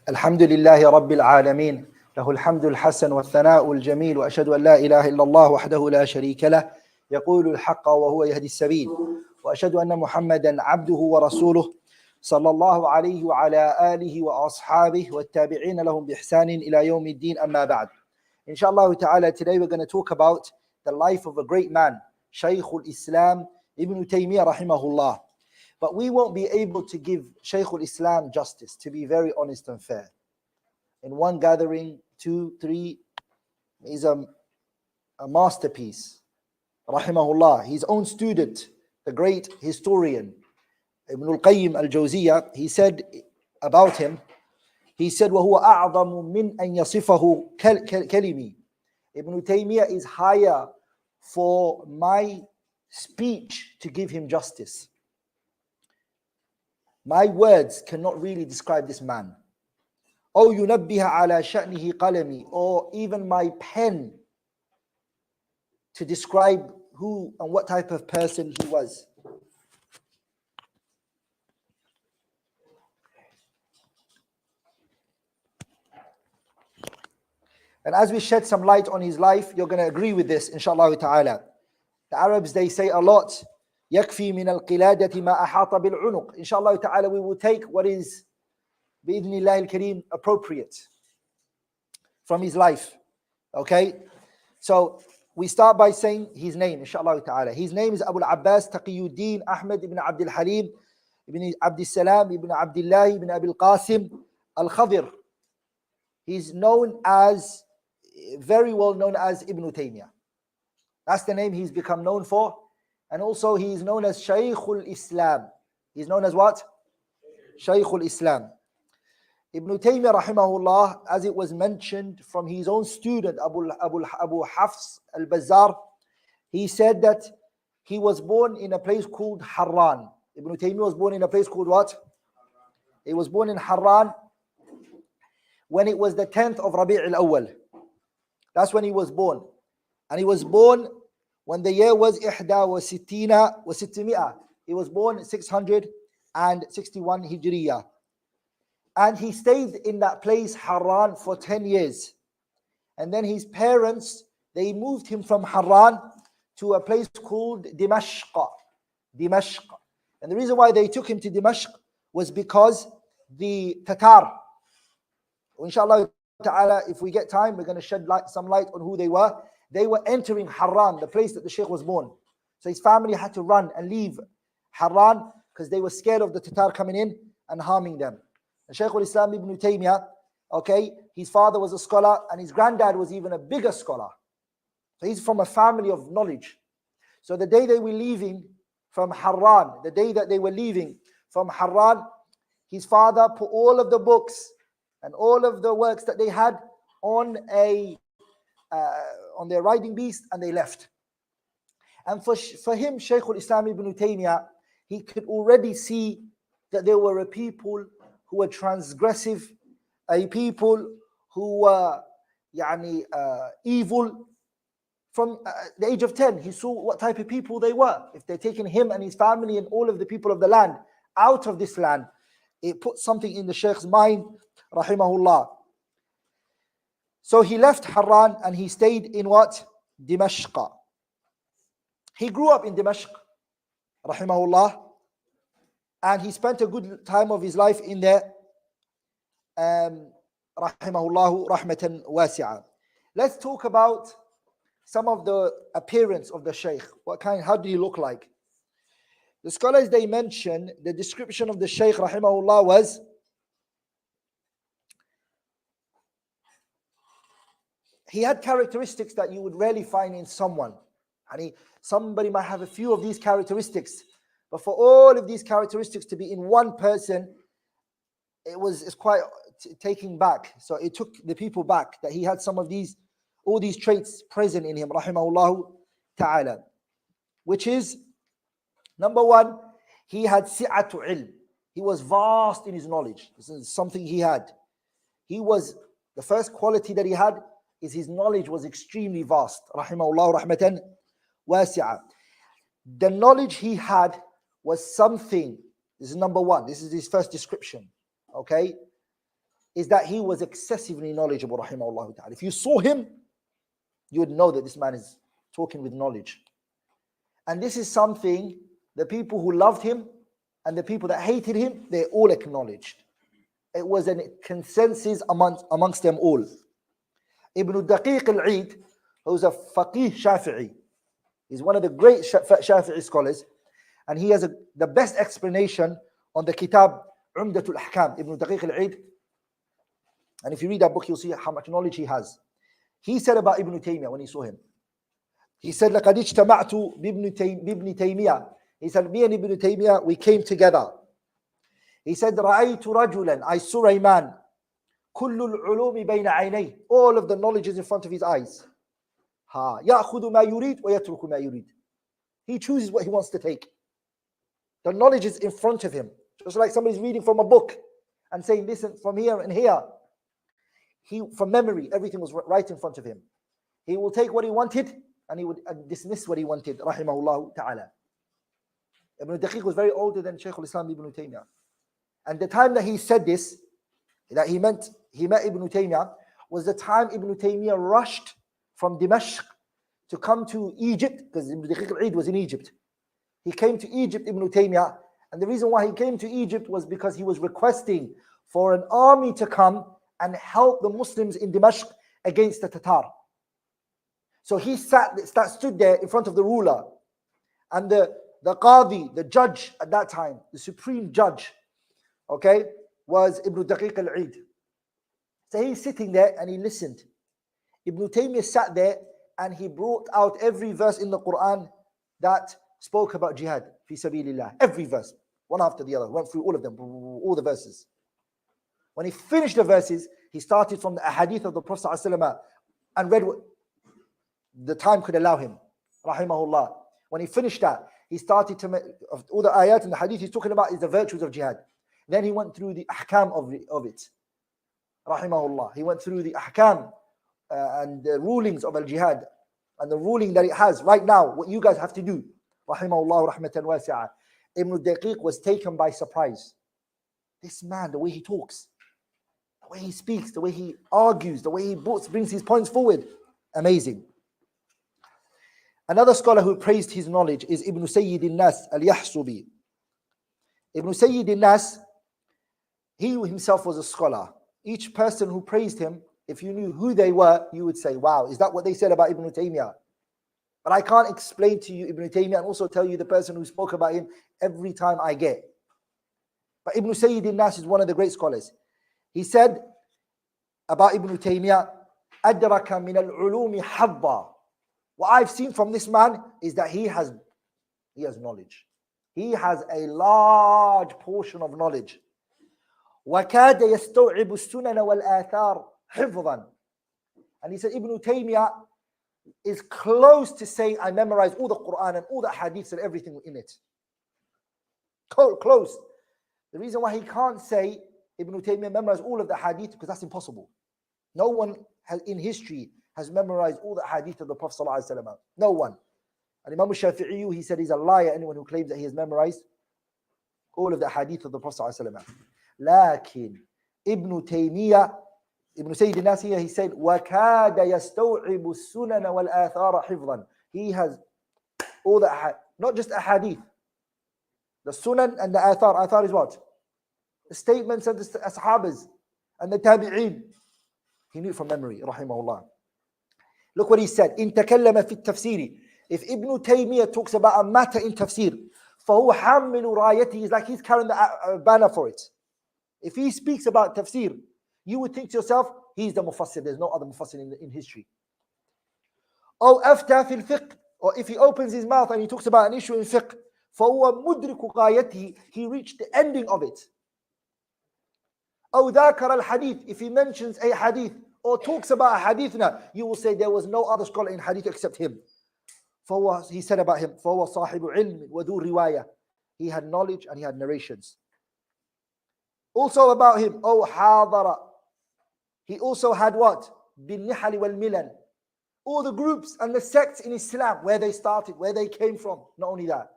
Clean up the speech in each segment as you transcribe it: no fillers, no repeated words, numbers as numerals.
الحمد لله رب العالمين له الحمد الحسن والثناء الجميل وأشهد أن لا إله إلا الله وحده لا شريك له يقول الحق وهو يهدي السبيل وأشهد أن محمدا عبده ورسوله صلى الله عليه وعلى آله وأصحابه والتابعين لهم بإحسان إلى يوم الدين أما بعد. Inshallah ta'ala, today we're going to talk about the life of a great man, Shaykh al-Islam Ibn Taiymiyyah rahimahullah. But we won't be able to give Shaykh al-Islam justice, to be very honest and fair. In one gathering, 2, 3, he's a masterpiece, rahimahullah. His own student, the great historian, Ibn al-Qayyim al-Jawziyah, he said about him, he said, وَهُوَ أَعْظَمُ مِنْ أَنْ يَصِفَهُ كَلِمِي. Ibn Taymiyah is higher for my speech to give him justice. My words cannot really describe this man. أو ينبه على شأنه قلمي, or even my pen to describe who and what type of person he was. And as we shed some light on his life, you're going to agree with this, inshallah ta'ala. The Arabs, they say a lot, يكفي من القلادة ما أحاط بالعنق. Inshallah ta'ala, we will take what is بإذن الله الكريم appropriate from his life. Okay? So we start by saying his name, inshallah ta'ala. His name is Abu al-Abbas Taqiyuddin Ahmad ibn Abdul Halim ibn Abdul Salam ibn Abdullah ibn Abil Qasim al-Khadir. He's known as, very well known as Ibn Taymiyah. That's the name he's become known for. And also he is known as Shaykh al-Islam. He's known as what? Shaykh al-Islam. Ibn Taymiyah rahimahullah, as it was mentioned from his own student Abu Hafs al-Bazzar, he said that he was born in a place called Harran. Ibn Taymiyah was born in a place called what? He was born in Harran when it was the 10th of Rabi' al-Awwal. That's when he was born. And he was born when the year was Ihda wa Sittina wa Sittimi'ah. He was born 661 Hijriya. And he stayed in that place, Harran, for 10 years. And then his parents, they moved him from Harran to a place called Dimashq. Dimashq. And the reason why they took him to Dimashq was because the Tatar, inshallah ta'ala, if we get time, we're going to shed some light on who they were. They were entering Harran, the place that the Shaykh was born. So his family had to run and leave Harran because they were scared of the Tatar coming in and harming them. And Shaykh al-Islam Ibn Taymiyah, okay, his father was a scholar and his granddad was even a bigger scholar. So he's from a family of knowledge. So the day they were leaving from Harran, the day that they were leaving from Harran, his father put all of the books and all of the works that they had on their riding beast, and they left. And for him, Shaykh al-Islam Ibn Taymiyah, he could already see that there were a people who were transgressive, a people who were evil. From the age of 10, he saw what type of people they were. If they're taking him and his family and all of the people of the land out of this land, it put something in the Shaykh's mind, rahimahullah. So he left Harran and he stayed in what? Dimashq. He grew up in Dimashq, rahimahullah, and he spent a good time of his life in there, rahimahullahu rahmatan wasi'a. Let's talk about some of the appearance of the Shaykh. How did he look like? The scholars, they mention the description of the Shaykh, rahimahullah, was he had characteristics that you would rarely find in someone. Somebody might have a few of these characteristics, but for all of these characteristics to be in one person, it's quite taking back. So it took the people back that he had all these traits present in him, rahimahullah ta'ala. Which is, number one, he had si'atu ilm. He was vast in his knowledge. This is something he had. The first quality that he had is his knowledge was extremely vast. Rahimahullah rahmatan wasi'a. The knowledge he had was something. This is number one. This is his first description. Okay? is that he was excessively knowledgeable, rahimahullah ta'ala. If you saw him, you would know that this man is talking with knowledge. And this is something the people who loved him and the people that hated him, they all acknowledged. It was a consensus amongst them all. Ibn Daqiq al-Eid, who's a faqih Shafi'i, he's one of the great Shafi'i scholars, and he has the best explanation on the kitab Umdatul Ahkam, Ibn Daqiq al-Eid. And if you read that book, you'll see how much knowledge he has. He said about Ibn Taymiyah when he saw him. He said, لَقَدْ اجْتَمَعْتُ بِابْنِ تَيْمِيَّةٍ. He said, me and Ibn Taymiyah, we came together. He said, رَأَيْتُ رَجُلًا, I saw a man, كُلُّ الْعُلُومِ بَيْنَ عَيْنَيْهِ, all of the knowledge is in front of his eyes. يَأْخُذُ مَا يُرِيدُ وَيَتْرُكُ مَا يُرِيدُ. He chooses what he wants to take. The knowledge is in front of him. Just like somebody's reading from a book and saying, listen, from here and here. From memory, everything was right in front of him. He will take what he wanted and he would dismiss what he wanted, rahimahullah ta'ala. Ibn Daqiq was very older than Shaykh al-Islam Ibn Taymiyah. And the time that he said this, that he met Ibn Taymiyah, was the time Ibn Taymiyah rushed from Dimashq to come to Egypt, because Ibn Daqiq al-Eid was in Egypt. He came to Egypt, Ibn Taymiyah, and the reason why he came to Egypt was because he was requesting for an army to come and help the Muslims in Dimashq against the Tatar. So he stood there in front of the ruler, and the Qadi, the judge at that time, the supreme judge, okay, was Ibn Daqiq al-Eid. So he's sitting there and he listened. Ibn Taymiyyah sat there and he brought out every verse in the Quran that spoke about jihad, fi sabilillah. Every verse, one after the other, went through all of them, all the verses. When he finished the verses, he started from the ahadith of the Prophet ﷺ and read what the time could allow him, rahimahullah. When he finished that, he started to make, of all the ayat and the hadith he's talking about is the virtues of jihad. Then he went through the ahkam of it, rahimahullah. He went through the ahkam and the rulings of al-jihad and the ruling that it has right now, what you guys have to do, rahimahullah rahmatan wasi'ah. Ibn Daqiq was taken by surprise. This man, the way he talks, the way he speaks, the way he argues, the way he brings his points forward, amazing. Another scholar who praised his knowledge is Ibn Sayyid al-Nas al-Yahsubi. Ibn Sayyid al-Nas, he himself was a scholar. Each person who praised him, if you knew who they were, you would say, wow, is that what they said about Ibn Taymiyah? But I can't explain to you Ibn Taymiyah and also tell you the person who spoke about him every time I get. But Ibn Sayyid al-Nas is one of the great scholars. He said about Ibn Taymiyah, أَدْرَكَ مِنَ الْعُلُومِ حَظًّا. What I've seen from this man is that he has knowledge. He has a large portion of knowledge. وَكَادَ يَسْتَوْعِبُ السُّنَنَ وَالْآثَارِ حِفْظًا. And he said Ibn Taymiyah is close to saying, I memorized all the Quran and all the hadiths and everything in it. Close. The reason why he can't say Ibn Taymiyah memorized all of the hadith, because that's impossible. No one in history has memorized all the hadith of the Prophet ﷺ. No one. And Imam al-Shafi'i, he said he's a liar, anyone who claims that he has memorized all of the hadith of the Prophet ﷺ. Lakin Ibn Taymiyah, Ibn Sayyid al-Nas here, he said, وَكَادَ يَسْتَوْعِبُ السُّنَنَ وَالْآثَارَ حِفْظًا. He has all the, not just a hadith. The sunan and the athar. Athar is what? The statements of the Ashabas and the Tabi'een. He knew from memory, rahimahullah. Look what he said. إِن تَكَلَّمَ فِي التَّفْسِيرِ. If Ibn Taymiyyah talks about a matter in tafsir, فَهُوَ حَمِّلُ رَايَتِهِ, is like he's carrying the banner for it. If he speaks about tafsir, you would think to yourself, he's the mufassir. There's no other mufassir in history. أو أفتى في الفقه. Or if he opens his mouth and he talks about an issue in fiqh, فَهُوَ مُدْرِكُ غَايَتِهِ, he reached the ending of it. أو ذَاكَرَ الْحَدِيث. If he mentions a hadith or talks about a hadith now, you will say there was no other scholar in hadith except him. He said about him, فَهُوَ صَاحِبُ عِلْمٍ وَذُو رِوَايَةٍ. He had knowledge and he had narrations. Also about him, أو حاضر. He also had what? بِالنِّحَلِ وَالْمِلَنِ. All the groups and the sects in Islam, where they started, where they came from. Not only that,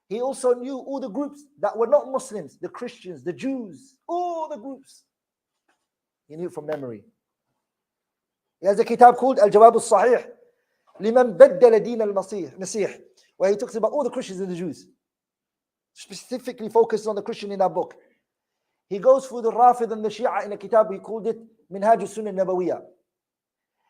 he also knew all the groups that were not Muslims, the Christians, the Jews, all the groups. He knew it from memory. He has a kitab called Al-Jawab al-Sahih liman baddala din al-Masih, where he talks about all the Christians and the Jews. Specifically focuses on the Christian in that book. He goes through the Rafid and the Shia in a kitab, he called it Minhaj al-Sunnah al-Nabawiyah.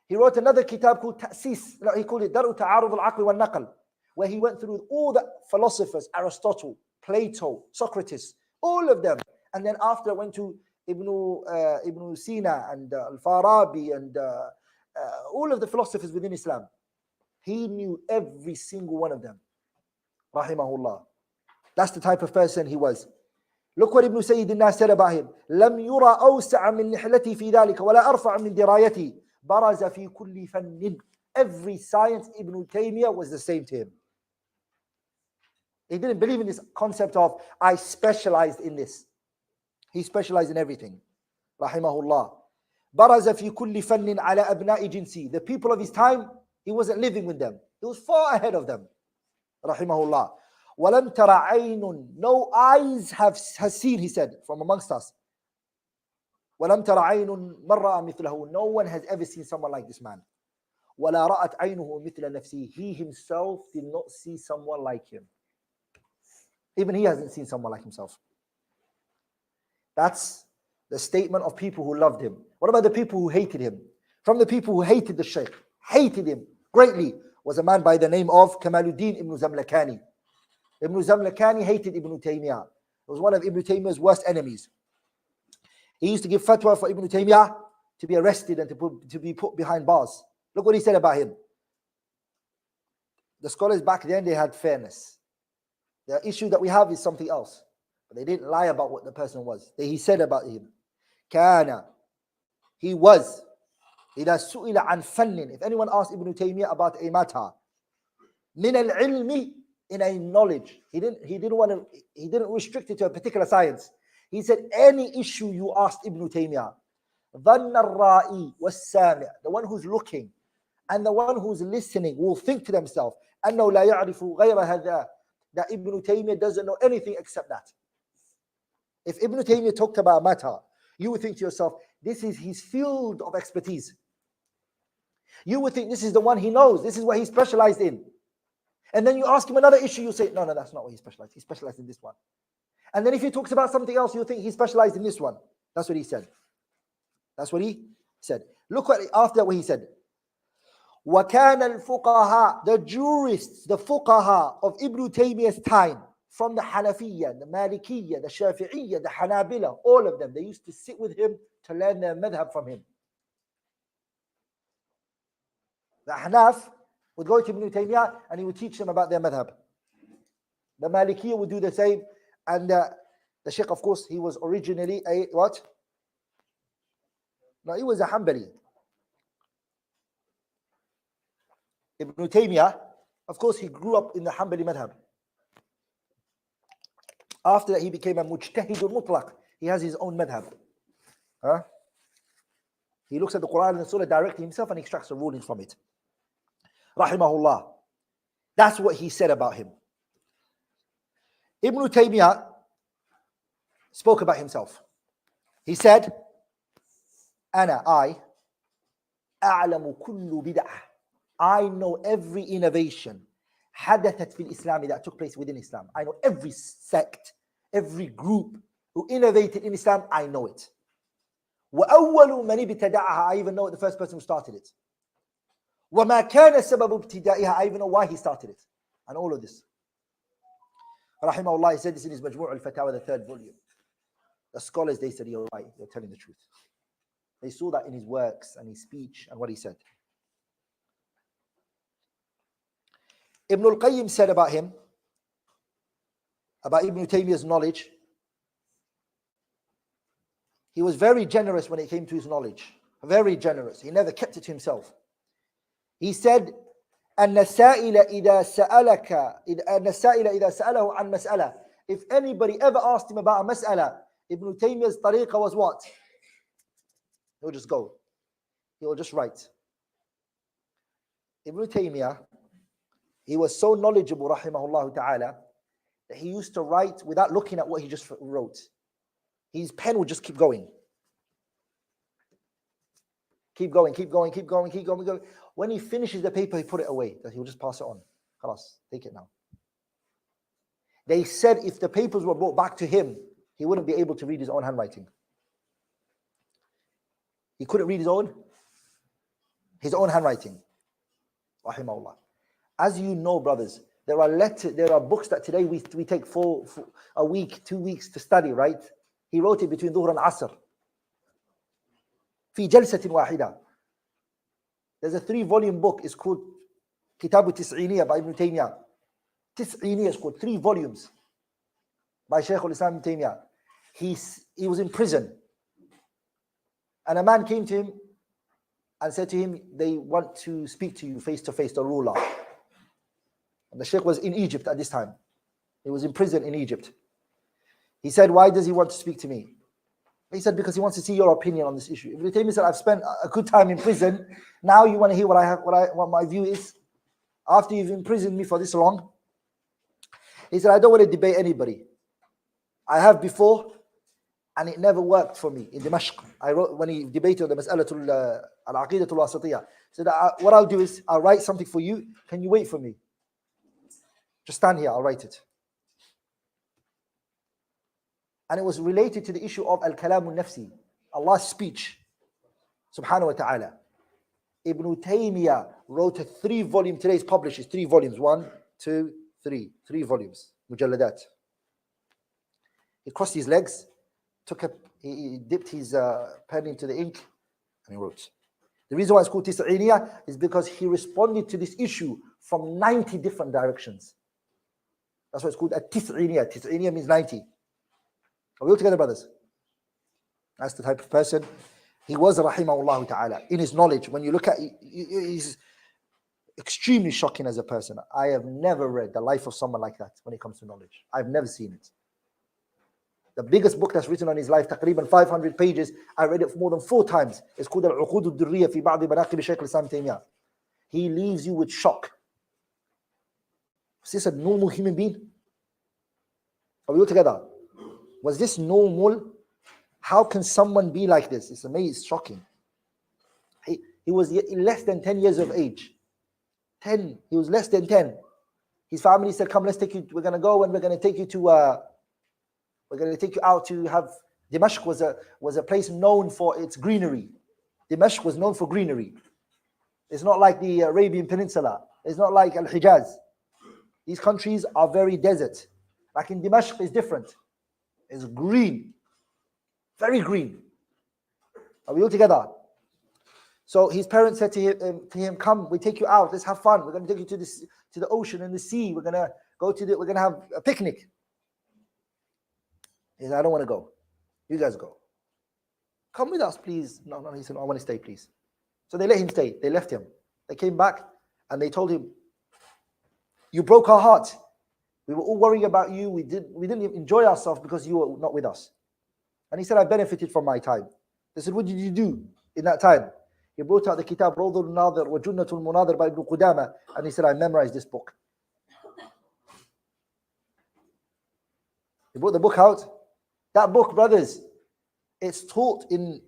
He wrote another kitab called Ta'sis, he called it Dar'u Ta'arud al-Aql wal-Naql, where he went through all the philosophers, Aristotle, Plato, Socrates, all of them. And then after went to Ibn Sina and Al-Farabi and all of the philosophers within Islam. He knew every single one of them. Rahimahullah. That's the type of person he was. Look what Ibn Sayyid al-Nas said about him. لم يرى أوسع من نحلتي في ذلك ولا أرفع من درايتي برز في كل فن. Every science, Ibn Taymiyah was the same to him. He didn't believe in this concept of I specialized in this. He specialized in everything. Rahimahullah. برز في كل فن على أبناء جنسي. The people of his time, he wasn't living with them. He was far ahead of them. Rahimahullah. وَلَمْ تَرَ عَيْنٌ. No eyes has seen, he said, from amongst us. وَلَمْ تَرَ عَيْنٌ مَنْ رَأَى مِثْلَهُ. No one has ever seen someone like this man. وَلَا رَأَتْ عَيْنُهُ مِثْلَ نَفْسِهِ. He himself did not see someone like him. Even he hasn't seen someone like himself. That's the statement of people who loved him. What about the people who hated him? From the people who hated the Shaykh, hated him greatly, was a man by the name of Kamaluddin ibn Zamlakani. Ibn Zamlakani hated Ibn Taymiyah. He was one of Ibn Taymiyah's worst enemies. He used to give fatwa for Ibn Taymiyah to be arrested and to be put behind bars. Look what he said about him. The scholars back then, they had fairness. The issue that we have is something else. But they didn't lie about what the person was. He said about him, Kana, he was, إذا سئل عن فن. If anyone asked Ibn Taymiyah about a matter, من العلم, in a knowledge, he didn't restrict it to a particular science. He said any issue you asked Ibn Taymiyah, ظن الرائي والسامع, the one who's looking and the one who's listening will think to themselves, أنه لا يعرف غير هذا, that Ibn Taymiyah doesn't know anything except that. If Ibn Taymiyah talked about a matter, you would think to yourself, this is his field of expertise. You would think this is the one he knows, this is what he specialized in. And then you ask him another issue, you say, no, that's not what he specialized. He specialized in this one. And then if he talks about something else, you think he specialized in this one. That's what he said. That's what he said. Look what after what he said. وَكَانَ الْفُقَهَا, the jurists, the fuqaha of Ibn Taymiyyah's time, from the Hanafiyyah, the Malikiyyah, the Shafi'iyyah, the Hanabila, all of them, they used to sit with him to learn their madhab from him. The Hanaf would go to Ibn Taymiyyah and he would teach them about their madhab. The Malikiyyah would do the same. And the Shaykh, of course, he was originally a what? No, he was a Hanbali. Ibn Taymiyyah, of course, he grew up in the Hanbali madhab. After that, he became a mujtahidul mutlaq. He has his own madhab. He looks at the Quran and the Surah directly himself and extracts the rulings from it. Rahimahullah. That's what he said about him. Ibn Taymiyyah spoke about himself. He said, I أعلم كل بدعة. I know every innovation حدثت في الإسلام, that took place within Islam. I know every sect, every group who innovated in Islam, I know it. وأول من ابتدعها, I even know the first person who started it. وما كان سبب ابتدائها, I even know why he started it. And all of this. Rahimahullah, he said this in his Majmu' al-Fatawa, the 3rd volume. The scholars, they said, you're right, you're telling the truth. They saw that in his works and his speech and what he said. Ibn al-Qayyim said about him, about Ibn Taymiyyah's knowledge, he was very generous when it came to his knowledge. Very generous. He never kept it to himself. He said, أن السائل إذا سأله عن مسألة. If anybody ever asked him about a mas'ala, Ibn Taymiyyah's tariqah was what? He'll just go. He'll just write. Ibn Taymiyyah, he was so knowledgeable, rahimahullah ta'ala, that he used to write without looking at what he just wrote. His pen would just keep going. Keep going, keep going, keep going, keep going, keep going. When he finishes the paper, he put it away. He'll just pass it on. Khalas, take it now. They said if the papers were brought back to him, he wouldn't be able to read his own handwriting. He couldn't read his own handwriting. Rahimahullah. As you know, brothers, there are books that today we take for a week, 2 weeks to study, right? He wrote it between Dhuhr and Asr. في جلسة واحدة. There's a 3-volume book. It's called Kitab al-Tis'iniyah by Ibn Taiymiyyah. Tis'iniyah is called 3 volumes by Shaykh al-Islam Ibn Taiymiyyah. He was in prison. And a man came to him and said to him, they want to speak to you face to face, the ruler. And the Shaykh was in Egypt at this time. He was in prison in Egypt. He said, why does he want to speak to me? He said, because he wants to see your opinion on this issue. Ibn Taymiyyah said, I've spent a good time in prison. Now you want to hear what my view is? After you've imprisoned me for this long? He said, I don't want to debate anybody. I have before, and it never worked for me in Dimashq. I wrote, when he debated on the Mas'alatul al-Aqidatul Wasatiyah, he said, what I'll do is, I'll write something for you. Can you wait for me? Just stand here, I'll write it. And it was related to the issue of al-kalamun nafsi, Allah's speech, subhanahu wa ta'ala. Ibn Taymiyah wrote a 3-volume, today's published, it's 3 volumes, 1, 2, 3 volumes, mujalladat. He crossed his legs, he dipped his pen into the ink, and he wrote. The reason why it's called Tis'iniyah is because he responded to this issue from 90 different directions. That's why it's called a Tis'iniyah. Tis'iniyah means 90. Are we all together, brothers? That's the type of person he was, rahimahullah ta'ala. In his knowledge, when you look at, he's extremely shocking as a person. I have never read the life of someone like that when it comes to knowledge. I've never seen it. The biggest book that's written on his life, taqriban 500 pages, I read it more than 4 times. It's called Al-Uqud al-Durriyah fi ba'di manaqib Shaykh al-Islam Taymiyah. He leaves you with shock. Was this a normal human being? Are we all together? Was this normal? How can someone be like this? It's amazing, it's shocking. He was less than 10 years of age. 10, he was less than 10. His family said, come, let's take you, we're going to go and we're going to take you to, we're going to take you out to have, Dimashq was a place known for its greenery. Dimashq was known for greenery. It's not like the Arabian Peninsula. It's not like Al-Hijaz. These countries are very desert. Like in Dimashq, it's different. It's green. Very green. Are we all together? So his parents said to him, come, we take you out, let's have fun. We're going to take you to the ocean and the sea. We're going to go we're going to have a picnic. He said, I don't want to go. You guys go. Come with us, please. No, he said, no, I want to stay, please. So they let him stay. They left him. They came back and they told him, you broke our heart. We were all worrying about you. We didn't enjoy ourselves because you were not with us. And he said, I benefited from my time. They said, what did you do in that time? He brought out the Kitab Rawdul Nadir wa Junnatul Munadir by Ibn Qudama, and he said, I memorized this book. He brought the book out. That book, brothers, it's taught in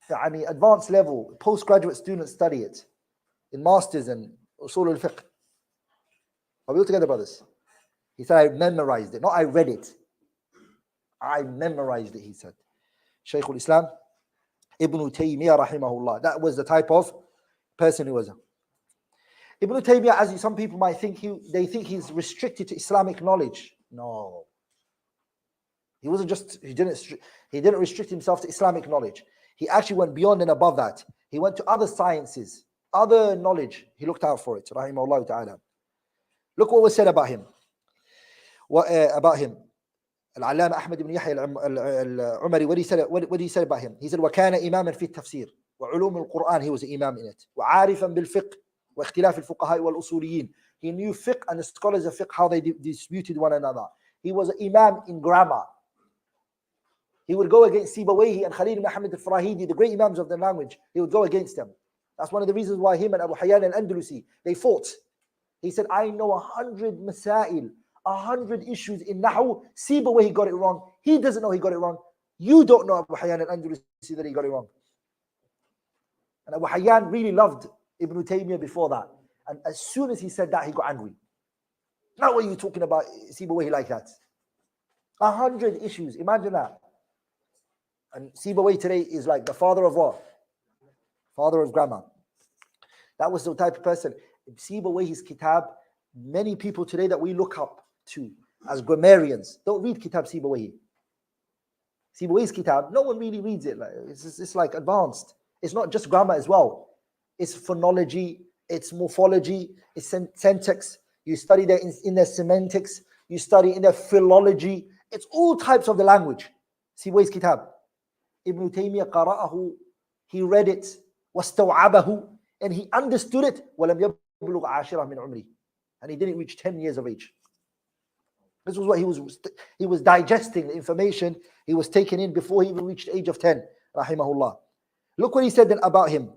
advanced level. Postgraduate students study it in masters and usul al-fiqh. Are we all together, brothers? He said, I memorized it. Not I read it. I memorized it, he said. Shaykh al-Islam Ibn Taiymiyyah rahimahullah. That was the type of person he was. Ibn Taiymiyyah, as some people might think, they think he's restricted to Islamic knowledge. No. He wasn't just, he didn't restrict himself to Islamic knowledge. He actually went beyond and above that. He went to other sciences, other knowledge. He looked out for it, rahimahullah ta'ala. Look what was said about him. Al-Allama Ahmad ibn Yahya al-Umari, what did he say about him? He said, وَكَانَ إِمَامًا فِي التَّفْسِيرِ وَعُلُومِ الْقُرْآنِ. He was an imam in it. وَعَارِفًا بِالْفِقْهِ وَاخْتِلَافِ الْفُقَهَاءِ وَالْأُصُولِيِّينَ. He knew fiqh and the scholars of fiqh, how they disputed one another. He was an imam in grammar. He would go against Sibawayhi and Khalil Muhammad al-Farahidi, the great imams of the language. He would go against them. That's one of the reasons why him and Abu Hayyan al-Andalusi, they fought. He said, I know 100 masail, 100 issues in Nahu. Sibawayhi got it wrong. He doesn't know he got it wrong. You don't know Abu Hayyan al-Andalusi that he got it wrong. And Abu Hayyan really loved Ibn Taymiyah before that. And as soon as he said that, he got angry. Not what you talking about, Sibawayh like that. 100 issues, imagine that. And Sibawayh today is like the father of what? Father of grammar. That was the type of person. Sibawayh's kitab, many people today that we look up to as grammarians don't read kitab Sibawayh. Sibawayh's kitab, no one really reads it. It's like advanced. It's not just grammar as well. It's phonology, it's morphology, it's syntax. You study there in their semantics, you study in their philology. It's all types of the language. Sibawayh's kitab. Ibn Taymiyah qara'ahu, he read it, wastaw'abahu, and he understood it. وَلَمْ يَبْلُغْ عَاشِرًا مِنْ عُمْرِهِ, and he didn't reach 10 years of age. This was what he was digesting the information he was taking in before he even reached the age of 10, rahimahullah. Look what he said then about him.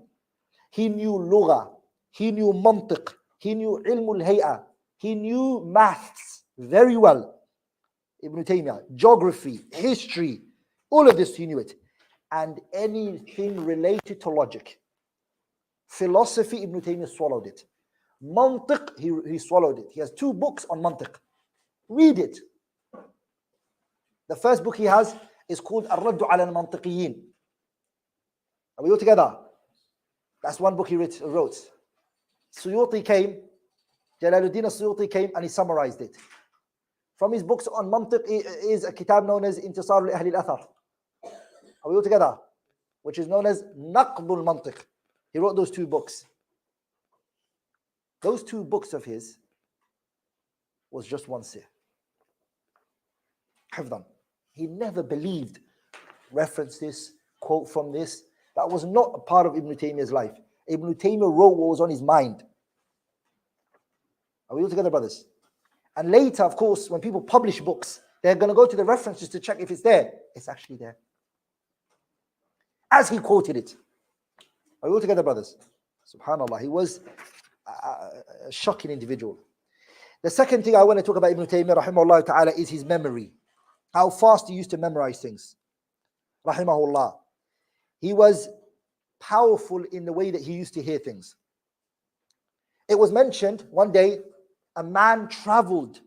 He knew lugha, he knew mantiq, he knew ilm al-hay'a, he knew maths very well. Ibn Taymiyah, geography, history, all of this he knew it. And anything related to logic. Philosophy, Ibn Taymiyah swallowed it. Mantiq, he swallowed it. He has 2 books on mantiq. Read it. The first book he has is called Ar-Raddu ala al-Mantiqiyin. Are we all together? That's one book he wrote. Suyuti came, Jalaluddin al-Suyuti came and he summarized it. From his books on mantiq is a kitab known as Intisar li-Ahli al-Athar. Are we all together? Which is known as Naqdul Mantiq. He wrote those 2 books. Those 2 books of his was just one sir. Hifdan. He never believed, reference this, quote from this. That was not a part of Ibn Taymiyah's life. Ibn Taymiyah wrote what was on his mind. Are we all together, brothers? And later, of course, when people publish books, they're going to go to the references to check if it's there. It's actually there. As he quoted it. Are we all together, brothers? Subhanallah. He was a shocking individual. The second thing I want to talk about Ibn Taymiyah, rahimahullah ta'ala, is his memory. How fast he used to memorize things. Rahimahullah. He was powerful in the way that he used to hear things. It was mentioned one day, a man traveled.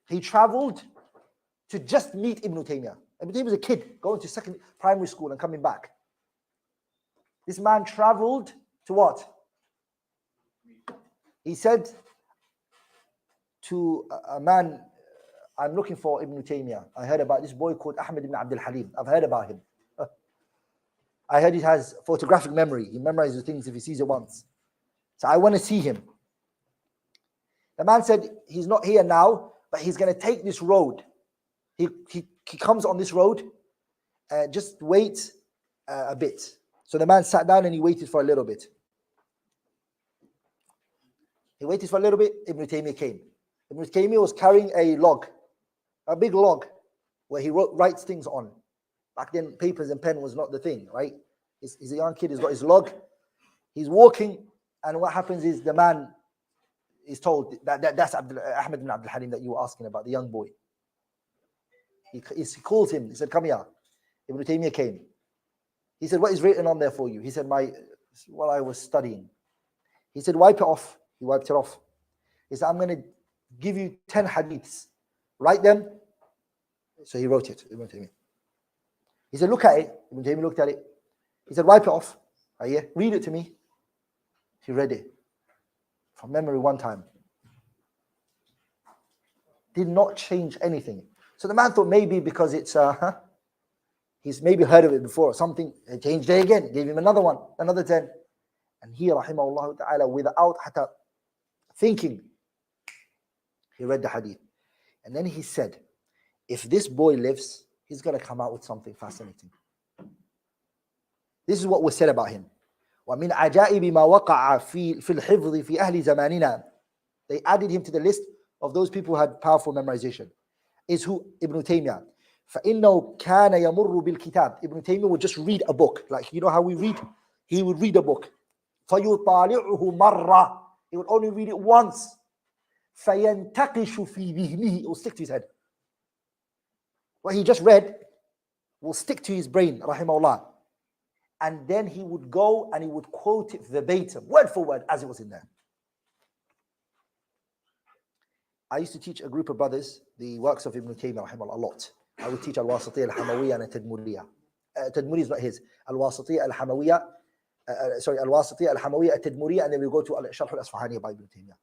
He traveled to just meet Ibn Taymiyah. Ibn Taymiyah was a kid going to primary school and coming back. This man traveled to what? He said to a man, I'm looking for Ibn Taymiyah. I heard about this boy called Ahmad ibn Abdul Halim. I've heard about him. I heard he has photographic memory. He memorizes things if he sees it once. So I want to see him. The man said, he's not here now, but he's going to take this road. He comes on this road. Just wait a bit. So the man sat down and he waited for a little bit. He waited for a little bit. Ibn Taymiyah came. Ibn Taymiyah was carrying a log, a big log, where he writes things on. Back then, papers and pen was not the thing, right? He's a young kid. He's got his log. He's walking, and what happens is the man is told that's Ahmad ibn Abdul Halim that you were asking about, the young boy. He calls him. He said, "Come here." Ibn Taymiyah came. He said, "What is written on there for you?" He said, "What I was studying." He said, "Wipe it off." He wiped it off. He said, "I'm going to give you 10 hadiths. Write them." So he wrote it, Ibn Taymiyah. He said, "Look at it." Ibn Taymiyah looked at it. He said, "Wipe it off. Read it to me." He read it from memory one time. Did not change anything. So the man thought maybe because it's he's maybe heard of it before or something. He changed it again. Gave him another one, another 10. And he, rahimahullah ta'ala, without hatta thinking, he read the hadith. And then he said, if this boy lives, he's going to come out with something fascinating. This is what was said about him. وَمِنْ عَجَائِبِ مَا وَقَعَ فِي الْحِفْظِ فِي أَهْلِ زَمَانِنَا. They added him to the list of those people who had powerful memorization. Is who? Ibn Taymiyah. فَإِنَّهُ كَانَ يَمُرُّ بِالْكِتَابِ. Ibn Taymiyah would just read a book. Like, you know how we read? He would read a book. فَيُطَالِعُهُ مَرَّةً. He would only read it once. فَيَنْتَقِشُ فِي ذِهْنِهِ. It will stick to his head. What he just read will stick to his brain, rahimahullah. and then he would go and he would quote it verbatim, word for word, as it was in there. I used to teach a group of brothers the works of Ibn Taymiyyyah rahimahullah a lot. I would teach Al-Wasitiyya, Al-Hamawiyya, and Al-Tadmuriyya. Tadmuriyya is not his. Al-Wasitiyya, Al-Hamawiyya, Al-Wasitiyya, Al-Hamawiyya, Al-Tadmuriyya, and then we go to Al-Sharh Al-Asfahani by Ibn Taymiyyyah.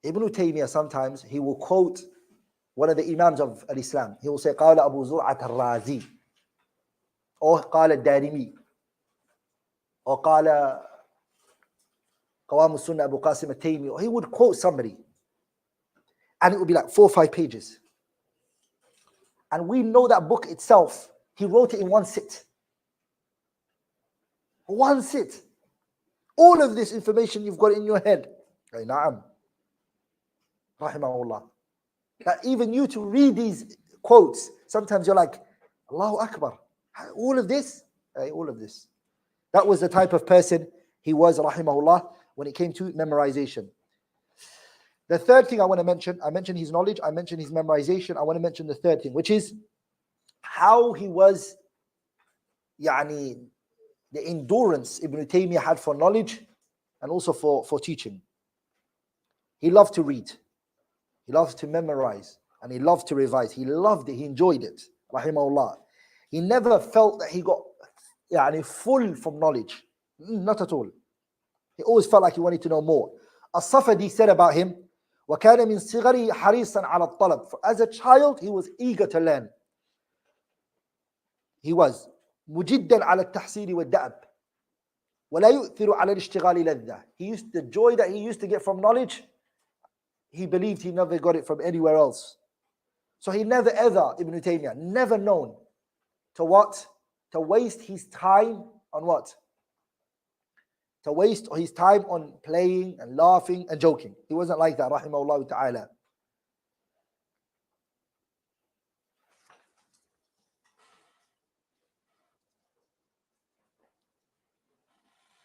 Ibn Taymiyyyah sometimes, he will quote one of the Imams of Islam. He will say, قال أبو زرعة الرازي, or قال الدارمي, or قال قوام السنة Abu Qasim al-Taymi, or he would quote somebody. And it would be like 4 or 5 pages. And we know that book itself, he wrote it in one sit. One sit. All of this information you've got in your head. Na'am. Rahimahullah. That even you to read these quotes, sometimes you're like, Allahu Akbar. All of this? All of this. That was the type of person he was, rahimahullah, when it came to memorization. The third thing I want to mention, I mentioned his knowledge, I mentioned his memorization, I want to mention the third thing, which is how he was, the endurance Ibn Taymiyyyah had for knowledge and also for teaching. He loved to read, he loved to memorize, and he loved to revise. He loved it, he enjoyed it, rahimahullah. He never felt that he got full from knowledge, not at all. He always felt like he wanted to know more. As-Safadi said about him, وَكَانَ مِنْ صِغَرِهِ حَرِيصًا عَلَى الطَّلَبِ. As a child, he was eager to learn. He was مُجِدًّا عَلى التَّحْصِيلِ وَالدَّأَبِ وَلَا يُؤْثِرُ عَلى الْإِشْتِغَالِ لَذَّةِ. The joy that he used to get from knowledge, he believed he never got it from anywhere else. So he never ever, Ibn Taymiyyyah, never known to what? To waste his time on what? To waste his time on playing and laughing and joking. He wasn't like that, rahimahullah ta'ala.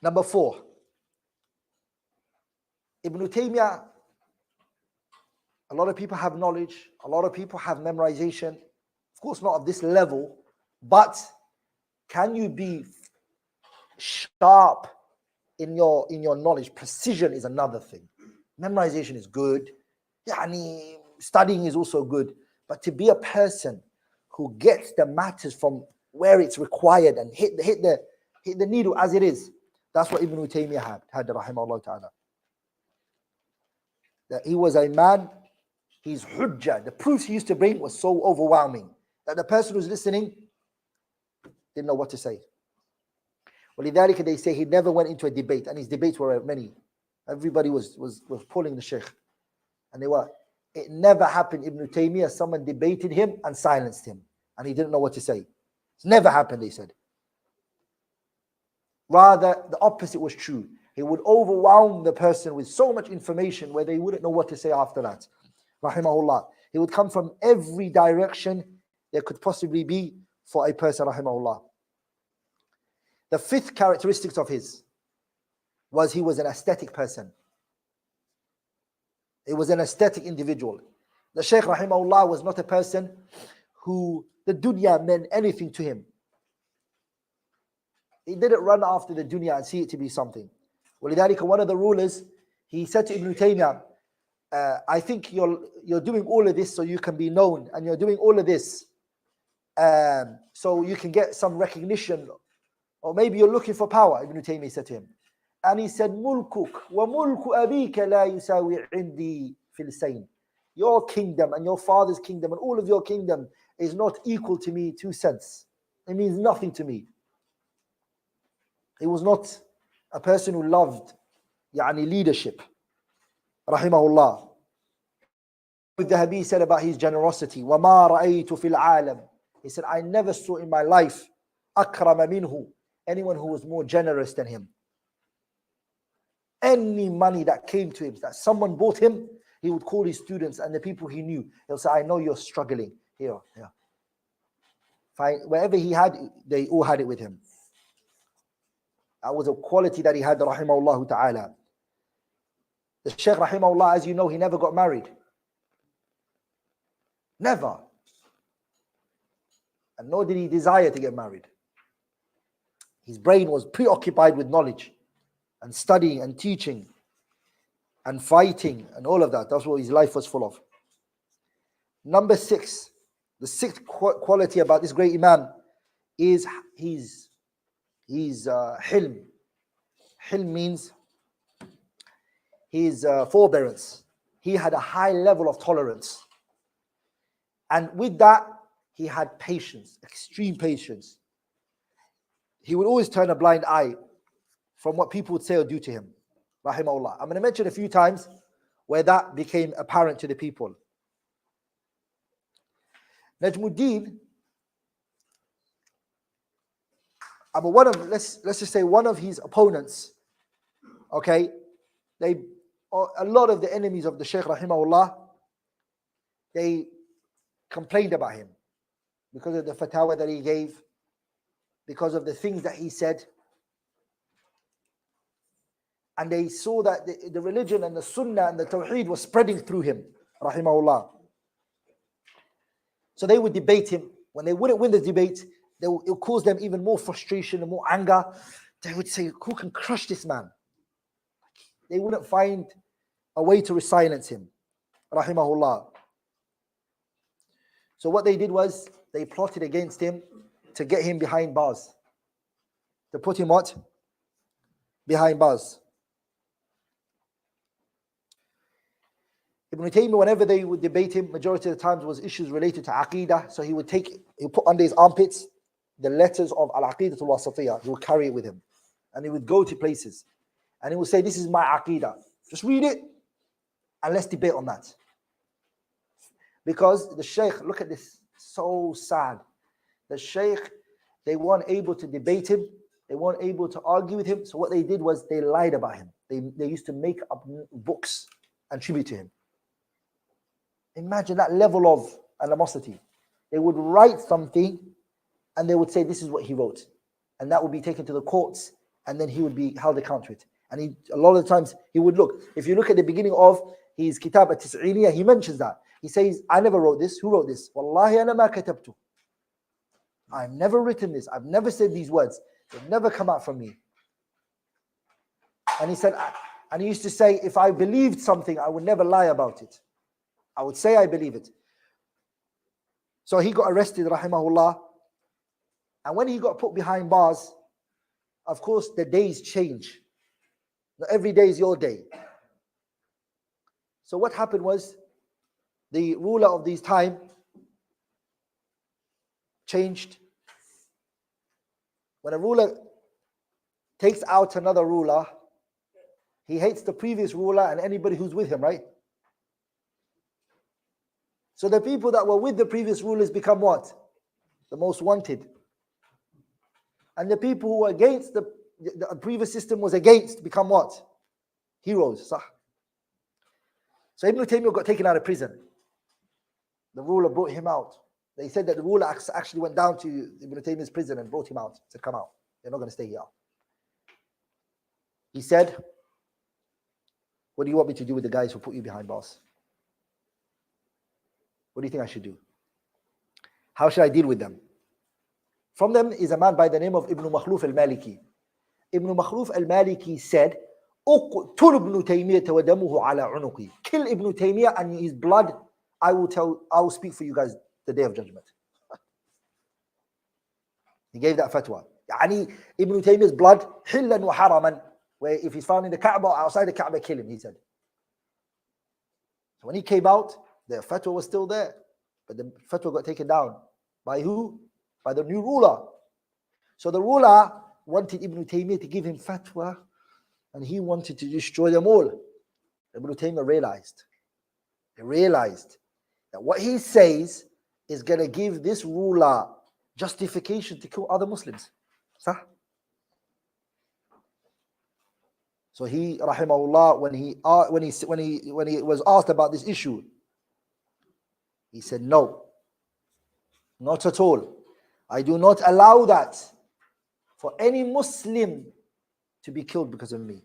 Number 4. Ibn Taymiyyyah, a lot of people have knowledge, a lot of people have memorization. Of course not of this level, but can you be sharp in your knowledge? Precision is another thing. Memorization is good. Studying is also good. But to be a person who gets the matters from where it's required and hit the needle as it is, that's what Ibn Taymiyyyah had rahimahullah ta'ala. That he was a man, his hujjah, the proofs he used to bring was so overwhelming that the person who's listening didn't know what to say. ولذلك they say he never went into a debate, and his debates were many. Everybody was pulling the sheikh, and it never happened. Ibn Taymiyyyah, someone debated him and silenced him, and he didn't know what to say. It's never happened, they said. Rather, the opposite was true. He would overwhelm the person with so much information where they wouldn't know what to say after that. Rahimahullah. He would come from every direction there could possibly be for a person, rahimahullah. The 5th characteristic of his was he was an aesthetic person. He was an aesthetic individual. The Shaykh rahimahullah was not a person who the dunya meant anything to him. He didn't run after the dunya and see it to be something. ولذلك, one of the rulers, he said to Ibn Taymiyyyah, I think you're doing all of this so you can be known, and you're doing all of this so you can get some recognition, or maybe you're looking for power. Ibn Taymiyyyah said to him, and he said, mulkuk wa mulku abika la yusawi indi fil sayn. Your kingdom and your father's kingdom and all of your kingdom is not equal to me 2 cents. It means nothing to me. He was not a person who loved leadership. Rahimahullah. Al-Dhahabi said about his generosity, وَمَا رَأَيْتُ فِي الْعَالَمِ. He said, I never saw in my life أَكْرَمَ مِنْهُ, anyone who was more generous than him. Any money that came to him, that someone bought him, he would call his students and the people he knew. He'll say, I know you're struggling. Here. Wherever he had, they all had it with him. That was a quality that he had, rahimahullah ta'ala. The Shaykh, rahimahullah, as you know, he never got married. Never. and nor did he desire to get married. His brain was preoccupied with knowledge and studying and teaching and fighting and all of that. That's what his life was full of. Number 6, the sixth quality about this great Imam is his hilm. Hilm means his forbearance. He had a high level of tolerance. And with that, he had patience, extreme patience. He would always turn a blind eye from what people would say or do to him. Rahimahullah. I'm going to mention a few times where that became apparent to the people. Najmuddin, let's just say one of his opponents, okay, a lot of the enemies of the Shaykh Rahimahullah, they complained about him because of the fatwa that he gave, because of the things that he said. And they saw that the religion and the sunnah and the tawheed was spreading through him, rahimahullah. So they would debate him. When they wouldn't win the debate, it would cause them even more frustration and more anger. They would say, who can crush this man? They wouldn't find a way to silence him, rahimahullah. So what they did was, they plotted against him to get him behind bars. To put him what? Behind bars. Ibn Taiymiyyah, whenever they would debate him, majority of the times was issues related to Aqidah. So he would put under his armpits the letters of Al-Aqidah al-Wasatiyah. He would carry it with him. And he would go to places. And he would say, this is my Aqidah. Just read it and let's debate on that. Because the Shaykh, look at this, so sad. The Shaykh, they weren't able to debate him. They weren't able to argue with him. So what they did was they lied about him. They used to make up books and tribute to him. Imagine that level of animosity. They would write something and they would say, this is what he wrote. And that would be taken to the courts and then he would be held account to it. And a lot of the times he would look. If you look at the beginning of his Kitab at-Tis'iniyah, he mentions that. He says, I never wrote this. Who wrote this? Wallahi ana ma katabtu. I've never written this. I've never said these words. They've never come out from me. And he said, and he used to say, if I believed something, I would never lie about it. I would say I believe it. So he got arrested, rahimahullah. And when he got put behind bars, of course, the days change. Not every day is your day. So what happened was, the ruler of this time changed. When a ruler takes out another ruler, he hates the previous ruler and anybody who's with him, right? So the people that were with the previous rulers become what? The most wanted. And the people who were against the previous system was against become what? Heroes. So Ibn Taiymiyyah got taken out of prison. The ruler brought him out. They said that the ruler actually went down to Ibn Taymiyyah's prison and brought him out. Said, come out. You're not going to stay here. He said, what do you want me to do with the guys who put you behind bars? What do you think I should do? How should I deal with them? From them is a man by the name of Ibn Makhluf al-Maliki. Ibn Makhluf al-Maliki said, "Uqtul Ibn Taymiyyah wa damuhu ala unuqi." Kill Ibn Taymiyyah and his blood, I will speak for you guys the day of judgment. He gave that fatwa. Yani Ibn Taymiyyah's blood, hillan wa haraman, where if he's found in the Kaaba or outside the Kaaba, kill him, he said. So when he came out, the fatwa was still there, but the fatwa got taken down. By who? By the new ruler. So the ruler wanted Ibn Taymiyyah to give him fatwa, and he wanted to destroy them all. Ibn Taymiyyah realized that what he says is going to give this ruler justification to kill other Muslims. So he, rahimahullah, when he was asked about this issue, he said, no, not at all. I do not allow that for any Muslim to be killed because of me.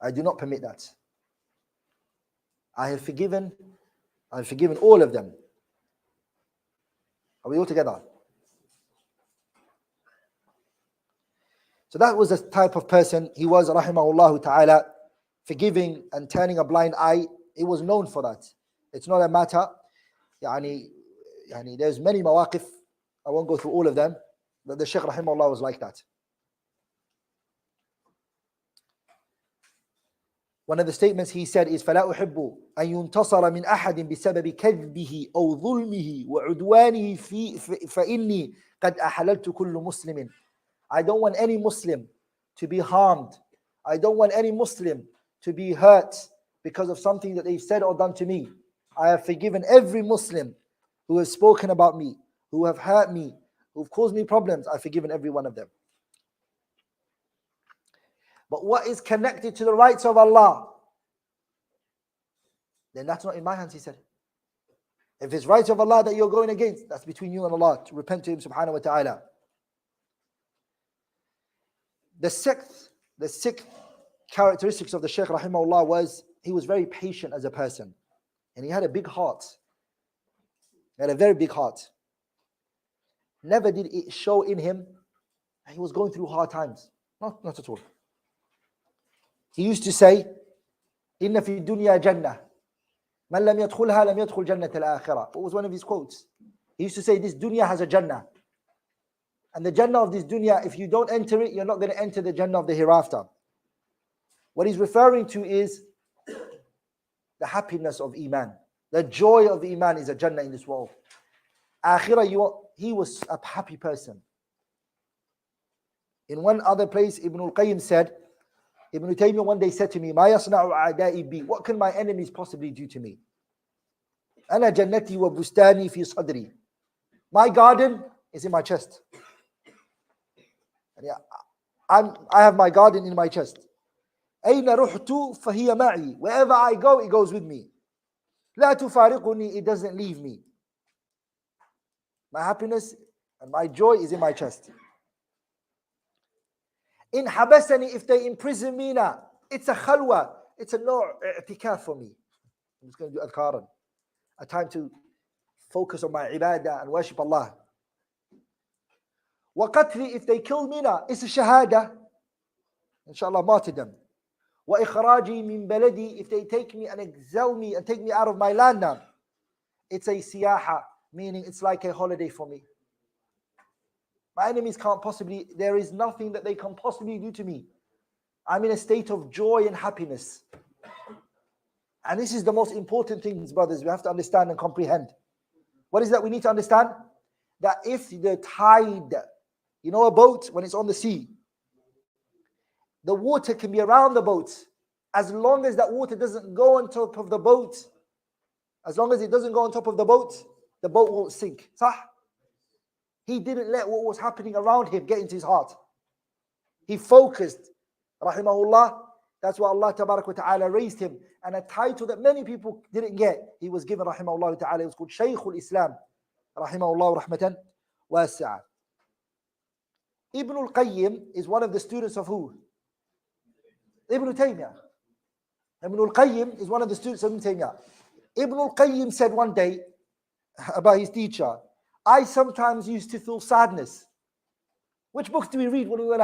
I do not permit that. I have forgiven all of them. Are we all together? So that was the type of person he was, rahimahullah ta'ala, forgiving and turning a blind eye. He was known for that. It's not a matter, there's many mawaqif, I won't go through all of them, but the Shaykh rahimahullah was like that. One of the statements he said is فَلَا أُحِبُّ أَن يُنْتَصَرَ مِنْ أَحَدٍ بِسَبَبِ كَذْبِهِ أَوْ ظُلْمِهِ وَعُدْوَانِهِ فَإِنِّي قَدْ أَحَلَلْتُ كُلُّ مُسْلِمٍ. I don't want any Muslim to be harmed. I don't want any Muslim to be hurt because of something that they've said or done to me. I have forgiven every Muslim who has spoken about me, who have hurt me, who have caused me problems. I've forgiven every one of them. But what is connected to the rights of Allah, then that's not in my hands, he said. If it's rights of Allah that you're going against, that's between you and Allah, to repent to Him subhanahu wa ta'ala. The sixth characteristics of the Shaykh rahimahullah was he was very patient as a person. And he had a big heart. He had a very big heart. Never did it show in him that he was going through hard times. Not at all. He used to say, إِنَّ فِي الدُّنْيَا جَنَّةً مَنْ لَمْ يَدْخُلْهَا لَمْ يَدْخُلْ جَنَّةَ الْآخِرَةِ. What was one of his quotes? He used to say, this dunya has a Jannah. And the Jannah of this dunya, if you don't enter it, you're not going to enter the Jannah of the hereafter. What he's referring to is the happiness of Iman. The joy of Iman is a Jannah in this world. Akhirah, he was a happy person. In one other place, Ibn al-Qayyim said, Ibn Taiymiyyah one day said to me, مَا يَصْنَعُ أَعْدَائِي بِي. What can my enemies possibly do to me? أَنَا جَنَّتِي وَبُسْتَانِي فِي صَدْرِي. My garden is in my chest. I have my garden in my chest. أَيْنَ رُحْتُ فَهِيَ مَعِي. Wherever I go, it goes with me. لَا تُفَارِقُنِي. It doesn't leave me. My happiness and my joy is in my chest. In habasani, if they imprison me now, it's a khalwa, it's a no i'tikaf for me. I'm just going to do adhkaran, a time to focus on my ibadah and worship Allah. Wa qatli, if they kill me now, it's a shahada, inshallah, martyrdom. Wa ikhraji min baladi, if they take me and exile me and take me out of my land now, it's a siyaha, meaning it's like a holiday for me. My enemies can't possibly, there is nothing that they can possibly do to me. I'm in a state of joy and happiness. And this is the most important things, brothers, we have to understand and comprehend. What is that we need to understand? That if the tide, you know a boat when it's on the sea, the water can be around the boat. As long as that water doesn't go on top of the boat, as long as it doesn't go on top of the boat won't sink. Sah? He didn't let what was happening around him get into his heart. He focused, rahimahullah. That's why Allah tabarak wa ta'ala raised him. And a title that many people didn't get, he was given, rahimahullah ta'ala. It was called Shaykhul Islam, rahimahullah rahmatan wasi'a. Ibn al-Qayyim is one of the students of who? Ibn Taiymiyyah. Ibn al-Qayyim is one of the students of Ibn Taiymiyyah. Ibn al-Qayyim said one day about his teacher, I sometimes used to feel sadness. Which books do we read when we want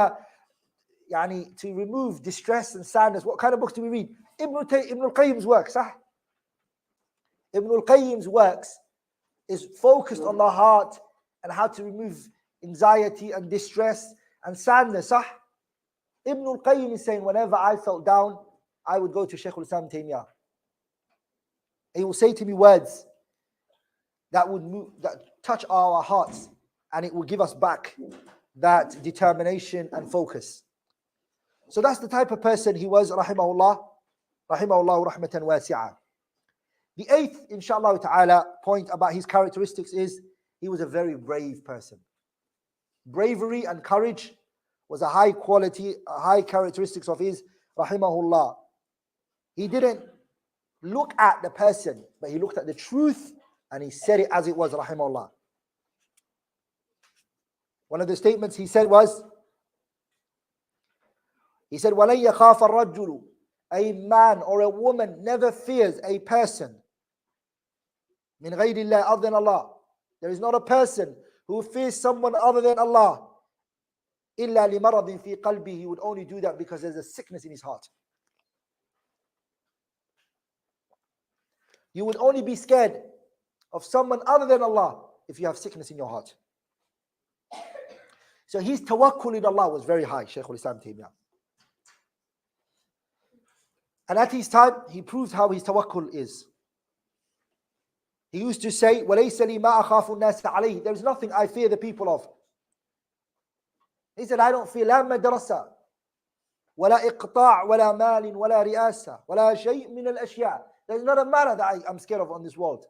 to remove distress and sadness? What kind of books do we read? Ibn al-Qayyim's works. Ibn al-Qayyim's works is focused on the heart and how to remove anxiety and distress and sadness. Ibn al-Qayyim is saying, whenever I felt down, I would go to Shaykh al-Islam Taymiyah. He will say to me words that would touch our hearts, and it will give us back that determination and focus. So that's the type of person he was, rahimahullah rahmatan wasi'a. The eighth, inshallah ta'ala, point about his characteristics is he was a very brave person. Bravery and courage was a high quality, a high characteristics of his, rahimahullah. He didn't look at the person, but he looked at the truth and he said it as it was, rahimahullah. One of the statements he said was, وَلَنْ يَخَافَ الرَّجُّلُ. A man or a woman never fears a person مِنْ غَيْرِ اللَّهِ other than Allah. There is not a person who fears someone other than Allah. إِلَّا لِمَرَضٍ فِي قَلْبِهِ. He would only do that because there's a sickness in his heart. You would only be scared of someone other than Allah if you have sickness in your heart. So his tawakkul in Allah was very high, Shaykh al-Islam Taymiyah. And at his time, he proved how his tawakkul is. He used to say, وَلَيْسَ لِي مَا أَخَافُ النَّاسَ عَلَيْهِ. There is nothing I fear the people of. He said, I don't fear لا مدرسة ولا إقطاع ولا مال ولا رئاسة ولا شيء من الأشياء. There's not a matter that I'm scared of on this world.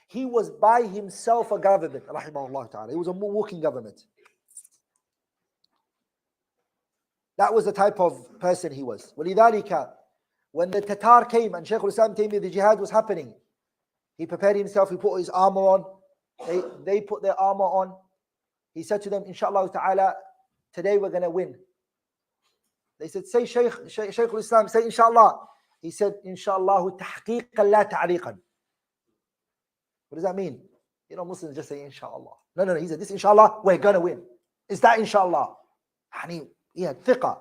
He was by himself a government, rahimahullah ta'ala. He was a walking government. That was the type of person he was. وَلِذَلِكَ, when the Tatar came and Shaykh al-Islam Taymiyah, the jihad was happening, he prepared himself, he put his armor on, they put their armor on. He said to them, inshallah ta'ala, today we're going to win. They said, say Shaykh al-Islam, say inshallah. He said, inshallah tahqiqan la ta'liqan. What does that mean? You know, Muslims just say inshallah. No. He said, this inshallah, we're going to win. Is that inshallah? Yani, he had thiqah.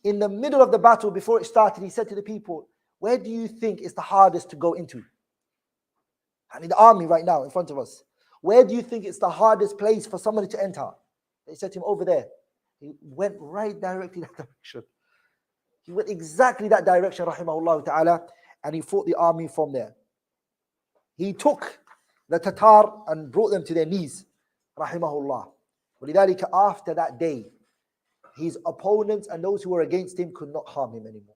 In the middle of the battle, before it started, he said to the people, where do you think is the hardest to go into? And in the army right now, in front of us. Where do you think it's the hardest place for somebody to enter? They said to him, over there. He went right directly that direction. He went exactly that direction, rahimahullah ta'ala, and he fought the army from there. He took the Tatar and brought them to their knees, rahimahullah. وَلِذَلِكَ, after that day, his opponents and those who were against him could not harm him anymore.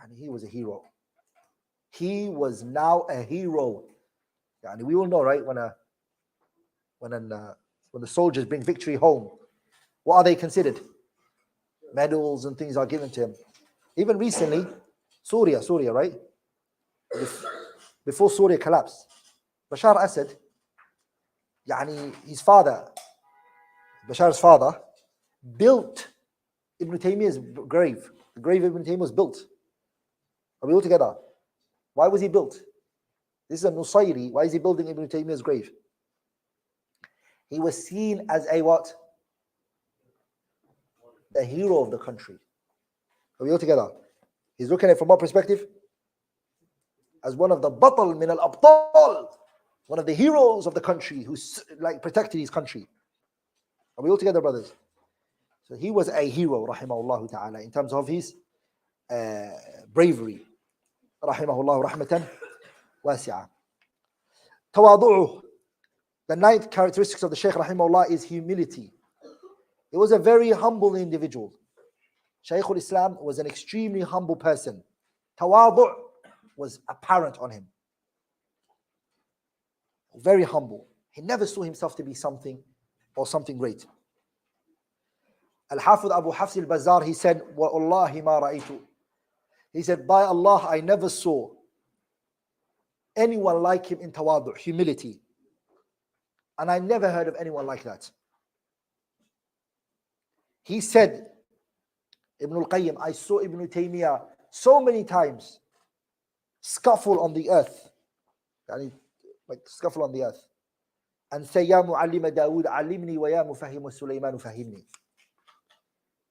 And he was a hero. He was now a hero. And we all know, right, when the soldiers bring victory home, what are they considered? Medals and things are given to him. Even recently, Syria, right? Before Syria collapsed, Bashar Assad, his father, Bashar's father, built Ibn Taymiyyah's grave. The grave of Ibn Taymiyyah was built. Are we all together? Why was he built? This is a Nusayri. Why is he building Ibn Taymiyyah's grave? He was seen as a what? The hero of the country. Are we all together? He's looking at it from what perspective? As one of the batal min al-abtal, one of the heroes of the country who protected his country. Are we all together, brothers? So he was a hero, rahimahullah ta'ala, in terms of his bravery. Rahimahullah rahmatan wasi'ah. Tawadu'uh. The ninth characteristics of the Shaykh rahimahullah is humility. He was a very humble individual. Shaykh al-Islam was an extremely humble person. Tawadu' was apparent on him. Very humble. He never saw himself to be something or something great. Al-Hafidh Abu Hafs al-Bazzar, he said, وَاللَّهِ مَا رَأَيْتُ. He said, by Allah, I never saw anyone like him in tawadu', humility. And I never heard of anyone like that. He said, Ibn al-Qayyim, I saw Ibn Taymiyah so many times scuffle on the earth. Like scuffle on the earth. And say, Ya mu'allima Dawood, alimni wa ya mufahim Sulaymanu fahimni.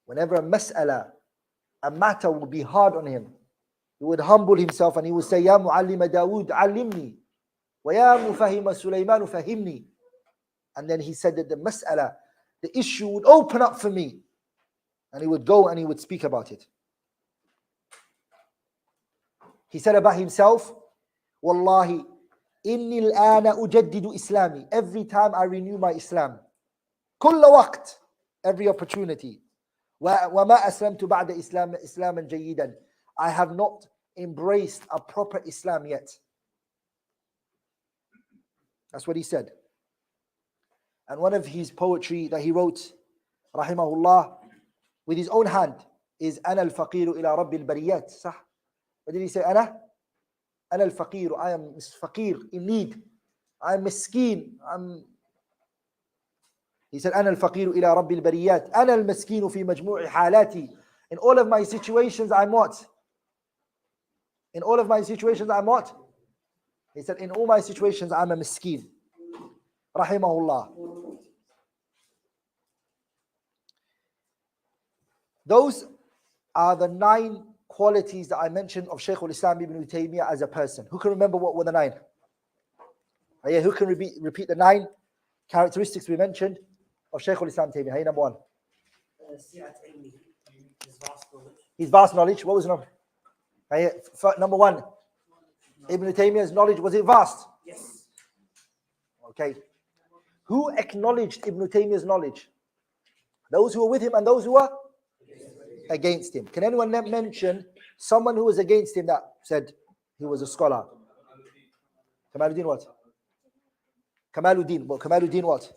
Whenever a matter would be hard on him, he would humble himself and he would say, Ya mu'allima Dawood, alimni wa ya mufahim Sulaymanu fahimni. And then he said that the issue would open up for me. And he would go and he would speak about it. He said about himself, Wallahi, inni al-ana ujaddidu islami. Every time I renew my Islam. Kulla waqt. Every opportunity. وَمَا أَسْلَمْتُ بَعْدَ إِسْلَامًا جَيِّدًا. I have not embraced a proper Islam yet. That's what he said. And one of his poetry that he wrote, rahimahullah, with his own hand, is أَنَا الْفَقِيرُ إِلَى رَبِّ الْبَرِيَّاتِ. صح? What did he say? أَنَا الْفَقِيرُ. I am faqir, in need. I am miskeen. He said, أَنَا الْفَقِيرُ إِلَى رَبِّ الْبَرِيَّاتِ. أَنَا الْمَسْكِينُ فِي مَجْمُوعِ حَالَاتِي. In all of my situations, I'm what? In all of my situations, I'm what? He said, in all my situations, I'm a miskeen. Rahimahullah. Those are the 9 qualities that I mentioned of Shaykh al-Islam Ibn Taiymiyyah as a person. Who can remember what were the 9? Yeah, who can repeat the 9 characteristics we mentioned of Shaykh al-Islam Taymiyah? Hey, number 1. His vast knowledge. What was number? Hey, number 1. Ibn Taymiyyah's knowledge, was it vast? Yes. Okay. Who acknowledged Ibn Taymiyyah's knowledge? Those who were with him and those who were against him. Can anyone mention someone who was against him that said he was a scholar? Kamaluddin what? Kamaluddin. Well, Kamaluddin what?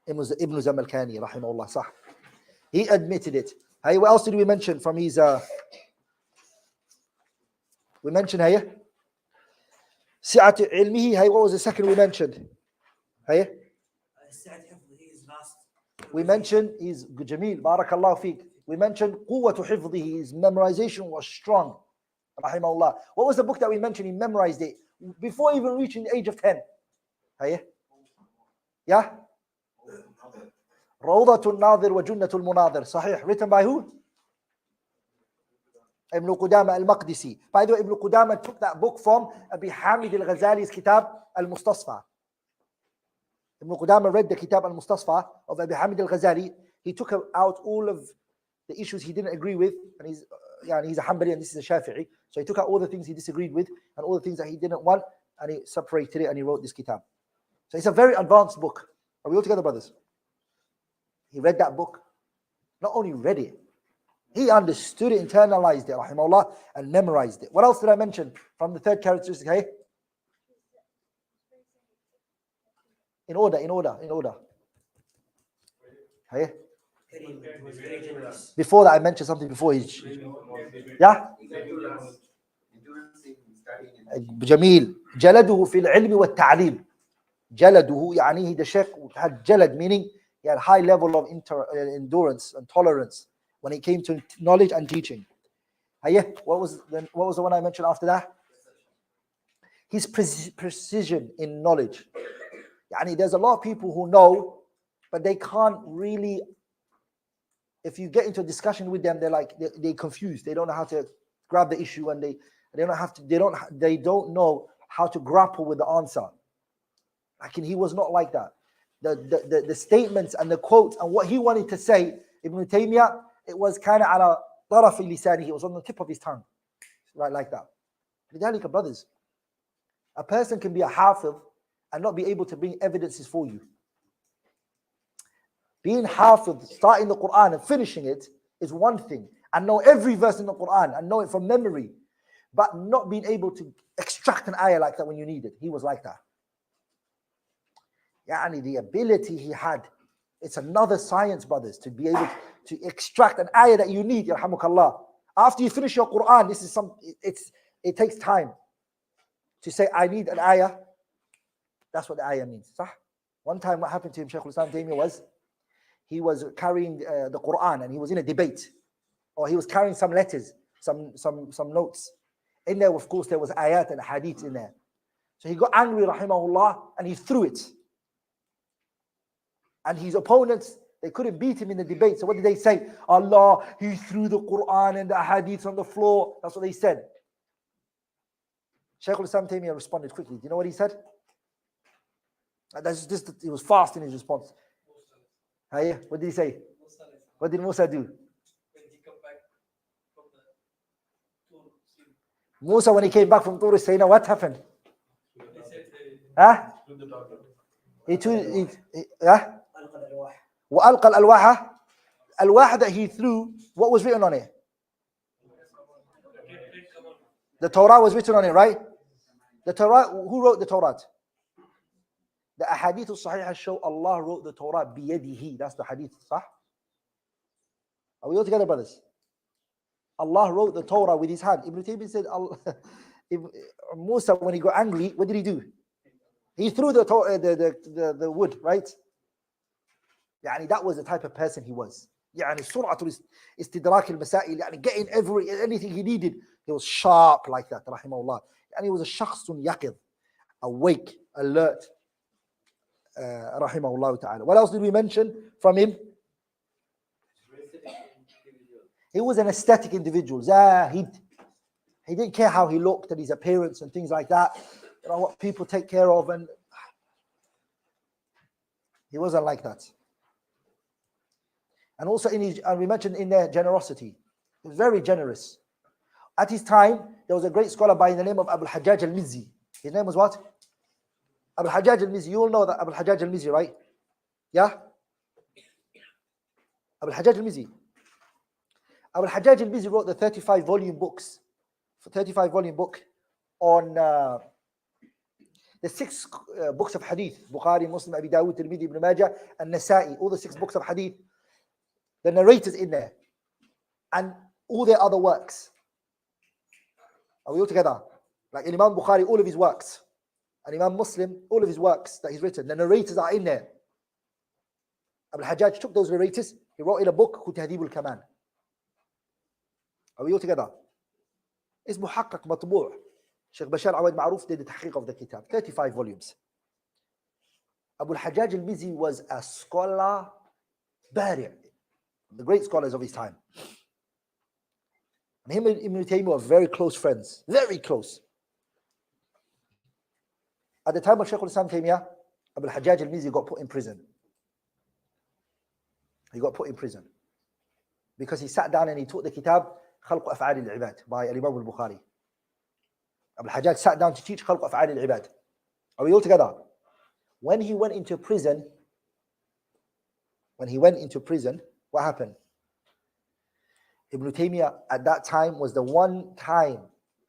Ibn Zamalkani, rahimahullah, sah. He admitted it. Hey, what else did we mention from his... we mentioned here. Si'at ilmihi. Hey, what was the second we mentioned? Hey? We mentioned his Jamil, barakallahu feek. We mentioned quwwatu hifdhihi, his memorization was strong. Rahimahullah. What was the book that we mentioned? He memorized it before even reaching the age of 10. Hey? Yeah? Rawdatul Nadir wa Junnatul Munadir. Sahih. Written by who? Ibn Qudama al-Maqdisi. By the way, Ibn Qudama took that book from Abi Hamid al-Ghazali's Kitab al-Mustasfa. Ibn Qudama read the Kitab al-Mustasfa of Abi Hamid al-Ghazali. He took out all of the issues he didn't agree with, and he's a Hanbali and this is a Shafi'i. So he took out all the things he disagreed with and all the things that he didn't want, and he separated it and he wrote this Kitab. So it's a very advanced book. Are we all together, brothers? He read that book. Not only read it, he understood it, internalized it, rahimahullah, and memorized it. What else did I mention from the third characteristic? Hey? In order. Hey? Before that, I mentioned something before. Yeah? Jamil. جلده في العلم والتعليم. جلده يعني he the sheikh had jalad, meaning he had high level of endurance and tolerance when it came to knowledge and teaching. What was the one I mentioned after that? His precision in knowledge. Yani there's a lot of people who know, but they can't really, if you get into a discussion with them, they're confused. They don't know how to grab the issue, and they don't know how to grapple with the answer. Like, he was not like that. The statements and the quotes and what he wanted to say, Ibn Taymiyyah, it was kind of ala taraf lisani. It was on the tip of his tongue, right, like that. لذلك, brothers, a person can be a hafiz and not be able to bring evidences for you. Being hafiz, starting the Quran and finishing it, is one thing, and know every verse in the Quran and know it from memory, but not being able to extract an ayah like that when you need it. He was like that. Yani the ability he had, it's another science, brothers, to be able to extract an ayah that you need, yarhamukallah. After you finish your Quran, it takes time to say, I need an ayah. That's what the ayah means. Sah? One time what happened to him, Shaykh al-Islam Taymiyah, was he was carrying the Quran and he was in a debate, or he was carrying some letters, some notes. In there, of course, there was ayat and hadith in there. So he got angry, rahimahullah, and he threw it. And his opponents, they couldn't beat him in the debate. So what did they say? Allah, he threw the Quran and the hadith on the floor. That's what they said. Shaykh al-Islam Taymiyah responded quickly. Do you know what he said? He was fast in his response. What did he say? What did Musa do? Musa, when he came back from Tur Sina, what happened? وألقى الألواح. الواح that he threw, what was written on it? The Torah was written on it, right? The Torah, who wrote the Torah? The ahadith al-sahihah show Allah wrote the Torah biyadihi. That's the hadith, sah? Are we all together, brothers? Allah wrote the Torah with his hand. Ibn Taymiyyah said, Musa, when he got angry, what did he do? He threw the wood, right? يعني that was the type of person he was. يعني سرعة استدراك المسائل, يعني getting anything he needed. He was sharp like that, rahimahullah. And he was a shakhsun yaqid, awake, alert. Rahimahullah ta'ala. What else did we mention from him? He was an aesthetic individual, zahid. He didn't care how he looked and his appearance and things like that. You know what people take care of, and he wasn't like that. And also and we mentioned in their generosity. He was very generous. At his time, there was a great scholar by the name of Abu al-Hajjaj al-Mizzi. His name was what? Abu al-Hajjaj al-Mizzi. You all know that Abu al-Hajjaj al-Mizzi, right? Yeah? Abu al-Hajjaj al-Mizzi. Abu al-Hajjaj al-Mizzi wrote the 35-volume books. 35-volume book on the 6 books of hadith. Bukhari, Muslim, Abi Dawud, Tirmidhi, Ibn Majah, and Nasa'i. All the 6 books of hadith. The narrators in there. And all their other works. Are we all together? Like Imam Bukhari, all of his works. And Imam Muslim, all of his works that he's written. The narrators are in there. Abu al-Hajjaj took those narrators. He wrote in a book called Tahdhib al-Kamal. Are we all together? It's muhaqqaq matbu'. Sheikh Bashar Awad Ma'ruf did the tahqiq of the kitab. 35 volumes. Abu al-Hajjaj al-Mizzi was a scholar, bari', the great scholars of his time. And him and Ibn Taiymiyyah were very close friends. Very close. At the time of Shaykh al-Islam Taymiyah, Abu al-Hajjaj al-Mizzi got put in prison. He got put in prison. Because he sat down and he taught the kitab Khalq Af'al al-Ibad by Imam al-Bukhari. Abu al-Hajjaj sat down to teach Khalq Af'al al-Ibad. Are we all together? When he went into prison, what happened? Ibn Taymiyah at that time was the one time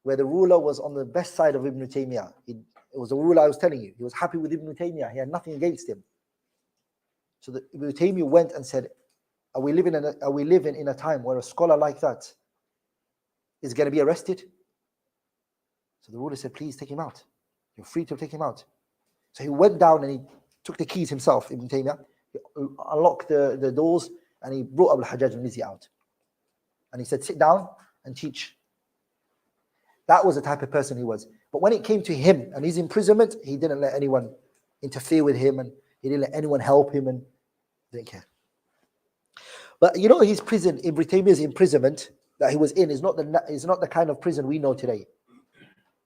where the ruler was on the best side of Ibn Taymiyah. It was the ruler I was telling you. He was happy with Ibn Taymiyah. He had nothing against him. So Ibn Taymiyah went and said, are we living in a time where a scholar like that is going to be arrested? So the ruler said, please take him out. You're free to take him out. So he went down and he took the keys himself, Ibn Taymiyah. He unlocked the doors and he brought Abu al-Hajjaj al-Mizzi out. And he said, sit down and teach. That was the type of person he was. But when it came to him and his imprisonment, he didn't let anyone interfere with him and he didn't let anyone help him and didn't care. But you know, his prison, Ibn Taymiyyah's imprisonment that he was in is not the kind of prison we know today.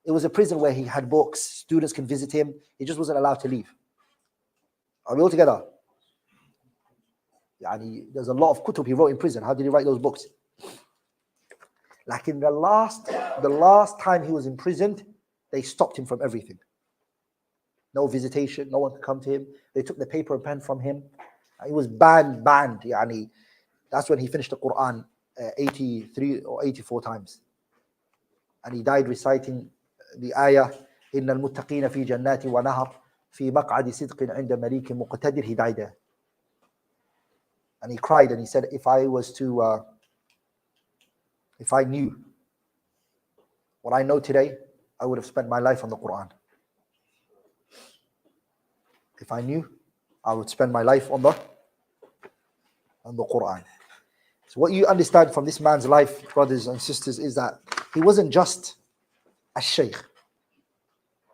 It was a prison where he had books, students can visit him. He just wasn't allowed to leave. Are we all together? There's a lot of kutub he wrote in prison. How did he write those books? Like in the last time he was imprisoned, they stopped him from everything. No visitation, no one could come to him. They took the paper and pen from him. He was banned. That's when he finished the Quran 83 or 84 times. And he died reciting the ayah, إِنَّ الْمُتَّقِينَ فِي جَنَّاتِ وَنَهَرٍ فِي مَقْعَدِ صِدْقٍ عِنْدَ مَلِيكٍ مُقْتَدِرٍ. He died there. And he cried and he said, if I knew what I know today, I would have spent my life on the Quran. If I knew, I would spend my life on the Quran. So what you understand from this man's life, brothers and sisters, is that he wasn't just a sheikh.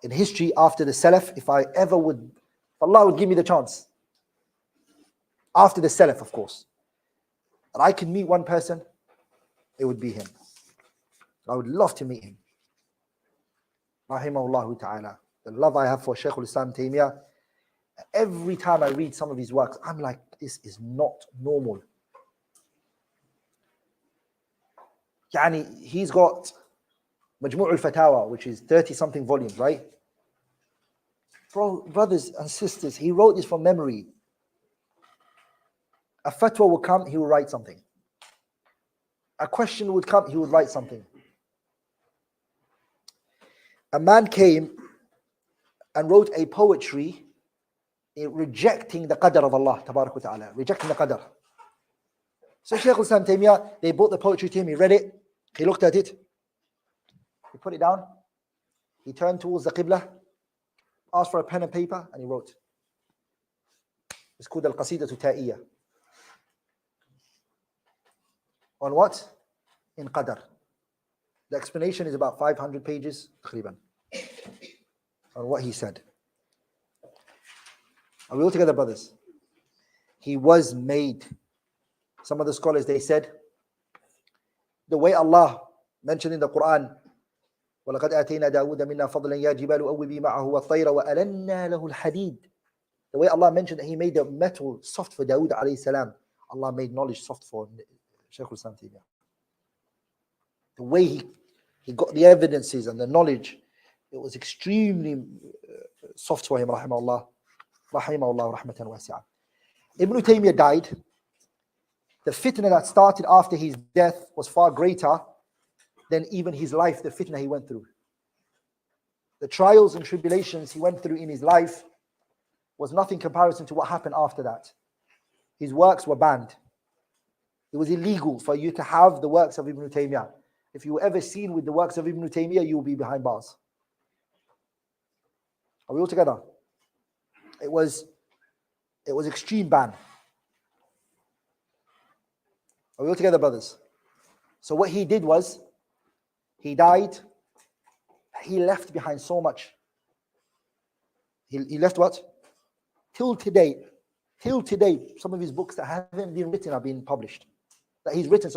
In history, after the Salaf, if Allah would give me the chance, after the Salaf, of course, and I can meet one person, it would be him. I would love to meet him. Rahimahullah ta'ala. The love I have for Shaykh al-Islam Taymiyah, every time I read some of his works, I'm like, this is not normal. He's got Majmu' al-Fatawa, which is 30-something volumes, right? Brothers and sisters, he wrote this from memory. A fatwa would come, he would write something. A question would come, he would write something. A man came and wrote a poetry rejecting the qadr of Allah, tabarak wa ta'ala, rejecting the qadr. So Shaykh al-Islam Taymiyah, they brought the poetry to him, he read it, he looked at it, he put it down, he turned towards the Qibla, asked for a pen and paper, and he wrote. It's called Al-Qasidatu Ta'iyya. On what? In Qadr. The explanation is about 500 pages, تقريبا. on what he said. Are we all together, brothers? He was made. Some of the scholars, they said, the way Allah mentioned in the Quran, وَلَقَدْ آتَيْنَا دَاوُودَ مِنَّا فَضْلًا يَا جِبَالُ أَوِّبِي مَعَهُ وَالطَّيْرَ وَأَلَنَّا لَهُ الْحَدِيدِ. The way Allah mentioned that He made the metal soft for Dawood alayhi salam, Allah made knowledge soft for Shaykh al-Islam Taymiyah. The way he got the evidences and the knowledge, it was extremely soft for him, rahimahullah rahmatan wasi'ah. Ibn Taymiyah died. The fitna that started after his death was far greater than even his life, the fitna he went through. The trials and tribulations he went through in his life was nothing in comparison to what happened after that. His works were banned. It was illegal for you to have the works of Ibn Taymiyah. If you were ever seen with the works of Ibn Taymiyah, you will be behind bars. Are we all together? It was extreme ban. Are we all together, brothers? So what he did was, he died. He left behind so much. He left what? Till today, some of his books that haven't been written are being published. That he's written,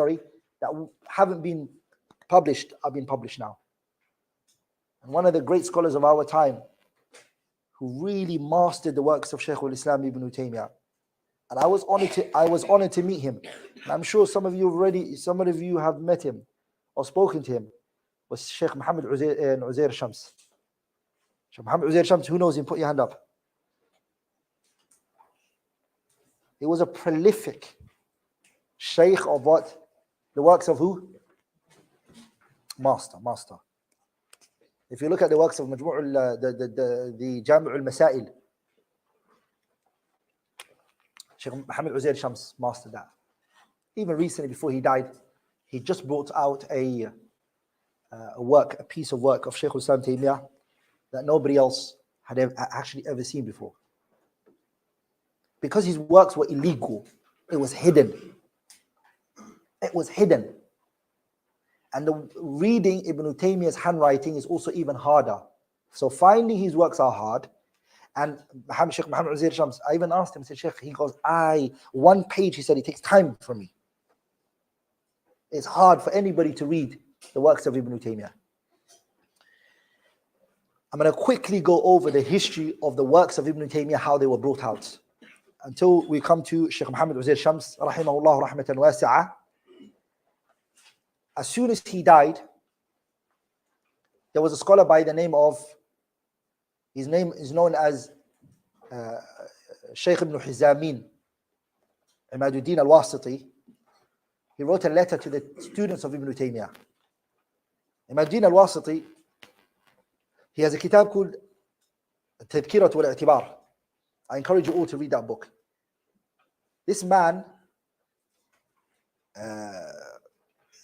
that haven't been published are being published now. And one of the great scholars of our time, who really mastered the works of Shaykh al-Islam Ibn Taymiyah. And I was honored to meet him. And I'm sure some of you have met him or spoken to him, was Shaykh Muhammad Uzair Shams. Shaykh Muhammad Uzair Shams, who knows him? Put your hand up. He was a prolific Shaykh of what? The works of who? Master. If you look at the works of the Jami' al-Masail, Shaykh Muhammad Uzair Shams mastered that. Even recently, before he died, he just brought out a piece of work of Shaykh al-Islam Taymiyah that nobody else had actually ever seen before. Because his works were illegal, it was hidden. And the reading Ibn Taymiyyah's handwriting is also even harder. So finding his works are hard. And Shaykh Muhammad Uzair Shams, I even asked him, I said, Shaykh, he goes, one page, he said, it takes time for me. It's hard for anybody to read the works of Ibn Taymiyyah. I'm going to quickly go over the history of the works of Ibn Taymiyyah, how they were brought out, until we come to Shaykh Muhammad Uzair Shams, rahimahullah rahmatan wasi'ah. As soon as he died, there was a scholar by the name of, his name is known as Shaykh Ibn Hizamin, Imaduddin al-Wasiti. He wrote a letter to the students of Ibn Taymiyyah. Imaduddin al-Wasiti, he has a kitab called Tadhkirat wal-I'tibar. I encourage you all to read that book. This man,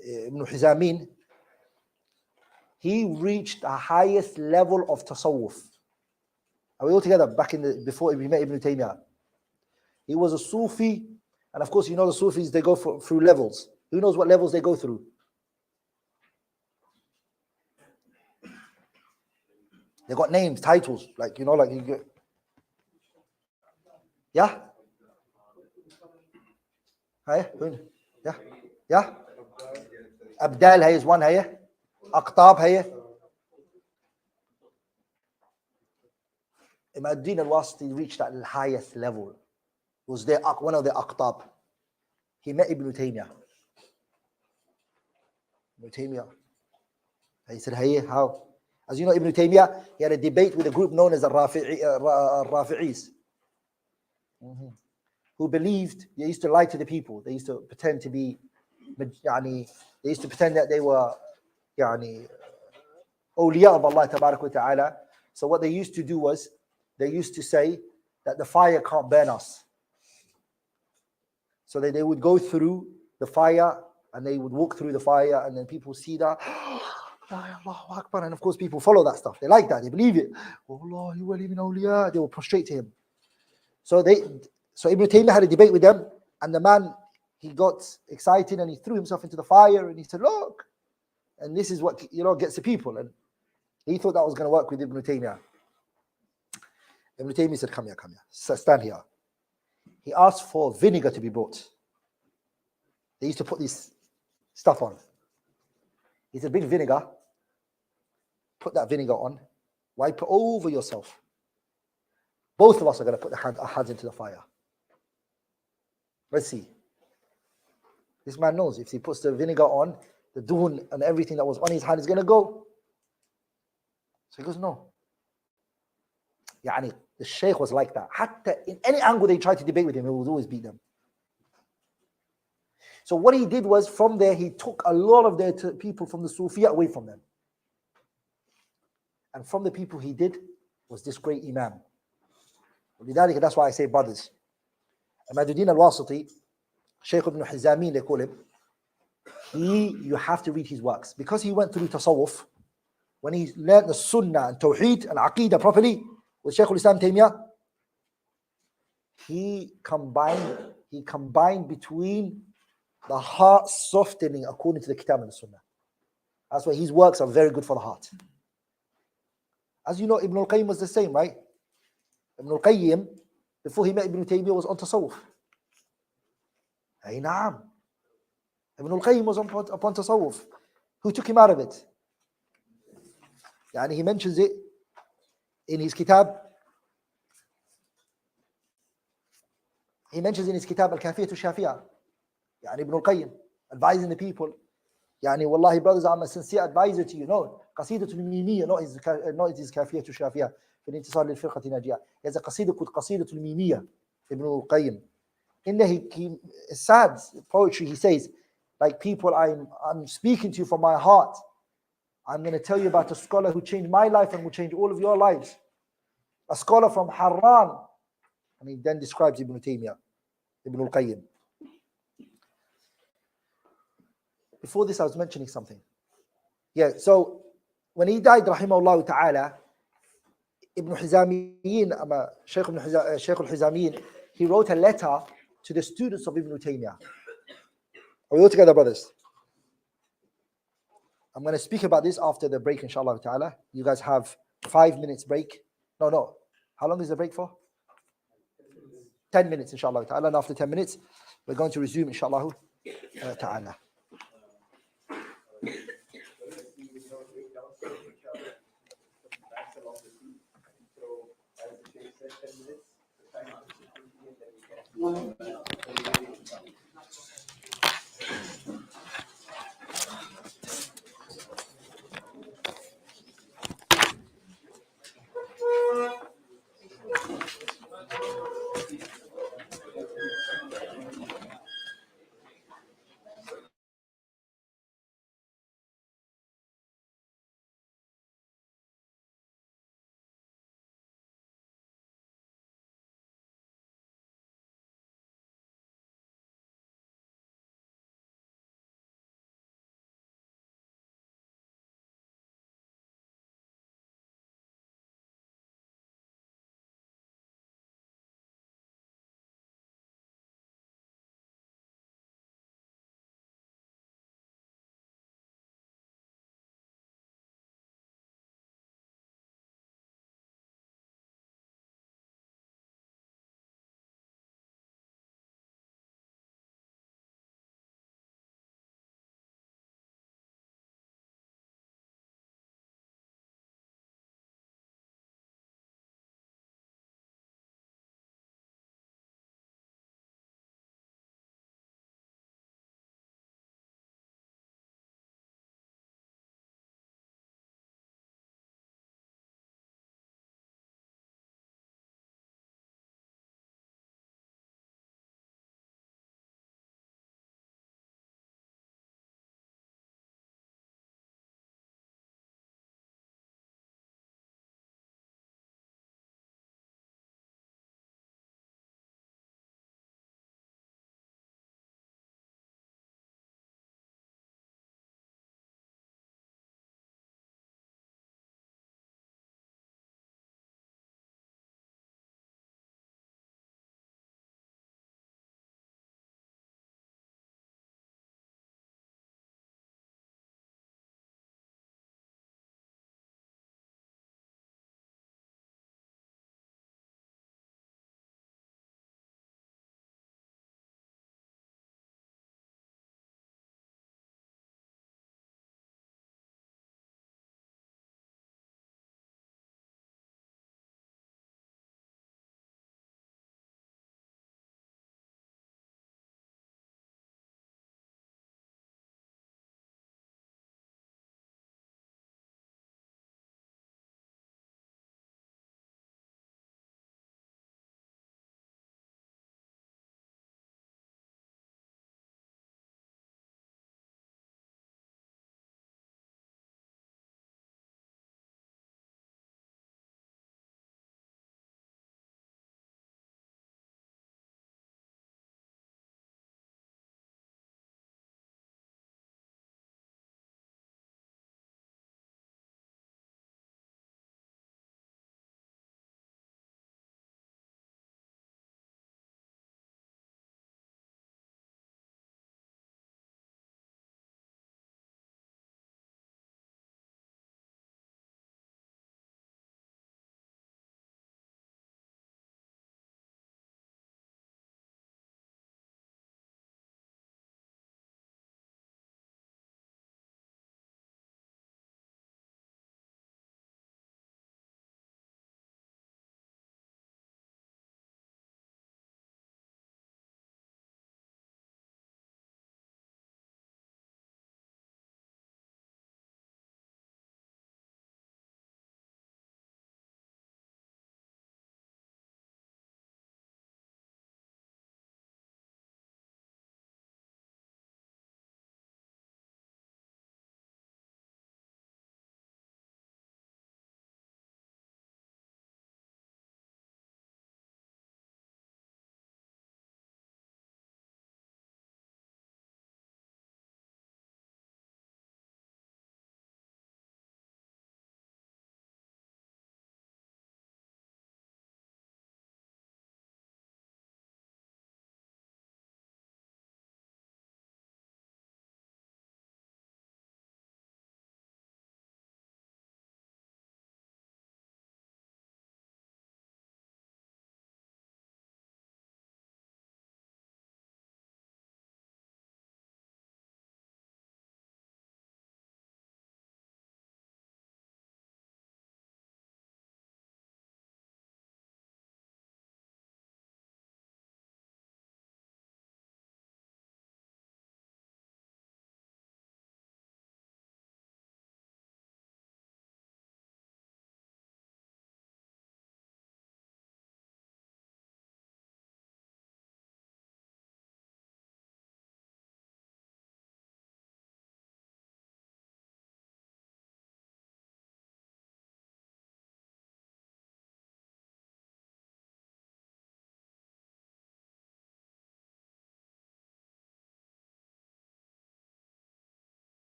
Ibn Hizamin, he reached the highest level of tasawwuf. Are we all together? Before we met Ibn Taymiyyah, he was a Sufi, and of course, you know the Sufis, they go through levels. Who knows what levels they go through? They got names, titles, like you get. Yeah. Yeah. Abdal is one here. Aqtab here. Imaduddin al-Wasiti reached that highest level. Was there one of the Aqtab. He met Ibn Taymiyyah. He said, hey, how? As you know, Ibn Taymiyyah, he had a debate with a group known as the Rafi'is, who believed, they used to lie to the people. They used to pretend to be, they used to pretend that they were awliya of Allah tabarak wa ta'ala. So what they used to do was, they used to say that the fire can't burn us. So they would go through the fire, and they would walk through the fire, and then people see that, Allahu Akbar, and of course people follow that stuff. They like that, they believe it. Allah, you wali min awliya. They will prostrate to him. So Ibn Taymiyyah had a debate with them, and the man, he got excited and he threw himself into the fire and he said, look, and this is what gets the people. And he thought that was going to work with Ibn Taymiyyah. Ibn Taymiyya said, come here, come here. Stand here. He asked for vinegar to be brought. They used to put this stuff on. He said, bring vinegar. Put that vinegar on. Wipe it over yourself. Both of us are going to put our hands into the fire. Let's see. This man knows if he puts the vinegar on, the dun and everything that was on his hand is going to go. So he goes, no. Yani, the Shaykh was like that. Hatta in any angle they tried to debate with him, he would always beat them. So what he did was, from there, he took a lot of their people from the Sufiya away from them. And from the people he did was this great Imam. That's why I say brothers. Ahmaduddin al-Wasiti, Shaykh ibn Hizamin, they call him. You have to read his works. Because he went through tasawwuf, when he learned the Sunnah and Tawheed and Aqidah properly with Shaykh al-Islam Taymiyah, he combined between the heart softening according to the Kitab and the Sunnah. That's why his works are very good for the heart. As you know, Ibn al-Qayyim was the same, right? Ibn al-Qayyim, before he met Ibn Taymiyyyah, was on tasawwuf. Hey, naam. Ibn al-Qayyim was upon tasawwuf. Who took him out of it? Yani he mentions it in his kitab. He mentions in his kitab Al-Kafiyatu Shafiyah. Yani Ibn al-Qayyim, advising the people. Yani wallahi brothers, I'm a sincere advisor to you. No, Qasidatul Mimiyya, not his Kafiyatu Shafiyah. في الانتصار للفرقة الناجية. He has a قصيدة called قصيدة الميمية, Ibn al-Qayyim. In there, it's sad poetry. He says, like, people, I'm speaking to you from my heart. I'm going to tell you about a scholar who changed my life and will change all of your lives. A scholar from Harran. And he then describes Ibn Taymiyyyah, Ibn al-Qayyim. Before this, I was mentioning something. Yeah, so when he died, rahimahullah ta'ala, Ibn Hizamiyin, Shaykh al-Hizamiyin, he wrote a letter to the students of Ibn Taymiyyyah. Are we all together, brothers? I'm going to speak about this after the break, inshallah ta'ala. You guys have 5 minutes break. No. How long is the break for? 10 minutes, inshallah ta'ala. And after 10 minutes, we're going to resume, inshallah ta'ala.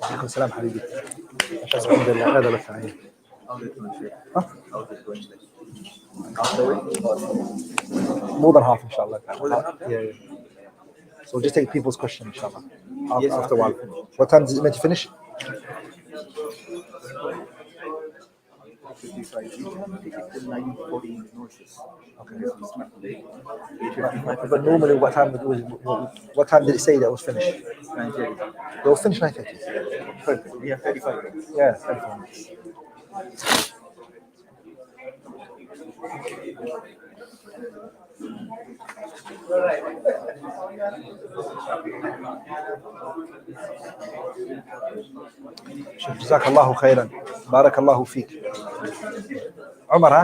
عليكم السلام حبيبي. الحمد لله هذا بس عليه. More than half, inshallah. Yeah. So just take people's question, inshallah. After a while. What time is it meant to finish? But normally, what time did it say that was finished? 9:30. It was finished 9:30. Yeah, 35 minutes. Yeah, 35 minutes. جزاك الله خيرا. بارك الله فيك. عمر ها؟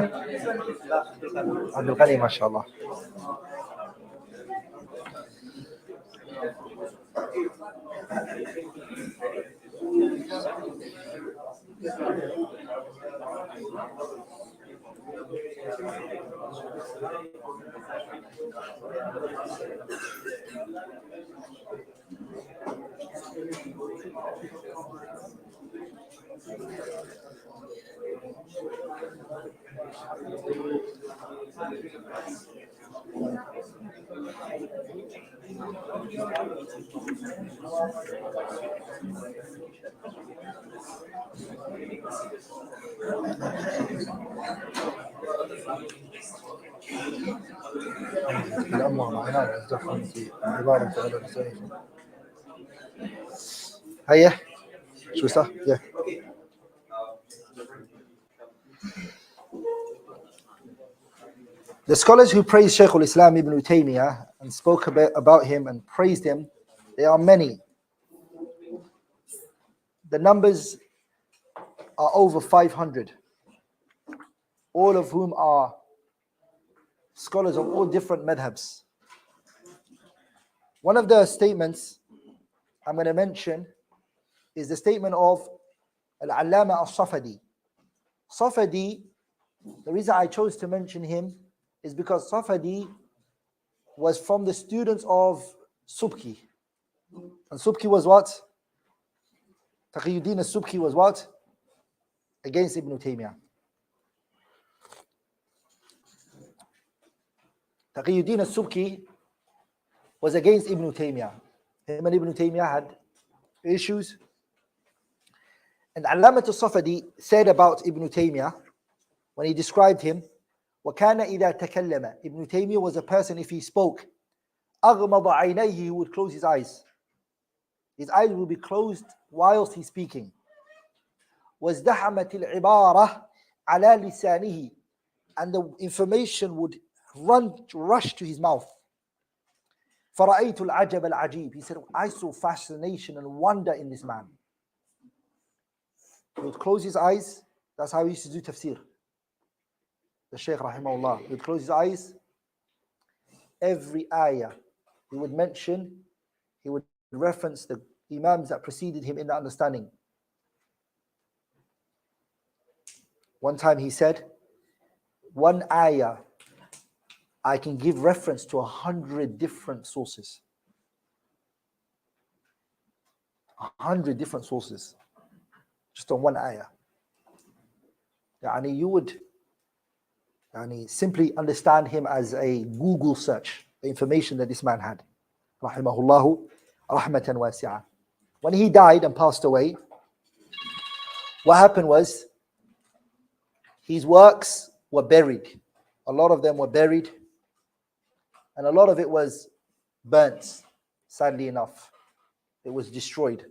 عبد الغني ما شاء الله. الأمر معناه الزخم في عبارة على الزيف. هيا شو صح؟ Yeah. The scholars who praised Shaykh al-Islam Ibn Taiymiyyah and spoke about him and praised him, there are many. The numbers are over 500, all of whom are scholars of all different madhabs. One of the statements I'm going to mention is the statement of Al-Allama al-Safadi. Safadi, the reason I chose to mention him is because Safadi was from the students of Subki. And Subki was what? Taqiyuddin al-Subki was what? Against Ibn Taymiyah. Taqiyuddin al-Subki was against Ibn Taymiyah. Him and Ibn Taymiyah had issues. And Allamat al-Safadi said about Ibn Taymiyah, when he described him, وَكَانَ إِذَا تَكَلَّمَ Ibn Taymiyah was a person, if he spoke, أَغْمَضَ عَيْنَيْهِ he would close his eyes. His eyes will be closed whilst he's speaking. وَازْدَحَمَتِ الْعِبَارَةِ عَلَى لِسَانِهِ and the information would rush to his mouth. فَرَأَيْتُ الْعَجَبَ الْعَجِيبِ He said, I saw fascination and wonder in this man. He would close his eyes. That's how he used to do tafsir. The Shaykh rahimahullah, he would close his eyes. Every ayah he would mention, he would reference the imams that preceded him in the understanding. One time he said, one ayah I can give reference to 100 different sources. 100 different sources. Just on one ayah. Yani you would simply understand him as a Google search, the information that this man had. Rahimahullahu rahmatan wasi'ah. When he died and passed away, what happened was his works were buried. A lot of them were buried, and a lot of it was burnt. Sadly enough, it was destroyed.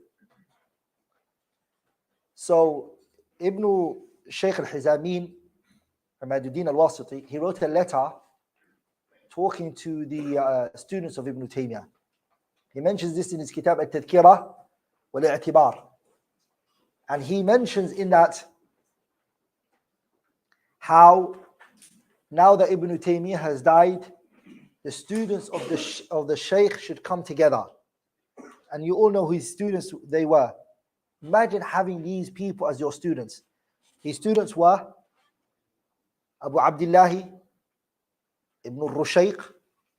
So Ibn Shaykh al-Hizamin, Ahmaduddin al-Wasiti, he wrote a letter talking to the students of Ibn Taymiyah. He mentions this in his kitab At-Tadhkirah wal-I'tibar. And he mentions in that how now that Ibn Taymiyah has died, the students of the Shaykh should come together. And you all know who his students they were. Imagine having these people as your students. His students were Abu Abdullah Ibn Rushayq.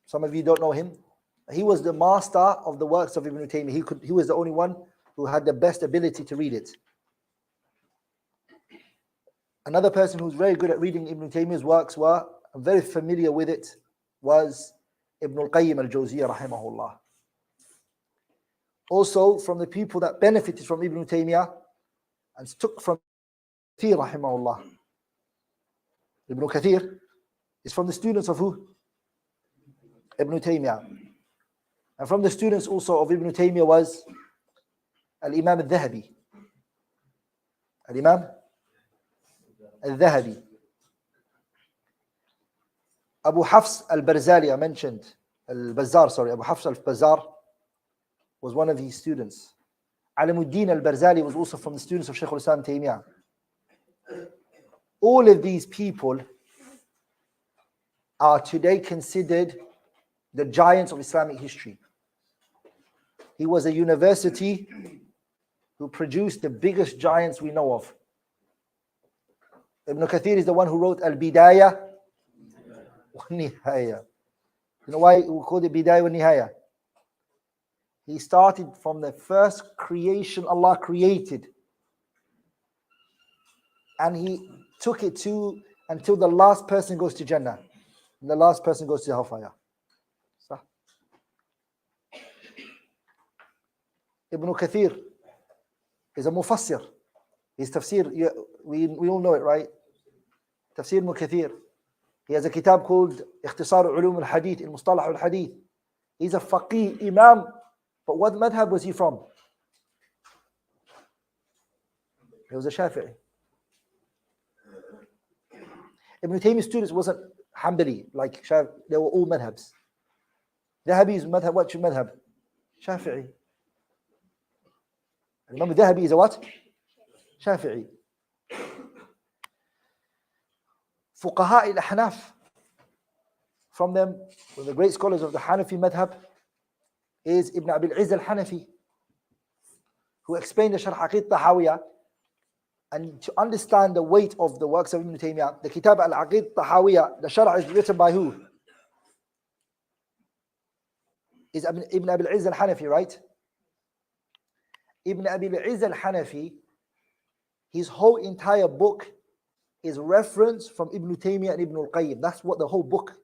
Some of you don't know him. He was the master of the works of Ibn Taymiyah. He was the only one who had the best ability to read it. Another person who was very good at reading Ibn Taymiyah's works and very familiar with it, was Ibn al-Qayyim al-Jawziyah rahimahullah. Also from the people that benefited from Ibn Taymiyah and took from Kathir rahimahullah. Ibn Kathir is from the students of who? Ibn Taymiyah. And from the students also of Ibn Taymiyah was Al-Imam al-Dhahabi. Al-Imam al-Dhahabi. Abu Hafs al-Barzali, I mentioned. Abu Hafs al-Bazzar was one of his students. Alamuddin al-Barzali was also from the students of Shaykh al-Islam Taymiyah. All of these people are today considered the giants of Islamic history. He was a university who produced the biggest giants we know of. Ibn Kathir is the one who wrote Al-Bidayah wa Nihaya. You know why we call it Bidayah wa Nihaya? He started from the first creation Allah created, and he took it to until the last person goes to Jannah and the last person goes to Hellfire. So, Ibn Kathir is a mufassir. His tafsir, we all know it, right? Tafsir Ibn Kathir. He has a kitab called Ikhtisar Ulum al-Hadith, Mustalah al-Hadith. He's a faqih, imam. But what madhab was he from? He was a Shafi'i. Ibn Taymiyyah's students wasn't Hanbali, like they were all madhabs. Dhahabi's madhab, what's your madhab? Shafi'i. Imam Dhahabi is a what? Shafi'i. Fuqaha al-Ahnaf. From them, one of the great scholars of the Hanafi madhab is Ibn Abil Izz al-Hanafi, who explained the Sharh Aqid Tahawiyah. And to understand the weight of the works of Ibn Taymiyah, the Kitab al-Aqid Tahawiyah, the Sharh is written by who? Is Ibn Abil Izz al-Hanafi, right? Ibn Abil Izz al-Hanafi, his whole entire book is reference from Ibn Taymiyah and Ibn al-Qayyim. That's what the whole book.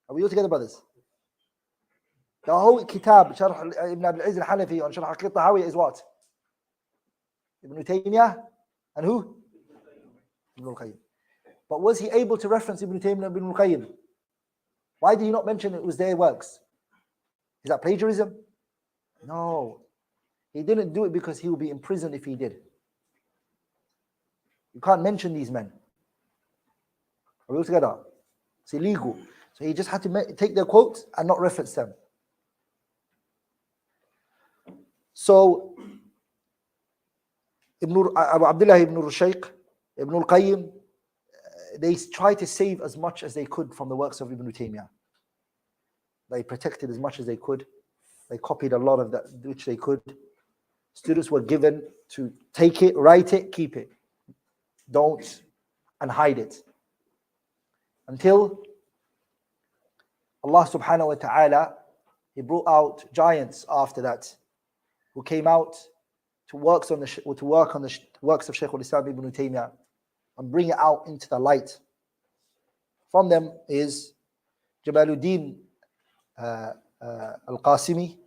Are we all together, brothers? The whole kitab, Sharh Ibn Abil Izz al-Hanafi on Sharh Aqid Tahawiyah is what? Ibn Taymiyah and who? Ibn al-Qayyim. But was he able to reference Ibn Taymiyah and Ibn al-Qayyim? Why did he not mention it was their works? Is that plagiarism? No. He didn't do it because he would be imprisoned if he did. You can't mention these men. Are we all together? It's illegal. So he just had to take their quotes and not reference them. So Abu Abdullah ibn Rushayq, Ibn al-Qayyim, they tried to save as much as they could from the works of Ibn Taymiyah. They protected as much as they could. They copied a lot of that which they could. Students were given to take it, write it, keep it. Don't and hide it. Until Allah subhanahu wa ta'ala, He brought out giants after that, who came out to work on the works of Shaykh al-Islam Ibn Taymiyah and bring it out into the light. From them is Jamaluddin al-Qasimi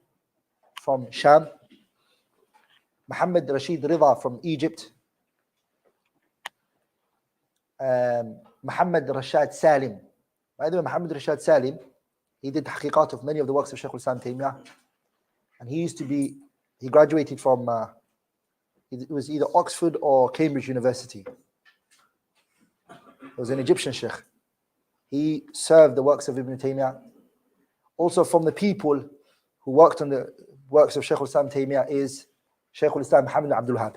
from Sham, Muhammad Rashid Rida from Egypt, Muhammad Rashad Salim. By the way, Muhammad Rashad Salim, he did tahqiqat of many of the works of Shaykh al-Islam Taymiyah, and he graduated from it was either Oxford or Cambridge University. He was an Egyptian sheikh. He served the works of Ibn Taymiyah. Also from the people who worked on the works of Shaykh al-Islam Taymiyah is Shaykh al-Islam Muhammad Abdul Wahab.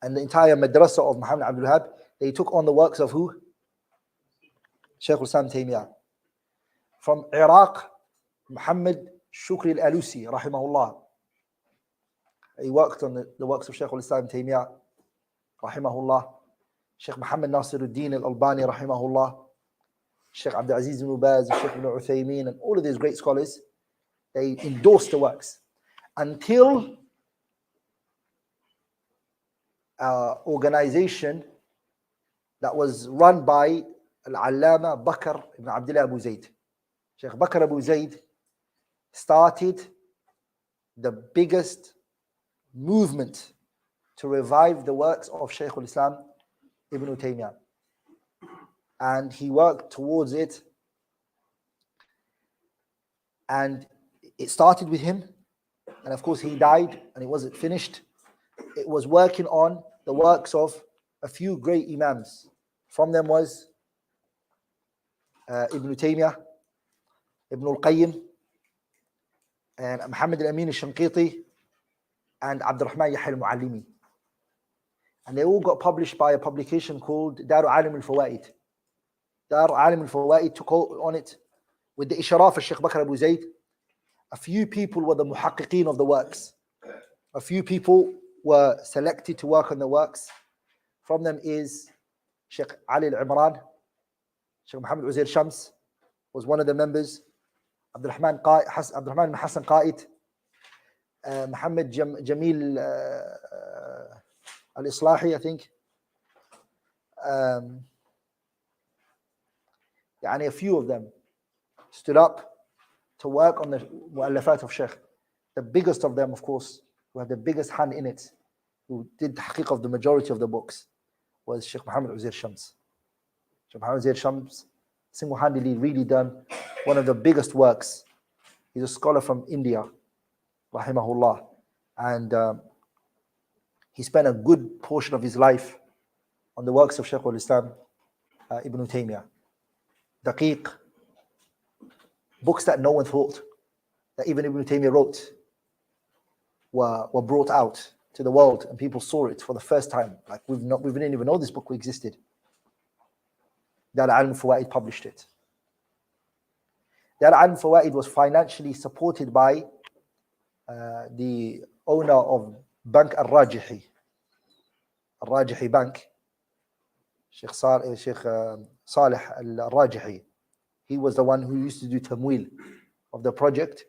And the entire madrasa of Muhammad Abdul Wahab, they took on the works of who? Shaykh al-Islam Taymiyah. From Iraq, Muhammad Shukri al-Alusi, rahimahullah. He worked on the works of Shaykh al-Islam Taymiyah, rahimahullah. Shaykh Muhammad Nasiruddin al-Albani, rahimahullah. Shaykh Abdul Aziz ibn Baz, Shaykh ibn Uthaymeen, and all of these great scholars, they endorsed the works until organization that was run by Al-Allama Bakr ibn Abdullah Abu Zayd. Shaykh Bakr Abu Zayd started the biggest movement to revive the works of Shaykh al-Islam Ibn Taymiyah. And he worked towards it. And it started with him. And of course he died and it wasn't finished. It was working on the works of a few great Imams. From them was Ibn Taymiyah, Ibn al-Qayyim, and Muhammad al-Amin al-Shanqiti, and Abdulrahman Yahya al-Muallimi. And they all got published by a publication called Dar Alim al-Fawaid. Dar Alim al-Fawaid took on it with the Isharaf of Shaykh Bakr Abu Zayd. A few people were the muhaqqiqeen of the works. A few people were selected to work on the works. From them is Shaykh Ali al-Imran, Shaykh Muhammad Uzair Shams was one of the members, Abdulrahman Hassan Qaid, Muhammad Jamil al-Islahi, I think. A few of them stood up to work on the mu'allafat of Shaykh. The biggest of them, of course, who had the biggest hand in it, who did the tahqiq of the majority of the books, was Shaykh Muhammad Uzair Shams. Shaykh Muhammad Uzair Shams single-handedly really done one of the biggest works. He's a scholar from India, rahimahullah, and he spent a good portion of his life on the works of Shaykh al-Islam Ibn Taymiyah. Daqiq, books that no one thought that even Ibn Taymiyah wrote were brought out to the world, and people saw it for the first time. Like we didn't even know this book existed. Dar Alim Fawaid published it. Dar Alim Fawaid was financially supported by the owner of Bank Al-Rajihi Bank, Sheikh Salih Al-Rajihi. He was the one who used to do tamwil of the project.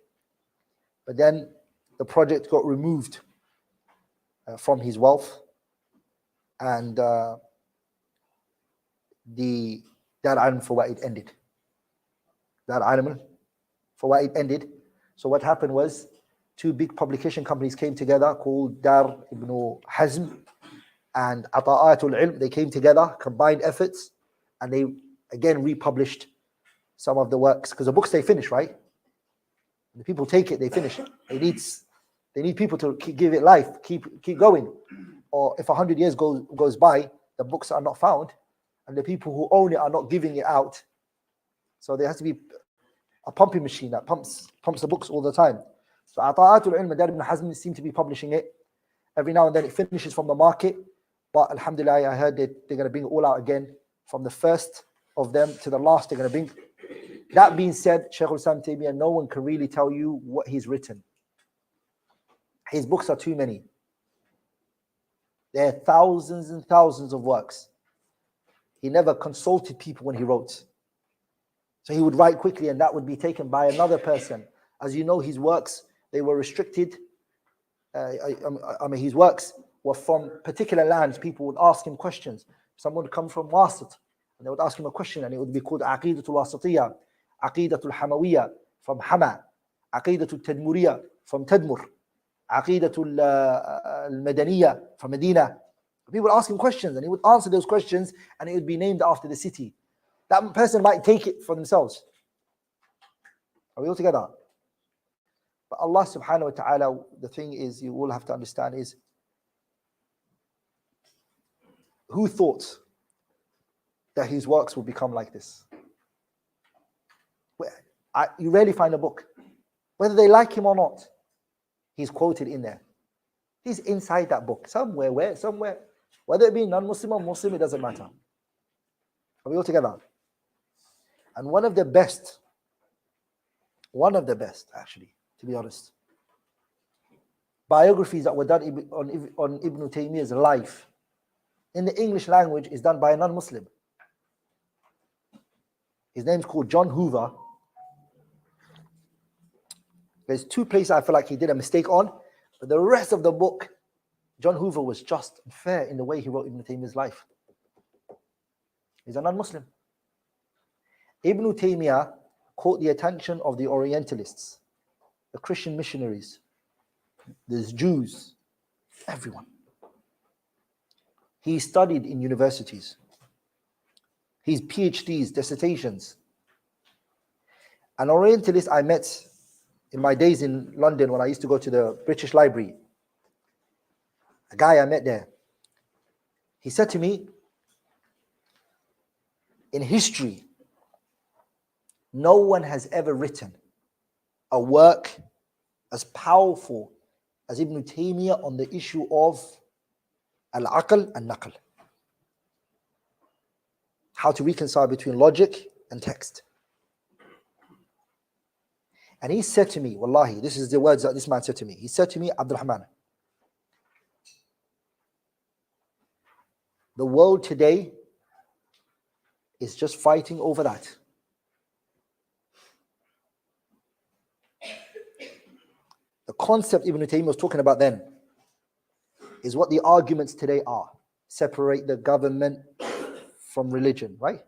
But then the project got removed from his wealth, and the Dar Alim Fawaid ended. Dar Alim Fawaid ended. So what happened was, two big publication companies came together called Dar Ibn Hazm and Ata'atul Ilm. They came together, combined efforts, and they again republished some of the works, because the books they finish, right? The people take it, they finish it. They need people to give it life, keep going. Or if 100 years goes by, the books are not found, and the people who own it are not giving it out. So there has to be a pumping machine that pumps the books all the time. So Ata'atul Ilm, Dar Ibn Hazm seem to be publishing it. Every now and then it finishes from the market, but alhamdulillah, I heard that they're going to bring it all out again. From the first of them to the last, they're going to bring. That being said, Shaykh al-Islam Taymiyah, no one can really tell you what he's written. His books are too many. There are thousands and thousands of works. He never consulted people when he wrote. So he would write quickly, and that would be taken by another person. As you know, his works, they were restricted. His works were from particular lands. People would ask him questions. Someone would come from Wasit, and they would ask him a question, and it would be called Aqidatul Wasitiyah, Aqidatul Hamawiyah from Hama, Aqidatul Tadmuriyah from Tadmur, Aqidatul Madaniyah from Medina. People would ask him questions, and he would answer those questions, and it would be named after the city. That person might take it for themselves. Are we all together? But Allah subhanahu wa ta'ala, the thing is, you all have to understand is, who thought that his works would become like this? You rarely find a book, whether they like him or not, he's quoted in there. He's inside that book. Somewhere, where? Somewhere. Whether it be non-Muslim or Muslim, it doesn't matter. Are we all together? And one of the best, actually, to be honest, biographies that were done on Ibn Taymiyyah's life in the English language is done by a non-Muslim. His name's called John Hoover. There's two places I feel like he did a mistake on, but the rest of the book, John Hoover was just and fair in the way he wrote Ibn Taymiyyah's life. He's a non-Muslim. Ibn Taymiyyah caught the attention of the Orientalists, the Christian missionaries, there's Jews, everyone. He studied in universities. His PhDs, dissertations. An Orientalist I met in my days in London when I used to go to the British Library, a guy I met there, he said to me, in history, no one has ever written a work as powerful as Ibn Taymiyyah on the issue of al-aql and naql. How to reconcile between logic and text. And he said to me, wallahi, this is the words that this man said to me. He said to me, Abdulrahman, the world today is just fighting over that. The concept Ibn Taymiyyah was talking about then is what the arguments today are. Separate the government from religion, right?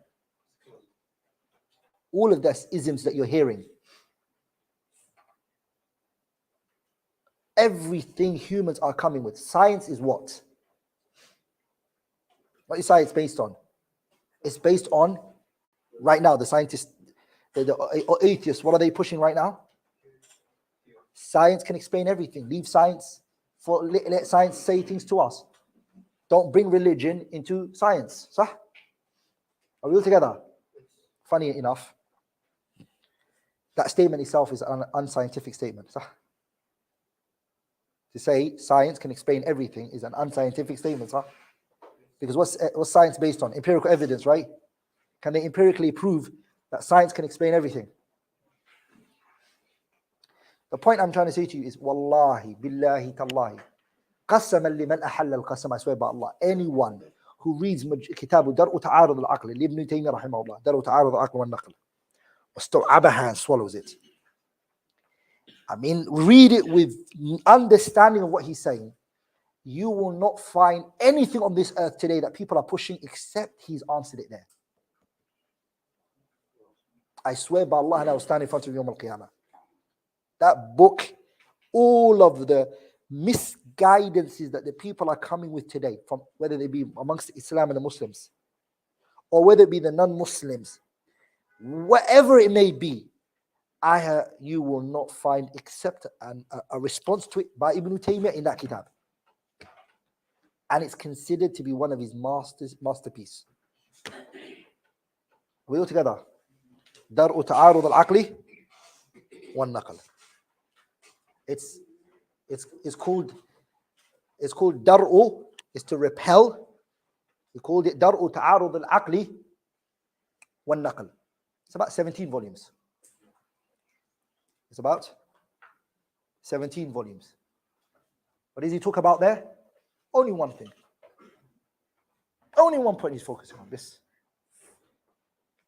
All of those isms that you're hearing. Everything humans are coming with. Science is what? What is science based on? It's based on, right now, the scientists, the atheists, what are they pushing right now? Science can explain everything. Leave science, let science say things to us. Don't bring religion into science. Sah? Are we all together? Funny enough, that statement itself is an unscientific statement. Sah? To say science can explain everything is an unscientific statement. Sah? Because what's science based on? Empirical evidence, right? Can they empirically prove that science can explain everything? The point I'm trying to say to you is, wallahi, billahi, tallahi, qasaman liman ahalla al-qasam, I swear by Allah, anyone who reads kitabu Dar'u Ta'arud al-Aql, Ibn Taymiyyyah rahimahullah, Dar'u Ta'arud al-Aql wal-Naql, wastaw'abaha and swallows it. I mean, read it with understanding of what he's saying. You will not find anything on this earth today that people are pushing except he's answered it there. I swear by Allah, and I will stand in front of Yawm al-Qiyamah. That book, all of the misguidances that the people are coming with today, from whether they be amongst Islam and the Muslims, or whether it be the non-Muslims, whatever it may be, you will not find except a response to it by Ibn Taymiyyyah in that kitab. And it's considered to be one of his masterpiece. We all together. Dar'u Ta'arud al-Aqli wal-Naql. It's called Dar'u, is to repel. We called it Dar'u Ta'arud al-Aqli wal-Naql. It's about 17 volumes. It's about 17 volumes. What does he talk about there? Only one thing. Only one point he's focusing on, this.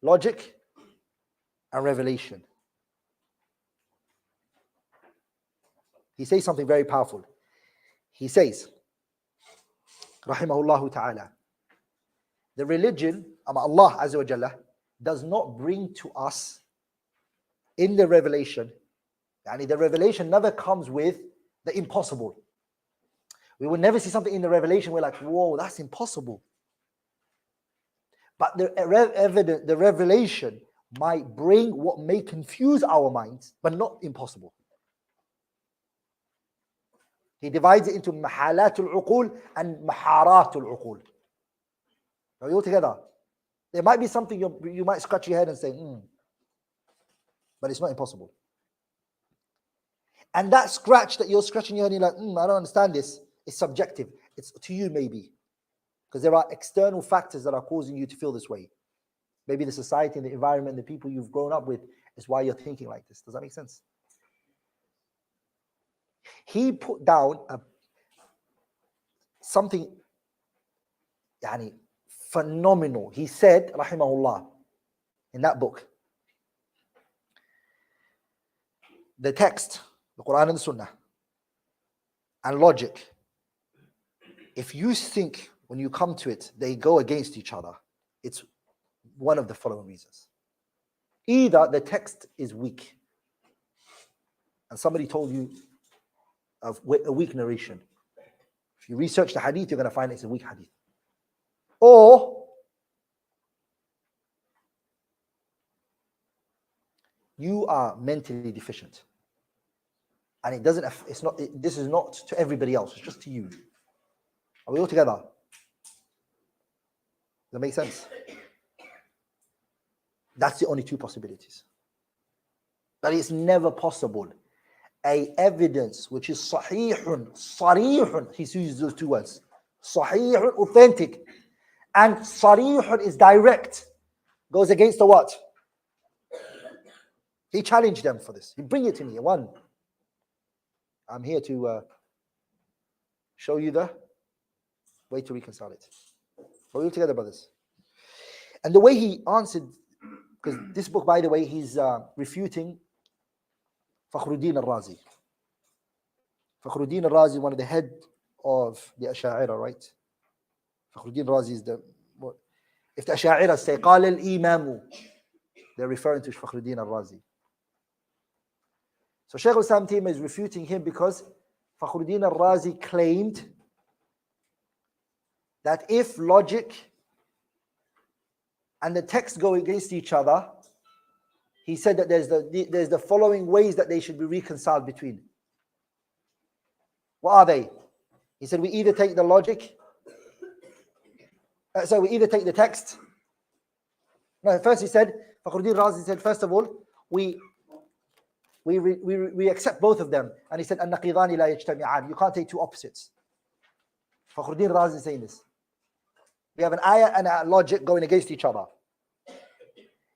Logic and revelation. He says something very powerful. He says, rahimahullah ta'ala, the religion of Allah Azza wa Jalla does not bring to us in the revelation, yani the revelation never comes with the impossible. We will never see something in the revelation we're like, whoa, that's impossible. But the revelation might bring what may confuse our minds, but not impossible. He divides it into mahalatul uqul and maharatul uqul. Are you all together? There might be something you might scratch your head and say, but it's not impossible. And that scratch that you're scratching your head, you're like, I don't understand this. It's subjective. It's to you maybe. Because there are external factors that are causing you to feel this way. Maybe the society and the environment, the people you've grown up with is why you're thinking like this. Does that make sense? He put down something phenomenal. He said, rahimahullah, in that book, the text, the Quran and the Sunnah, and logic, if you think when you come to it, they go against each other, it's one of the following reasons. Either the text is weak, and somebody told you of a weak narration. If you research the hadith, you're going to find it's a weak hadith. Or you are mentally deficient. And this is not to everybody else, it's just to you. Are we all together? Does that make sense? That's the only two possibilities. But it's never possible. A evidence which is sahihun, sarihun, he uses those two words. Sahihun, authentic. And sarihun is direct. Goes against the what? He challenged them for this. He bring it to me. One. I'm here to show you the way to reconcile it. Are we all together, brothers? And the way he answered, because this book, by the way, he's refuting Fakhruddin al-Razi. Fakhruddin al-Razi, one of the head of the Asha'ira, right? Fakhruddin al-Razi is if the Asha'ira say, قال الإمام, they're referring to Fakhruddin al-Razi. So Shaykh al-Islam Taymiyyyah is refuting him because Fakhruddin al-Razi claimed that if logic and the text go against each other, he said that there's the following ways that they should be reconciled between. What are they? He said we either take the logic, we either take the text. No, first he said, Fakhruddin Razi said, first of all, we accept both of them. And he said, النقيضان لا يجتمعان. You can't take two opposites. Fakhruddin Razi is saying this. We have an ayah and a logic going against each other.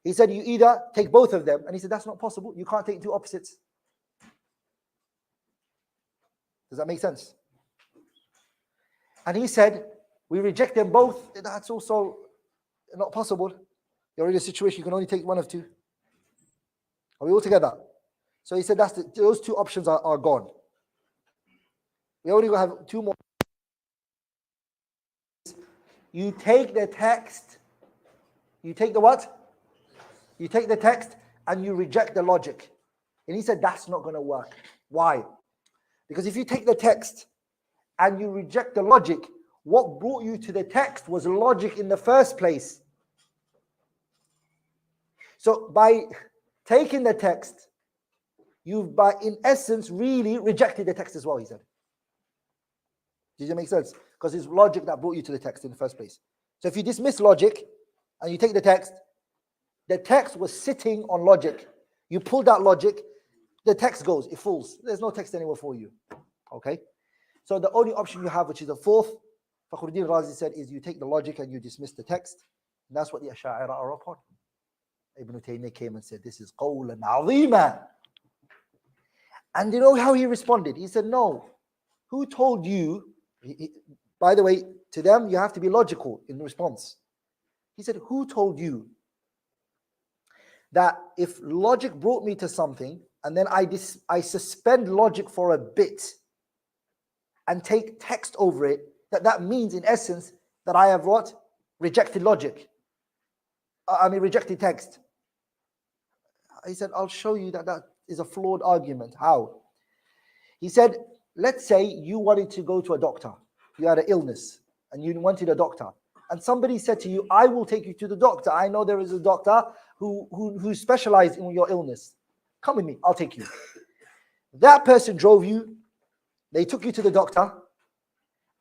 He said, you either take both of them. And he said, that's not possible. You can't take two opposites. Does that make sense? And he said, we reject them both. That's also not possible. You're in a situation you can only take one of two. Are we all together? So he said, those two options are gone. We only have two more. You take the text. You take the what? You take the text and you reject the logic. And he said, that's not going to work. Why? Because if you take the text and you reject the logic, what brought you to the text was logic in the first place. So by taking the text, you've in essence really rejected the text as well, he said. Does it make sense? Because it's logic that brought you to the text in the first place. So if you dismiss logic and you take the text was sitting on logic. You pulled out logic, the text goes, it falls. There's no text anywhere for you. Okay? So the only option you have, which is the fourth, Fakhruddin Razi said, is you take the logic and you dismiss the text. And that's what the Asha'ira are upon. Ibn Taiymiyyah came and said, this is qawlan azima. And you know how he responded? He said, no. Who told you? By the way, to them, you have to be logical in response. He said, who told you that if logic brought me to something and then I suspend logic for a bit and take text over it, that means in essence that I have what? Rejected logic. Rejected text. He said, I'll show you that is a flawed argument. How? He said, let's say you wanted to go to a doctor. You had an illness and you wanted a doctor. And somebody said to you, I will take you to the doctor. I know there is a doctor who specializes in your illness. Come with me, I'll take you. That person drove you. They took you to the doctor.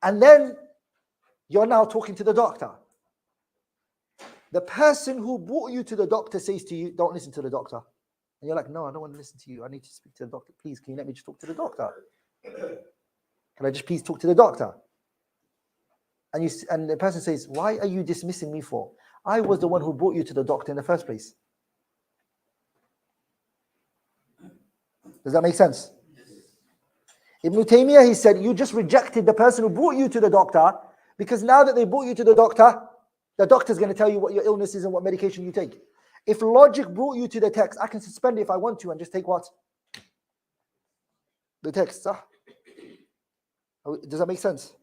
And then you're now talking to the doctor. The person who brought you to the doctor says to you, don't listen to the doctor. And you're like, no, I don't want to listen to you. I need to speak to the doctor. Please, can you let me just talk to the doctor? Can I just please talk to the doctor? And the person says, why are you dismissing me for? I was the one who brought you to the doctor in the first place. Does that make sense? Ibn Taymiyah, he said, you just rejected the person who brought you to the doctor, because now that they brought you to the doctor's going to tell you what your illness is and what medication you take. If logic brought you to the text, I can suspend it if I want to and just take what? The text. Does that make sense?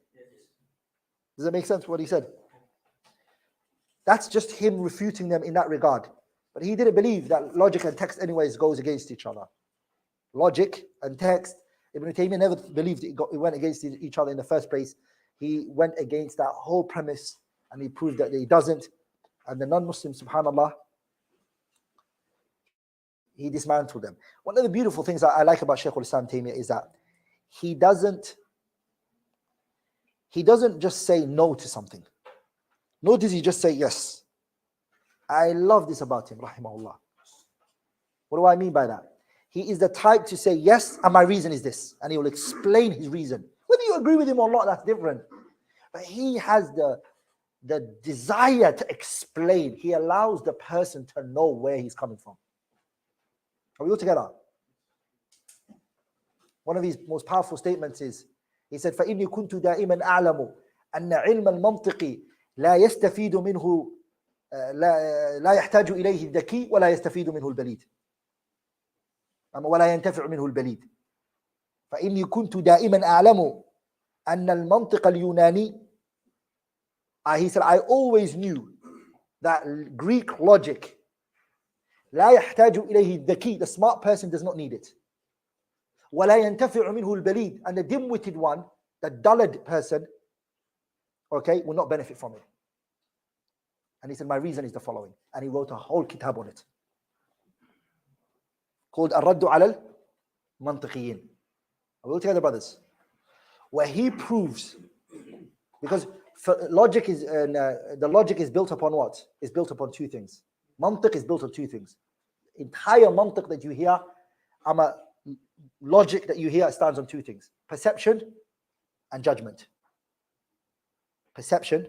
Does that make sense what he said? That's just him refuting them in that regard. But he didn't believe that logic and text anyways goes against each other. Logic and text, Ibn Taymiyah never believed it went against each other in the first place. He went against that whole premise and he proved that he doesn't. And the non-Muslim, subhanAllah, he dismantled them. One of the beautiful things that I like about Shaykh al-Islam Taymiyah is that he doesn't just say no to something. Nor does he just say yes. I love this about him, rahimahullah. What do I mean by that? He is the type to say yes, and my reason is this. And he will explain his reason. Whether you agree with him or not, that's different. But he has the desire to explain. He allows the person to know where he's coming from. Are we all together? One of his most powerful statements is, he said, فَإِنِّي كُنْتُ دَائِمًا أَعْلَمُ أَنَّ عِلْمَ الْمَنْطِقِ لَا يَسْتَفِيدُ مِنْهُ لا يحتاج إليه الذكي ولا يستفيد منه البليد ولا ينتفع منه البليد فإني كنت دائما أعلم أن المنطق اليوناني he said I always knew that Greek logic لا يحتاج إليه الذكي, the smart person does not need it, ولا ينتفع منه البليد, and the dim-witted one, the dullard person, okay, will not benefit from it. And he said, my reason is the following. And he wrote a whole kitab on it called الرد على المنطقيين. Are we all together, brothers? Where he proves, because logic is the logic is built upon what? It's built upon two things. Mantiq is built on two things. Entire mantiq that you hear, logic that you hear stands on two things: perception and judgment. Perception,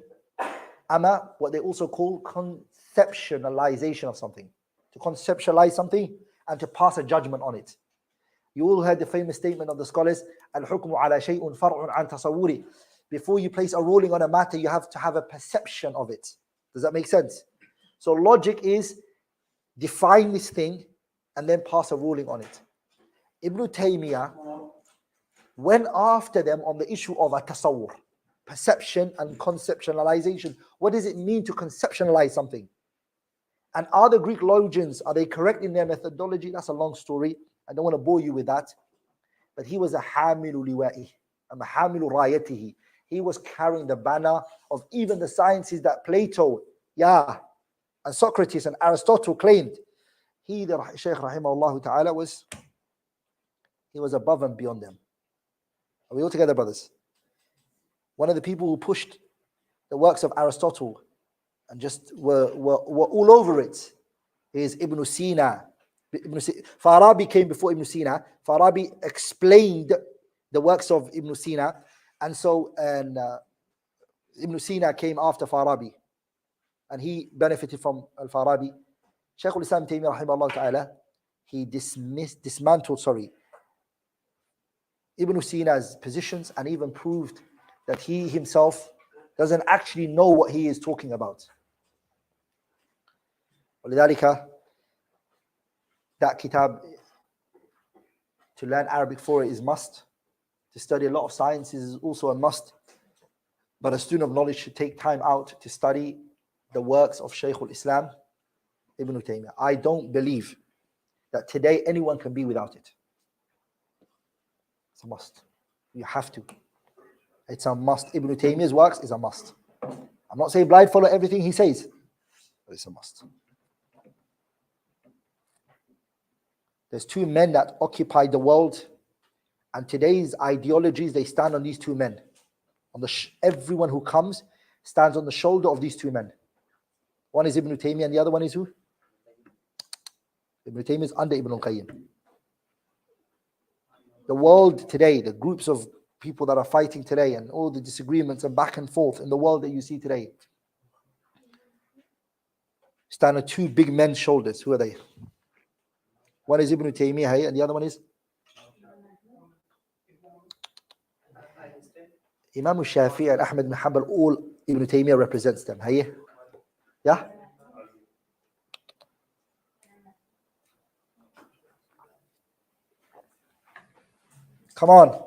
what they also call conceptualization of something. To conceptualize something and to pass a judgment on it. You all heard the famous statement of the scholars, al-hukmu ala shay'un far'un an tasawwuri. Before you place a ruling on a matter, you have to have a perception of it. Does that make sense? So logic is define this thing and then pass a ruling on it. Ibn Taymiyah went after them on the issue of a tasawwur, perception and conceptualization. What does it mean to conceptualize something? And are the Greek logicians, are they correct in their methodology? That's a long story. I don't want to bore you with that. But he was a hamilu liwa'i, a hamilu rayatihi. He was carrying the banner of even the sciences that Plato, and Socrates and Aristotle claimed. He, the Shaykh rahimahullah ta'ala, was above and beyond them. Are we all together, brothers? One of the people who pushed the works of Aristotle and just were all over it is Ibn Sina. Farabi came before Ibn Sina. Farabi explained the works of Ibn Sina, and so Ibn Sina came after Farabi, and he benefited from Al-Farabi. Shaykh al-Islam Taymiyah rahimahullah ta'ala, he dismantled Ibn Sina's positions and even proved that he himself doesn't actually know what he is talking about. ولذلك, that kitab, to learn Arabic for it is must. To study a lot of sciences is also a must. But a student of knowledge should take time out to study the works of Shaykh al-Islam Ibn Taymiyah. I don't believe that today anyone can be without it. It's a must. You have to. It's a must. Ibn Taymiyah's works is a must. I'm not saying blind follow everything he says, but it's a must. There's two men that occupy the world, and today's ideologies, they stand on these two men. Everyone who comes stands on the shoulder of these two men. One is Ibn Taymiyah and the other one is who? Ibn Taymiyah is under Ibn al-Qayyim. The world today, the groups of people that are fighting today and all the disagreements and back and forth in the world that you see today stand on two big men's shoulders. Who are they? One is Ibn Taiymiyyah and the other one is Imam Shafi'i and Ahmed bin Hanbal. All Ibn Taymiyah represents them. Yeah? Come on.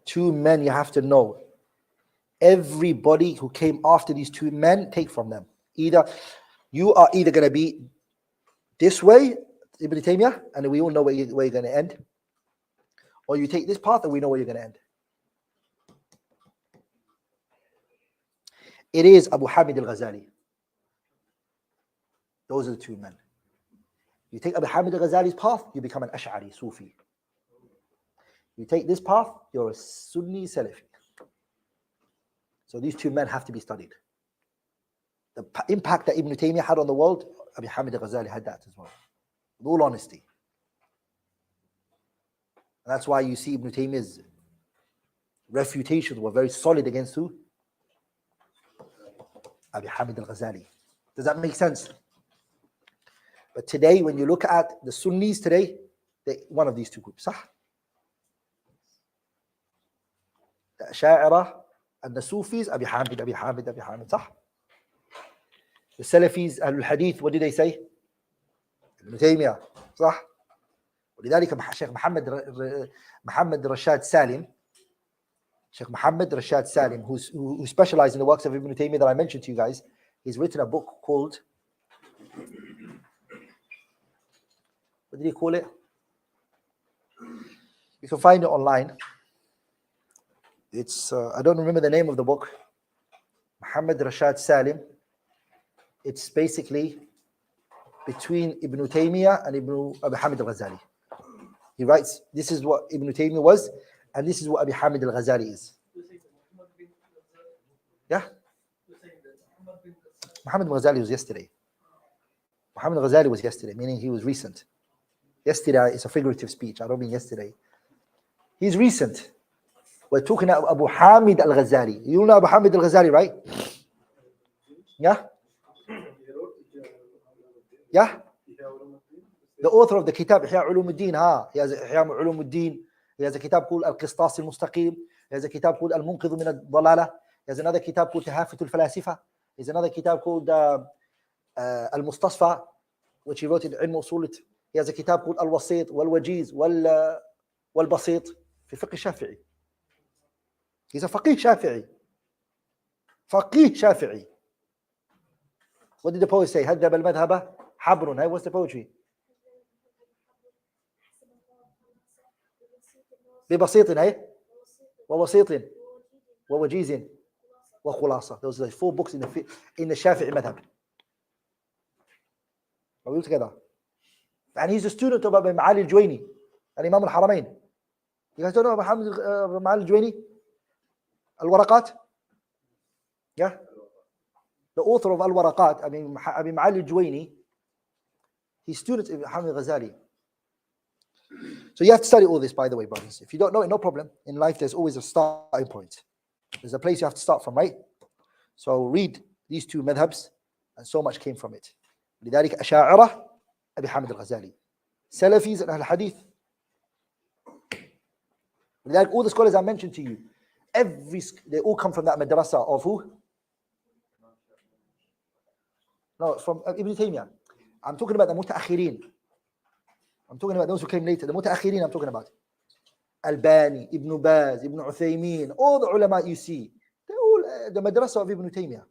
Two men you have to know. Everybody who came after these two men, take from them. You are either going to be this way, Ibn Taymiyah, and we all know where you're going to end. Or you take this path and we know where you're going to end. It is Abu Hamid al-Ghazali. Those are the two men. You take Abu Hamid al-Ghazali's path, you become an Ash'ari, Sufi. You take this path, you're a Sunni Salafi. So these two men have to be studied. The impact that Ibn Taymiyyah had on the world, Abu Hamid al-Ghazali had that as well. With all honesty. And that's why you see Ibn Taymiyyah's refutations were very solid against who? Abu Hamid al-Ghazali. Does that make sense? But today, when you look at the Sunnis today, one of these two groups, صح? The Asha'ira and the Sufis, Abu Hamid, صح? The Salafis, Ahlul Hadith, what did they say? Ibn Taymiyyah, صح? ولذلك الشيخ محمد رشاد سالم, Sheikh Muhammad Rashad Salim, who specialized in the works of Ibn Taymiyyah that I mentioned to you guys, he's written a book called, what did he call it? You can find it online. It's, I don't remember the name of the book. Muhammad Rashad Salim. It's basically between Ibn Taymiyyah and Abu Hamid al-Ghazali. He writes, this is what Ibn Taymiyyah was, and this is what Abu Hamid al-Ghazali is. Yeah? Muhammad al-Ghazali was yesterday. Muhammad al-Ghazali was yesterday, meaning he was recent. Yesterday is a figurative speech. I don't mean yesterday. He's recent. We're talking about Abu Hamid al-Ghazali. You know Abu Hamid al-Ghazali, right? Yeah? Yeah? The author of the kitab, Ihya Ulumuddin, he has Ihya Ulumuddin. He has a kitab called Al-Qistas al-Mustaqim. He has a kitab called Al-Munqidh min al-Dalala. He has another kitab called Tahafut al-Falasifa. He has another kitab called Al-Mustasfa, which he wrote in Ilm Usulit. He has a kitab called Al-Wasit, Wal-Wajiz, Wal-Basit, fi fiqh Shafi'i. He's a faqih Shafi'i. Faqih Shafi'i. What did the poet say? هذب المذهب حبر. Hey, what's the poetry? ببسيط ووسيط ووجيز وخلاصة. Those are the 4 books in the Shafi'i madhab. Are we all together? And he's a student of Abu Ma'ali al-Juwayni and Imam al-Haramain. You guys don't know Abu Ma'ali al-Juwayni? Al-Waraqat? Yeah? The author of Al-Waraqat, Abu Ma'ali al-Juwayni, he's student of Hamid al-Ghazali. So you have to study all this, by the way, brothers. If you don't know it, no problem. In life, there's always a starting point. There's a place you have to start from, right? So read these 2 madhabs, and so much came from it. لذلك أشاعرة أبي حامد الغزالي. Salafis and Ahl Hadith. لذلك all the scholars I mentioned to you, they all come from that madrasa of who? No, from Ibn Taymiyyah. I'm talking about the mutaakhirin. I'm talking about those who came later. The mutaakhirin I'm talking about. Albani, Ibn Baz, Ibn Uthaymeen, all the ulama you see, they're all the madrasa of Ibn Taymiyyah.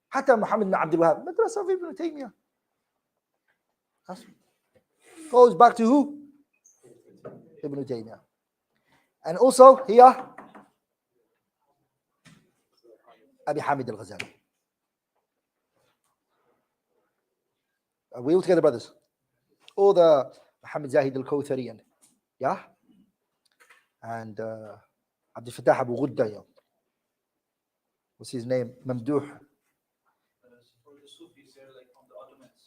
Hatta Muhammad ibn Abdul Wahhab, madrasa of Ibn Taymiyyah. Goes back to who? Ibn Taymiyyah. And also here, Abu Hamid al-Ghazali. Are we all together, brothers? All the Muhammad Zahid al-Kawthari and yeah? And Abdul Fattah Abu Ghudda, yeah. What's his name? Mamduh. For the Sufis, they're like on the Ottomans.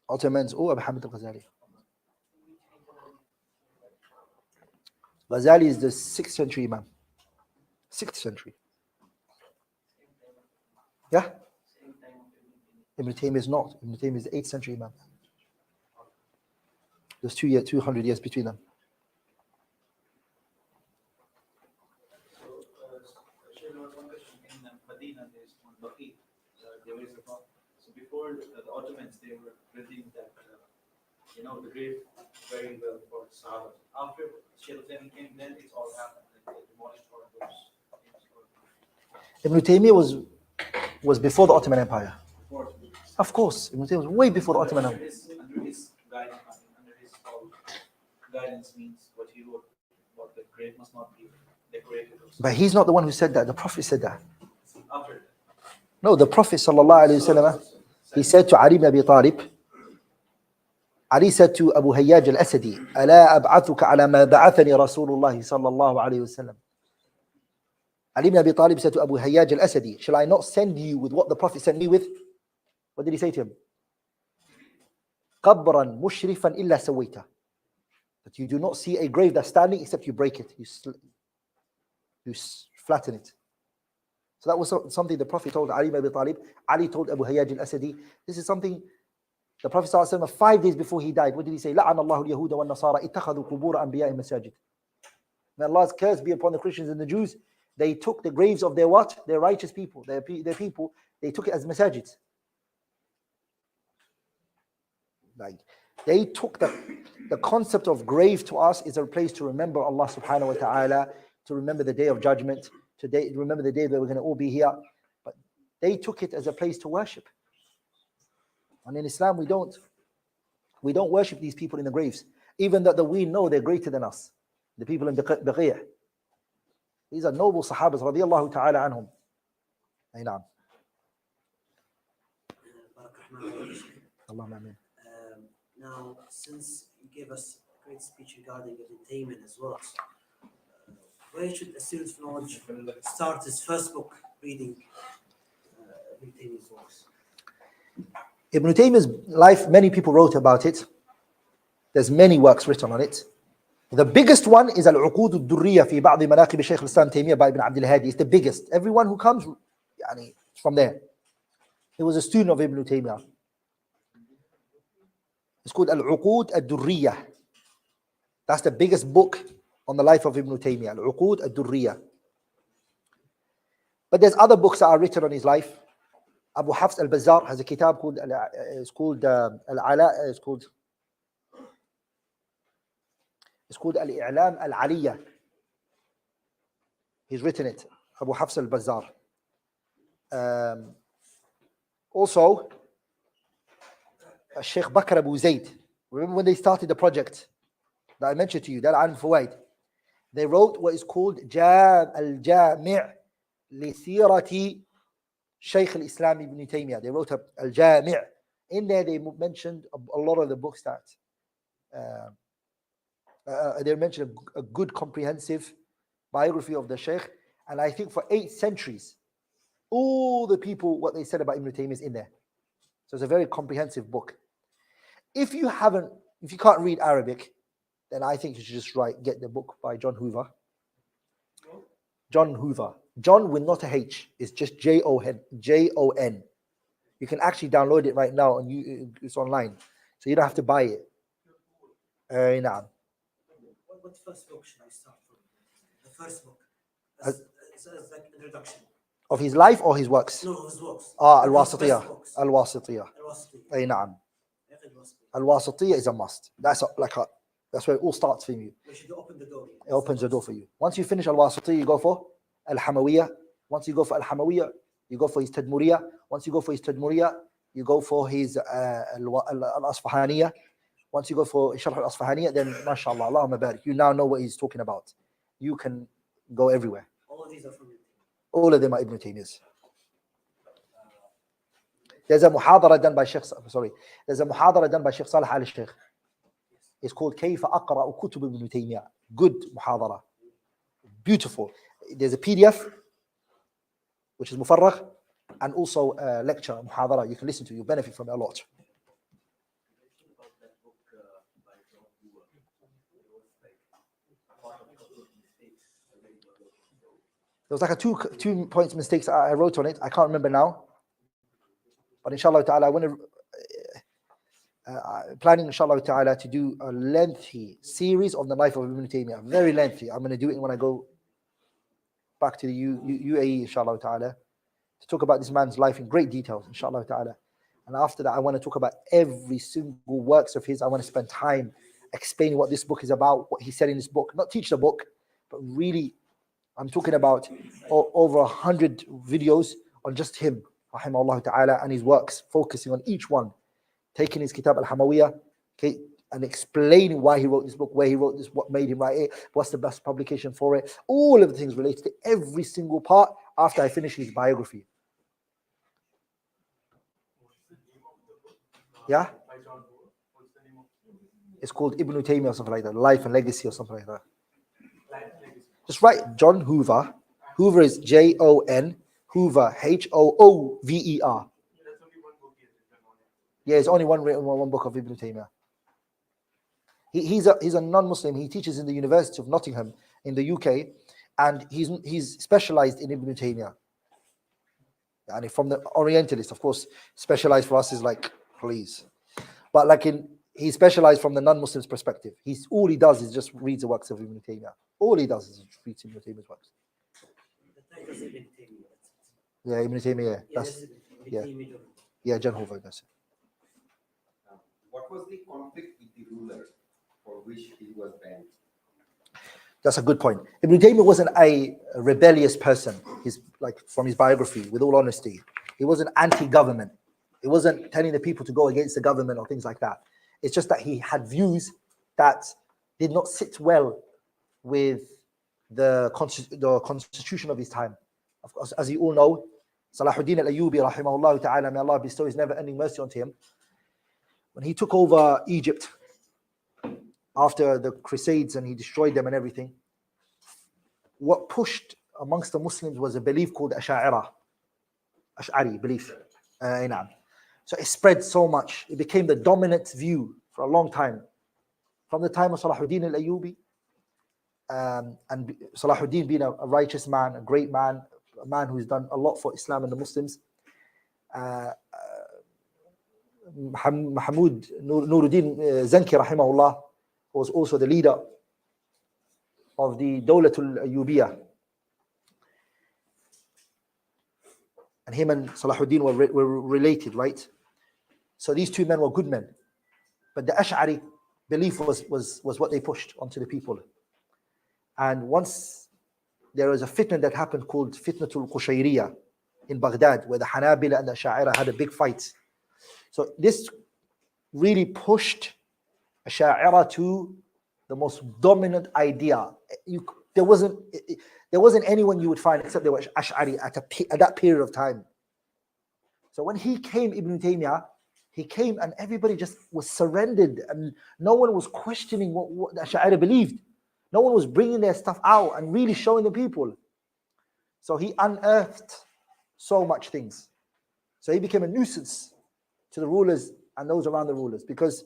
Ottomans. Oh, Abu Hamid al-Ghazali. Ghazali is the 6th century Imam. 6th century. Yeah? Ibn Taymiyyyah is not. Ibn Taymiyyyah is the 8th century Imam. There's 200 years between them. There was one question in Medina, there's one Baqi. There is so before the Ottomans, they were building that, the grave very well for the Sahaba. After Shaykh Hussain came, then it's all happened. Like they demolished all of those things. Ibn Taymiyyyah was before the Ottoman Empire. Of course, Ibn Taymiyyyah was way before the Ottoman Empire. Under his guidance means what he wrote, what the grave must not be decorated. But he's not the one who said that. The Prophet said that. After. No, the Prophet sallallahu alaihi wasallam, he said to Ali ibn Abi Talib, Ali said to Abu Hayyaj al-Asadi, ألا أبعثك على ما بعثني رسول الله صلى الله عليه وسلم. Ali ibn Abi Talib said to Abu Hayyaj al-Asadi, shall I not send you with what the Prophet sent me with? What did he say to him? قبرا مشرفا إلا سويته. That you do not see a grave that's standing except you break it. You flatten it. So that was something the Prophet told Ali ibn Abi Talib. Ali told Abu Hayyaj al-Asadi. This is something the Prophet ﷺ 5 days before he died. What did he say? لَعَنَ اللَّهُ الْيَهُودَ وَالنَّصَارَى اتَّخَذُوا قُبُورَ أَنْبِيَاءِ مَسَاجِدِ. May Allah's curse be upon the Christians and the Jews. They took the graves of their what? Their righteous people, their people. They took it as masajids. Like they took the concept of grave to us is a place to remember Allah subhanahu wa ta'ala, to remember the day of judgment, to remember the day that we're going to all be here. But they took it as a place to worship. And in Islam, we don't worship these people in the graves, even though we know they're greater than us. The people in Baqiyah. These are noble Sahabas, radiyallahu ta'ala anhum. Naam. Allahumma ameen. Now, since you gave us a great speech regarding Ibn Taymiyyyah as well, where should a student of knowledge start his first book reading Ibn Taymiyyah's works? Ibn Taymiyyah's life, many people wrote about it. There's many works written on it. The biggest one is Al-Uqud al-Durriya fi Ba'd Manaqib Shaykh al-Islam Taymiyyah by Ibn Abdul Hadi. It's the biggest. Everyone who comes, from there. He was a student of Ibn Taymiyyah. It's called Al-Uqud al-Durriya. That's the biggest book on the life of Ibn Taymiyyah. Al-Uqud al-Durriya. But there's other books that are written on his life. Abu Hafs al-Bazzar has a kitab called Al-I'lam al-Aliyah. He's written it. Abu Hafs al-Bazzar. Also, Sheikh Bakr Abu Zayd. Remember when they started the project that I mentioned to you, that Al Fawaid? They wrote what is called Al-Jami' li Sirati Shaykh al-Islam Ibn Taymiyyyah. They wrote Al-Jami'. In there they mentioned a lot of the books that they mentioned a good comprehensive biography of the Shaykh. And I think for 8 centuries, all the people, what they said about Ibn Taymiyyah is in there. So it's a very comprehensive book. If you can't read Arabic, then I think you should just get the book by John Hoover. John Hoover. John with not a H. It's just Jon. Jon. You can actually download it right now and it's online. So you don't have to buy it. Nah. What first book should I start from? The first book. It's like introduction. Of his life or his works? No, his works. Al-Wasitiyah. Al-Wasitiyah. Al-Wasitiyah. Al-Wasitiyah is a must. That's where it all starts for you. We should open the door. It opens the door for you. Once you finish Al-Wasitiyah, you go for Al-Hamawiyah. Once you go for Al-Hamawiyah, you go for his Tadmuriyah. Once you go for his Tadmuriyah, you go for his Al-Asfahaniyah. Once you go for Sharh Al-Asfahaniyah, then mashallah, Allahumma barik. You now know what he's talking about. You can go everywhere. All of these are from Ibn Taymiyyah. All of them are Ibn Taymiyyah's. There's a muhadara done by Sheikh Salih al-Sheikh. It's called كيف أقرأ كتب ابن تيمية. Good muhadara. Beautiful. There's a PDF, which is mufarragh, and also a lecture, muhadara. You can listen to, you benefit from it a lot. was like a two points mistakes I wrote on it. I can't remember now. But inshallah ta'ala, I want to planning inshallah ta'ala to do a lengthy series on the life of Ibn Taymiyah. Very lengthy. I'm going to do it when I go back to the UAE inshallah ta'ala, to talk about this man's life in great details inshallah ta'ala. And after that, I want to talk about every single works of his. I want to spend time explaining what this book is about, what he said in this book. Not teach the book, but really, I'm talking about over 100 videos on just him, rahimahullah ta'ala, and his works, focusing on each one, taking his Kitab al-Hamawiyah, okay, and explaining why he wrote this book, where he wrote this, what made him write it, what's the best publication for it, all of the things related to every single part after I finish his biography. Yeah? It's called Ibn Taymiyyyah or something like that, Life and Legacy or something like that. Just write John Hoover. Hoover is Jon, Hoover, Hoover. Yeah, it's only one book of Ibn Taymiyyyah. He's a non-Muslim. He teaches in the University of Nottingham in the UK, and he's specialized in Ibn Taymiyyyah. And from the Orientalist, of course, specialized for us is like, please. But like he specialized from the non-Muslim's perspective. All he does is just reads the works of Ibn Taymiyyyah. All he does is read Ibn Taymiyyah's works. Yeah, Ibn Taymiyyah. Yeah, John Hoover. That's it. What was the conflict with the ruler for which he was banned? That's a good point. Ibn Taymiyyah wasn't a rebellious person. He's like, from his biography, with all honesty, he wasn't anti-government. He wasn't telling the people to go against the government or things like that. It's just that he had views that did not sit well with the constitution of his time. Of course, as you all know, Salahuddin al-Ayyubi, rahimahullah ta'ala, may Allah bestow his never-ending mercy onto him, when he took over Egypt after the Crusades and he destroyed them and everything, what pushed amongst the Muslims was a belief called Ash'ari belief. So it spread so much. It became the dominant view for a long time. From the time of Salahuddin al-Ayyubi, and Salahuddin being a righteous man, a great man, a man who's done a lot for Islam and the Muslims. Mahmud Nuruddin Zanki rahimahullah was also the leader of the Dawlatul Ayyubiyah. And him and Salahuddin were related, right? So these two men were good men. But the Ash'ari belief was what they pushed onto the people. And once there was a fitna that happened called Fitnatul Qushayriyah in Baghdad, where the Hanabila and the Ash'ari had a big fight. So this really pushed Ash'ari to the most dominant idea. There wasn't anyone you would find except they were Ash'ari at that period of time. So when he came, Ibn Taymiyyah, he came and everybody just was surrendered, and no one was questioning what the Ash'ari believed. No one was bringing their stuff out and really showing the people. So he unearthed so much things. So he became a nuisance to the rulers and those around the rulers, because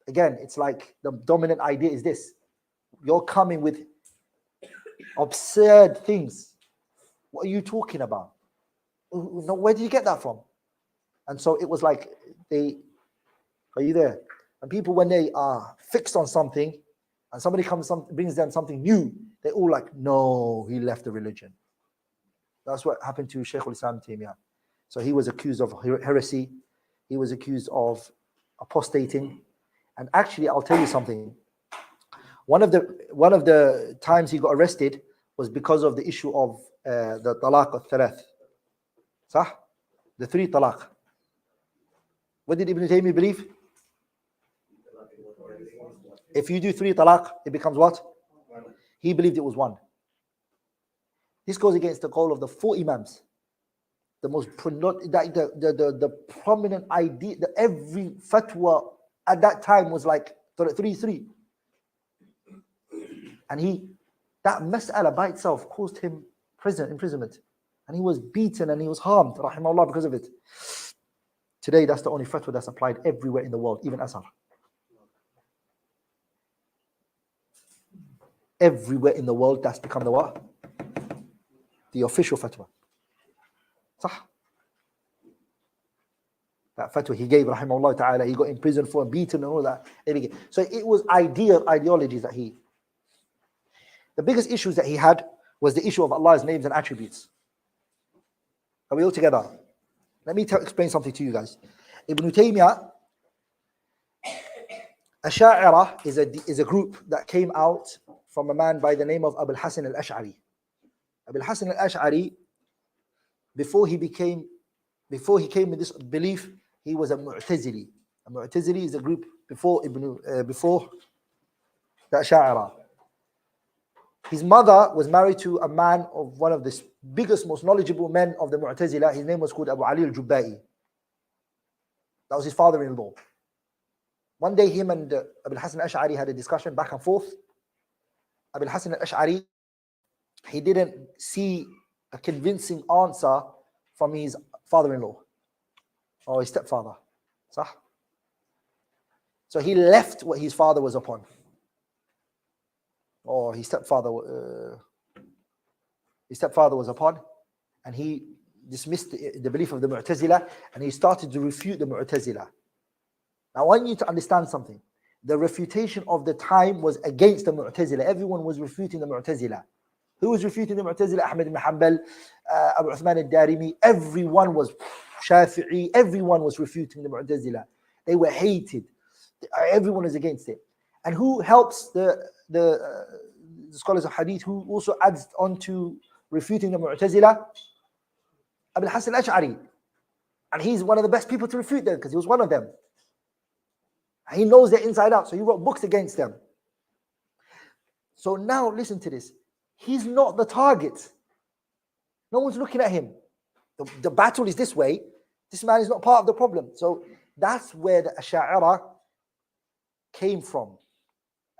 again, it's like the dominant idea is this: you're coming with absurd things. What are you talking about? Where did you get that from? And so it was like are you there? And people, when they are fixed on something and somebody brings them something new, they're all like, no, he left the religion. That's what happened to Shaykh al-Islam Taymiyyah. So he was accused of heresy. He was accused of apostating. And actually, I'll tell you something. One of the times he got arrested was because of the issue of the talaq al-thalath. Sah? The 3 talaq. What did Ibn Taymiyyah believe? If you do 3 talaq, it becomes what? He believed it was 1. This goes against the goal of the 4 imams. The most the prominent idea, every fatwa at that time was like 3. And that mas'ala by itself caused him imprisonment. And he was beaten and he was harmed, rahimahullah, because of it. Today, that's the only fatwa that's applied everywhere in the world, even Azhar. Everywhere in the world, that's become the what? The official fatwa. Sah. That fatwa he gave, rahimahullah ta'ala, he got in prison for beaten and all that. So it was ideologies that he. The biggest issues that he had was the issue of Allah's names and attributes. Are we all together? Let me explain something to you guys. Ibn Taiymiyyah, Asha'ira is a group that came out from a man by the name of Abul Hassan al-Ash'ari. Abul Hassan al-Ash'ari, before he came with this belief, he was a Mu'tazili. A Mu'tazili is a group before the Asha'ira. His mother was married to a man of one of the biggest, most knowledgeable men of the Mu'tazila. His name was called Abu Ali al-Jubba'i. That was his father-in-law. One day, him and Abul Hassan al-Ash'ari had a discussion back and forth. Abul Hassan al-Ash'ari, he didn't see a convincing answer from his father-in-law or his stepfather. So he left what his father was upon, or his stepfather was upon, and he dismissed the belief of the Mu'tazila, and he started to refute the Mu'tazila. Now I want you to understand something. The refutation of the time was against the Mu'tazila. Everyone was refuting the Mu'tazila. Who was refuting the Mu'tazila? Ahmad ibn Hanbal, Abu Uthman al-Darimi. Everyone was Shafi'i. Everyone was refuting the Mu'tazila. They were hated. Everyone was against it. And who helps the scholars of Hadith, who also adds on to refuting the Mu'tazila? Abul Hassan al-Ash'ari. And he's one of the best people to refute them because he was one of them. He knows their inside out, so he wrote books against them. So now listen to this. He's not the target. No one's looking at him. The battle is this way. This man is not part of the problem. So that's where the Asha'ira came from.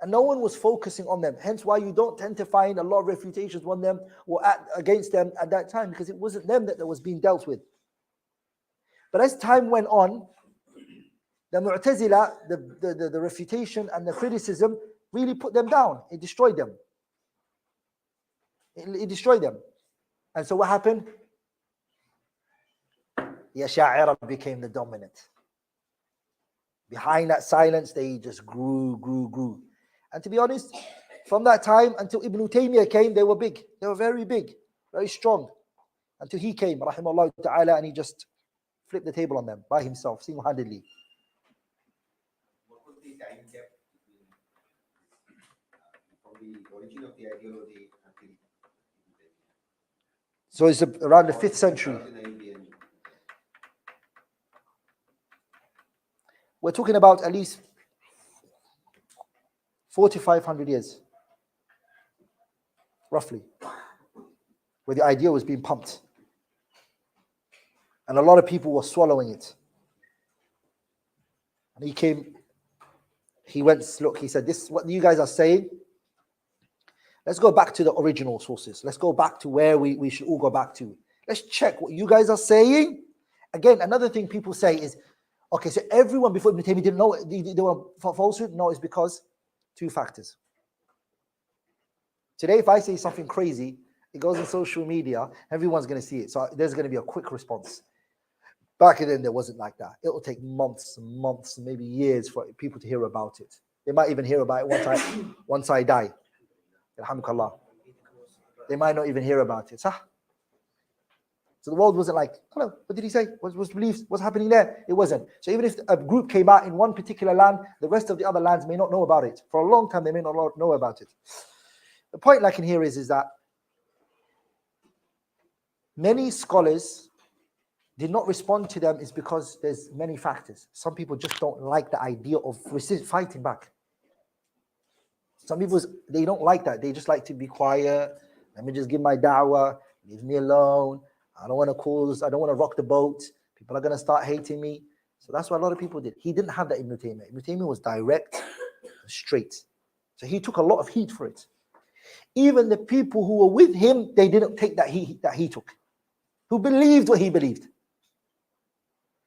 And no one was focusing on them. Hence why you don't tend to find a lot of refutations on them or against them at that time, because it wasn't them that was being dealt with. But as time went on, the Mu'tazila, the refutation and the criticism really put them down. It destroyed them. It destroyed them. And so what happened? The Asha'ira became the dominant. Behind that silence, they just grew. And to be honest, from that time until Ibn Taiymiyyah came, they were big. They were very big, very strong. Until he came, rahimahullah ta'ala, and he just flipped the table on them by himself, single-handedly. What was the time gap from the origin of the ideology until? So it's around the 5th century. We're talking about at least 4,500 years, roughly, where the idea was being pumped. And a lot of people were swallowing it. And he went, look, he said, this is what you guys are saying. Let's go back to the original sources. Let's go back to where we should all go back to. Let's check what you guys are saying. Again, another thing people say is, okay, so everyone before Ibn Taymiyyyah didn't know they were falsehood? No, it's because 2 factors. Today, if I say something crazy, it goes on social media, everyone's going to see it. So there's going to be a quick response. Back then, there wasn't like that. It will take months and months, maybe years for people to hear about it. They might even hear about it once I die. Alhamdulillah. They might not even hear about it. So the world wasn't like, hello, what did he say? What's beliefs? What's happening there? It wasn't. So even if a group came out in one particular land, the rest of the other lands may not know about it. For a long time, they may not know about it. The point like in here is that many scholars did not respond to them is because there's many factors. Some people just don't like the idea of fighting back. Some people, they don't like that. They just like to be quiet. Let me just give my da'wah. Leave me alone. I don't want to cause, I don't want to rock the boat. People are going to start hating me. So that's what a lot of people did. He didn't have that Ibn Taymiyyyah. Ibn Taymiyyyah was direct, straight. So he took a lot of heat for it. Even the people who were with him, they didn't take that heat that he took. Who believed what he believed.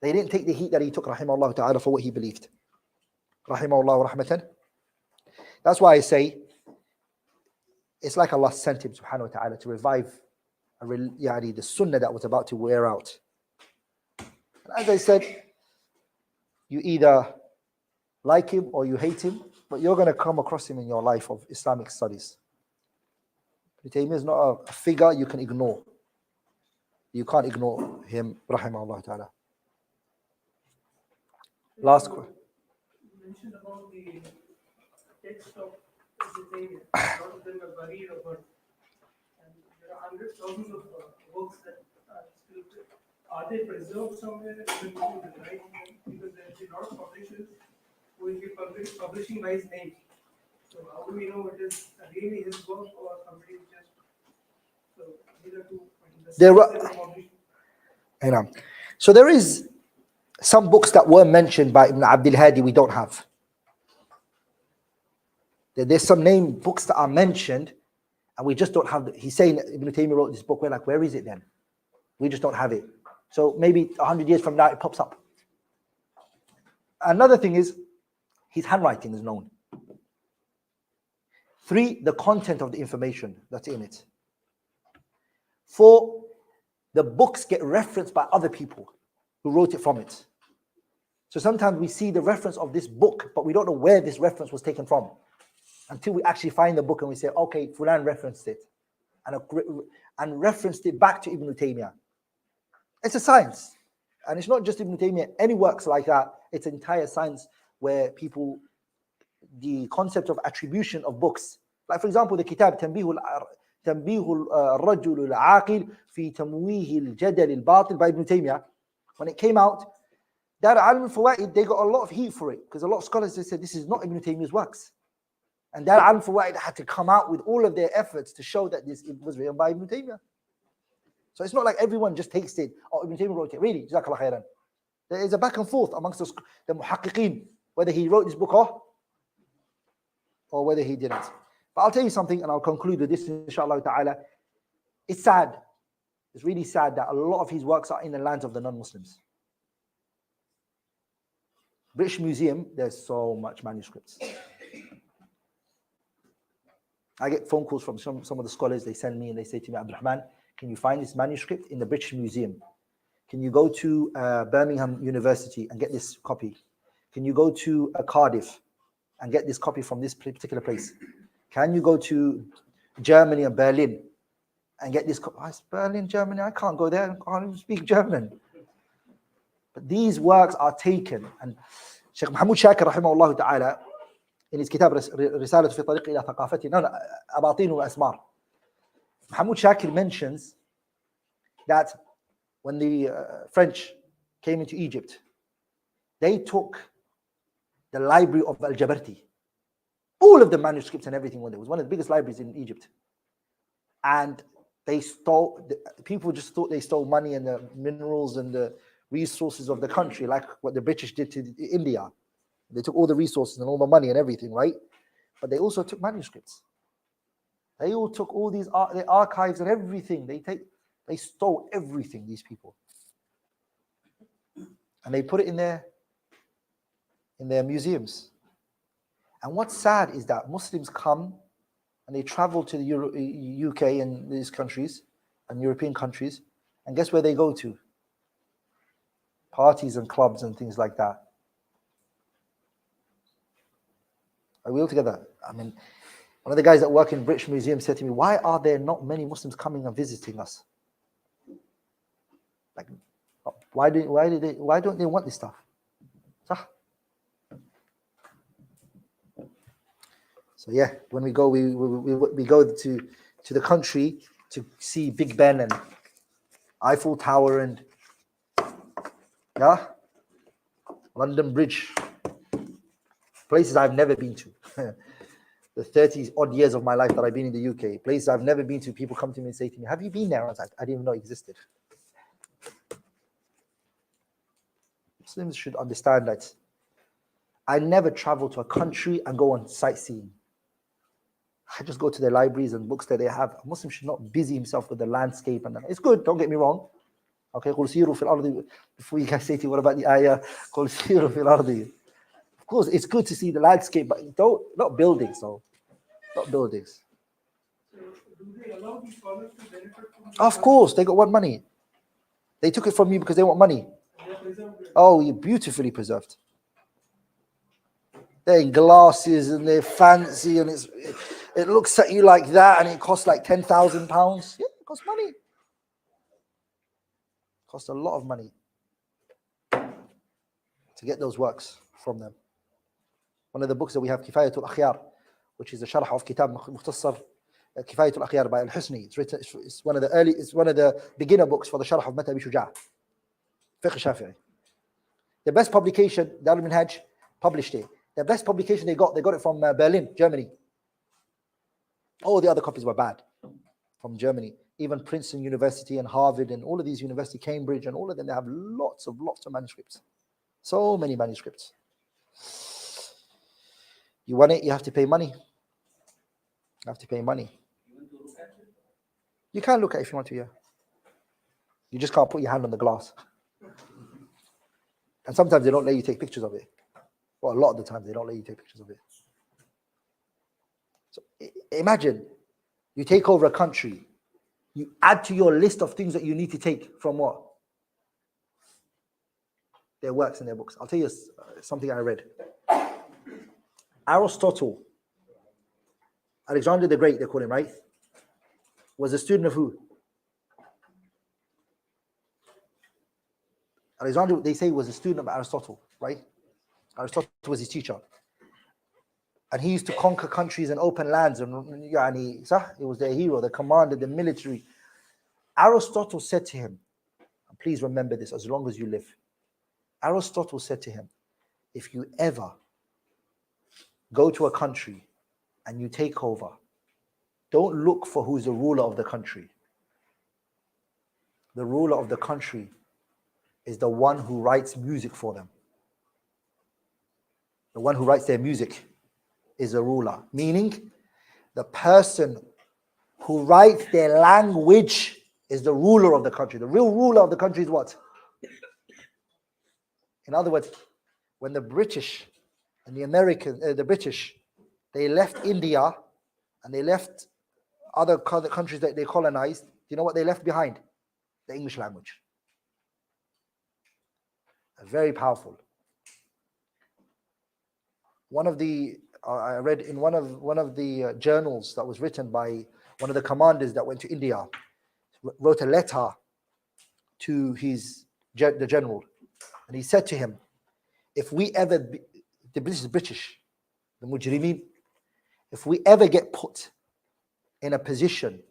They didn't take the heat that he took, rahimahullah ta'ala, for what he believed. Rahimahullah rahmatan. That's why I say, it's like Allah sent him, subhanahu wa ta'ala, to revive the sunnah that was about to wear out. And as I said, you either like him or you hate him, but you're going to come across him in your life of Islamic studies. Ibn Taymiyyah is not a figure you can ignore. You can't ignore him, rahimahullah ta'ala. Last question. You mentioned about the text of Ibn Taymiyya. A lot of them are buried or burnt. And there are hundreds, thousands of works that are still. Are they preserved somewhere? Because there is a lot of publishers who will be publishing by his name. So how do we know it is really his work or somebody just? So these are two. So there is some books that were mentioned by Ibn Abdul Hadi we don't have. There's some name books that are mentioned and we just don't have. He's saying Ibn Taymiyyah wrote this book. We're like, where is it then? We just don't have it. So maybe 100 years from now it pops up. Another thing is his handwriting is known. 3, the content of the information that's in it. 4, the books get referenced by other people who wrote it from it. So sometimes we see the reference of this book, but we don't know where this reference was taken from until we actually find the book and we say, okay, Fulan referenced it and referenced it back to Ibn Taymiyyah. It's a science. And it's not just Ibn Taymiyyah. Any works like that, it's an entire science where people, the concept of attribution of books. Like for example, the kitab تنبيه الرجل العاقل في تمويه الجدل الباطل by Ibn Taymiyyah. When it came out, Dar Alim al-Fawaid, they got a lot of heat for it because a lot of scholars they said this is not Ibn Taymiyyah's works. And Dar Alim al-Fawaid had to come out with all of their efforts to show that this was written by Ibn Taymiyyah. So it's not like everyone just takes it, oh, Ibn Taymiyyah wrote it. Really, Jazakallah khairan. There is a back and forth amongst the muhaqqiqeen, whether he wrote this book or whether he didn't. But I'll tell you something and I'll conclude with this, inshallah ta'ala. It's sad. It's really sad that a lot of his works are in the lands of the non-Muslims. British Museum, there's so much manuscripts. I get phone calls from some of the scholars, they send me and they say to me, Abdulrahman, can you find this manuscript in the British Museum? Can you go to Birmingham University and get this copy? Can you go to Cardiff and get this copy from this particular place? Can you go to Germany and Berlin and get this copy? Berlin, Germany, I can't go there. I can't even speak German. But these works are taken. And Sheikh Mahmoud Shakir, rahimahullah ta'ala, in his kitab, رسالة في طريق إلى ثقافتنا أباطين وأسمار, Mahmoud Shakir mentions that when the French came into Egypt, they took the library of Al-Jabarti. All of the manuscripts and everything went there. It was one of the biggest libraries in Egypt. And they stole, people just thought they stole money and the minerals and the resources of the country, like what the British did to India. They took all the resources and all the money and everything, right? But they also took manuscripts. They all took all these the archives and everything. They stole everything, these people. And they put it in their museums. And what's sad is that Muslims come and they travel to the UK and these countries and European countries, and guess where they go to? Parties and clubs and things like that. Are we all together? I mean, one of the guys that work in British Museum said to me, why are there not many Muslims coming and visiting us? Like, why don't they want this stuff? So yeah, when we go, we go to the country to see Big Ben and Eiffel Tower and London Bridge, places I've never been to. The 30 odd years of my life that I've been in the UK, places I've never been to, people come to me and say to me, have you been there? I was like, I didn't even know it existed. Muslims should understand that I never travel to a country and go on sightseeing. I just go to their libraries and books that they have. A Muslim should not busy himself with the landscape. And it's good, don't get me wrong. Okay, before you guys say to you, what about the ayah? Of course, it's good to see the landscape, but not buildings. So, not buildings. So do they allow these scholars to benefit from Of course, they want money. They took it from you because they want money. They are preserved. Oh, you're beautifully preserved. They're in glasses and they're fancy and it looks at you like that and it costs like £10,000. Yeah, it costs money. It costs a lot of money to get those works from them. One of the books that we have, Kifayatul Akhyar, which is the sharh of Kitab Mukhtasar Kifayatul Akhyar by Al-Husni. It's one of the beginner books for the sharh of Madhab Shuja', Fiqh Shafi'i. The best publication, Darul Minhaj published it. The best publication they got it from Berlin, Germany. All the other copies were bad from Germany. Even Princeton University and Harvard and all of these universities, Cambridge and all of them, they have lots of manuscripts. So many manuscripts. You want it, you have to pay money. You have to pay money. You can look at it if you want to, yeah. You just can't put your hand on the glass. And sometimes they don't let you take pictures of it. Well, a lot of the time they don't let you take pictures of it. So imagine you take over a country, you add to your list of things that you need to take from what? Their works and their books. I'll tell you something I read. Aristotle, Alexander the Great, they call him, right? Was a student of who? Alexander, they say, was a student of Aristotle, right? Aristotle was his teacher. And he used to conquer countries and open lands. And he was their hero, the commander, the military. Aristotle said to him, and please remember this as long as you live. Aristotle said to him, if you ever go to a country and you take over, don't look for who's the ruler of the country. The ruler of the country is the one who writes music for them. The one who writes their music is a ruler. Meaning, the person who writes their language is the ruler of the country. The real ruler of the country is what? In other words, when the British and the British, they left India and they left other countries that they colonized, do you know what they left behind? The English language. Very powerful. One of the I read in one of the journals that was written by one of the commanders that went to India, wrote a letter to the general, and he said to him, if we ever, the British, the Mujrimeen, if we ever get put in a position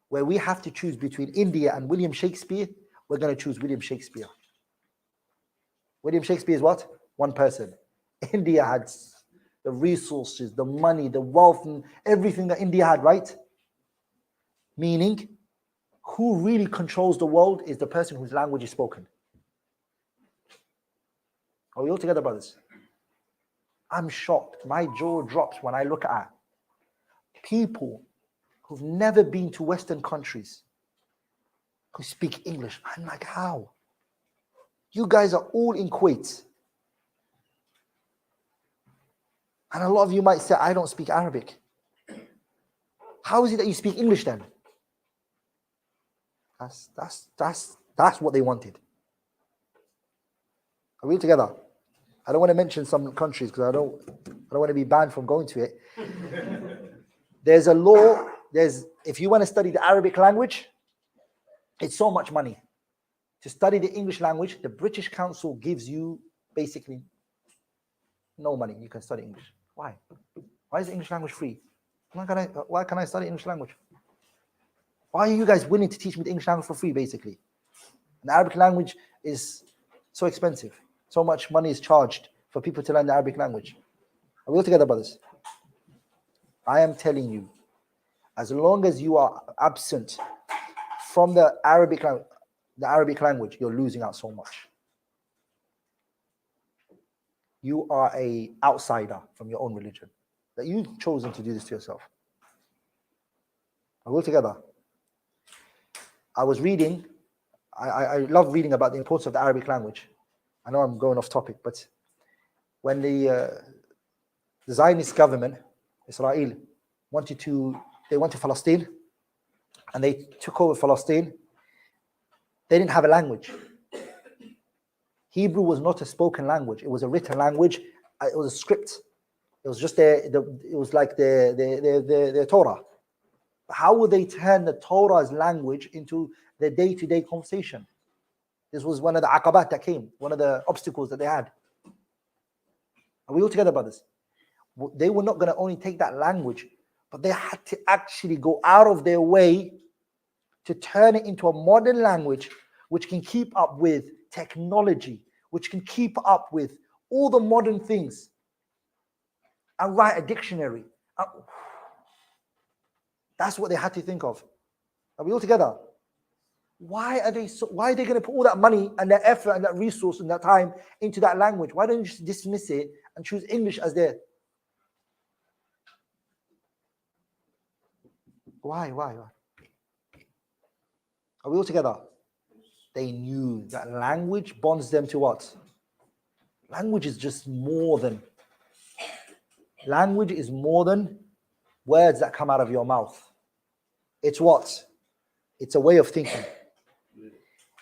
where we have to choose between India and William Shakespeare, we're going to choose William Shakespeare. William Shakespeare is what? One person. India had the resources, the money, the wealth, and everything that India had, right? Meaning, who really controls the world is the person whose language is spoken. Are we all together, brothers? I'm shocked. My jaw drops when I look at people who've never been to Western countries who speak English. I'm like, how? You guys are all in Kuwait. And a lot of you might say, I don't speak Arabic. How is it that you speak English then? That's what they wanted. Are we together? I don't want to mention some countries because I don't want to be banned from going to it. There's a law, if you want to study the Arabic language, it's so much money. To study the English language, the British Council gives you basically no money. You can study English. Why? Why is the English language free? Why can I study English language? Why are you guys willing to teach me the English language for free, basically? And the Arabic language is so expensive. So much money is charged for people to learn the Arabic language. Are we all together, brothers? I am telling you, as long as you are absent from the Arabic language, you're losing out so much. You are an outsider from your own religion. That you've chosen to do this to yourself. Are we all together? I was reading, I love reading about the importance of the Arabic language. I know I'm going off topic, but when the Zionist government, Israel, wanted Palestine, and they took over Palestine, they didn't have a language. Hebrew was not a spoken language. It was a written language. It was a script. It was just it was like the Torah. How would they turn the Torah's language into their day-to-day conversation? This was one of the aqabat that came, one of the obstacles that they had. Are we all together, brothers? They were not going to only take that language, but they had to actually go out of their way to turn it into a modern language which can keep up with technology, which can keep up with all the modern things, and write a dictionary. That's what they had to think of. Are we all together? Why are they going to put all that money and that effort and that resource and that time into that language? Why don't you just dismiss it and choose English as their? Why? Are we all together? They knew that language bonds them to what? Language is just more than. Language is more than words that come out of your mouth. It's what? It's a way of thinking.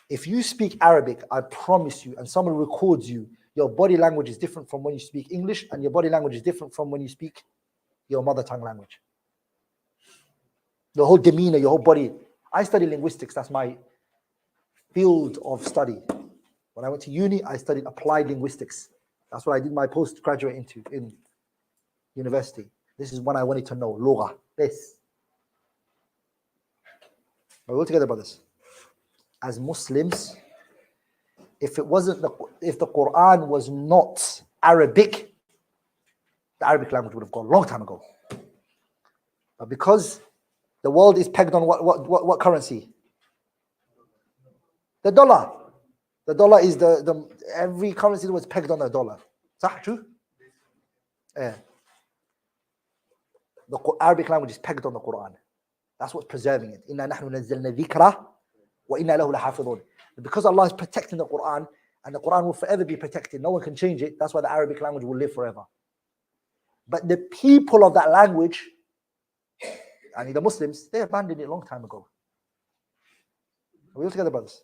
If you speak Arabic, I promise you, and someone records you, your body language is different from when you speak English, and your body language is different from when you speak your mother tongue language. The whole demeanor, your whole body. I study linguistics. That's my field of study. When I went to uni, I studied applied linguistics. That's what I did my postgraduate into in university. This is when I wanted to know lugha. This. Are we all together, brothers? As Muslims, if the Quran was not Arabic, the Arabic language would have gone a long time ago. But because the world is pegged on what currency? The dollar. The dollar is the every currency was pegged on the dollar. Sah, true? Yeah. The Arabic language is pegged on the Quran. That's what's preserving it. Inna nahnu nazzalna dhikra wa inna lahu lahafidhun. Because Allah is protecting the Quran, and the Quran will forever be protected. No one can change it. That's why the Arabic language will live forever. But the people of that language, the Muslims, they abandoned it a long time ago. Are we all together, brothers?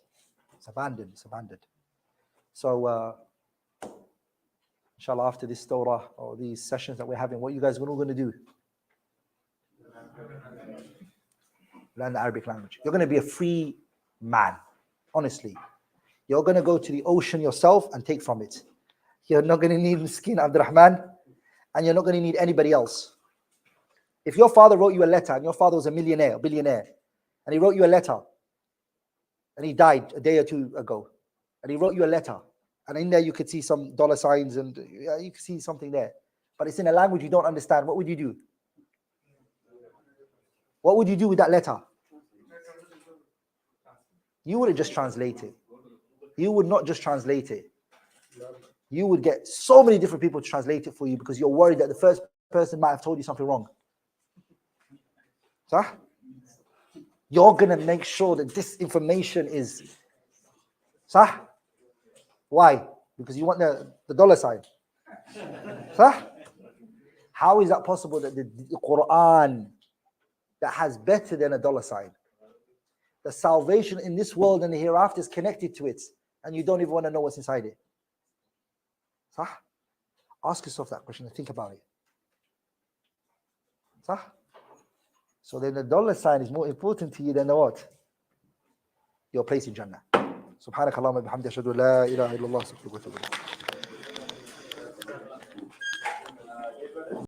It's abandoned. So, inshallah, after this Torah or these sessions that we're having, what you guys are all going to do? Learn the Arabic language. You're going to be a free man, honestly. You're going to go to the ocean yourself and take from it. You're not going to need Miskin Abdulrahman, and you're not going to need anybody else. If your father wrote you a letter, and your father was a billionaire, and he wrote you a letter, and he died a day or two ago, and he wrote you a letter, and in there you could see some dollar signs, and you could see something there, but it's in a language you don't understand, what would you do? What would you do with that letter? You wouldn't just translate it. You would not just translate it. You would get so many different people to translate it for you because you're worried that the first person might have told you something wrong. So, you're going to make sure that this information is. Why? Because you want the dollar sign. How is that possible that the Quran that has better than a dollar sign? The salvation in this world and the hereafter is connected to it, and you don't even want to know what's inside it. Ask yourself that question and think about it. So then the dollar sign is more important to you than the what? Your place in Jannah. Subhanakallahumma bihamdika ashhadu an la ilaha illallah astaghfiruka wa atubu ilayk.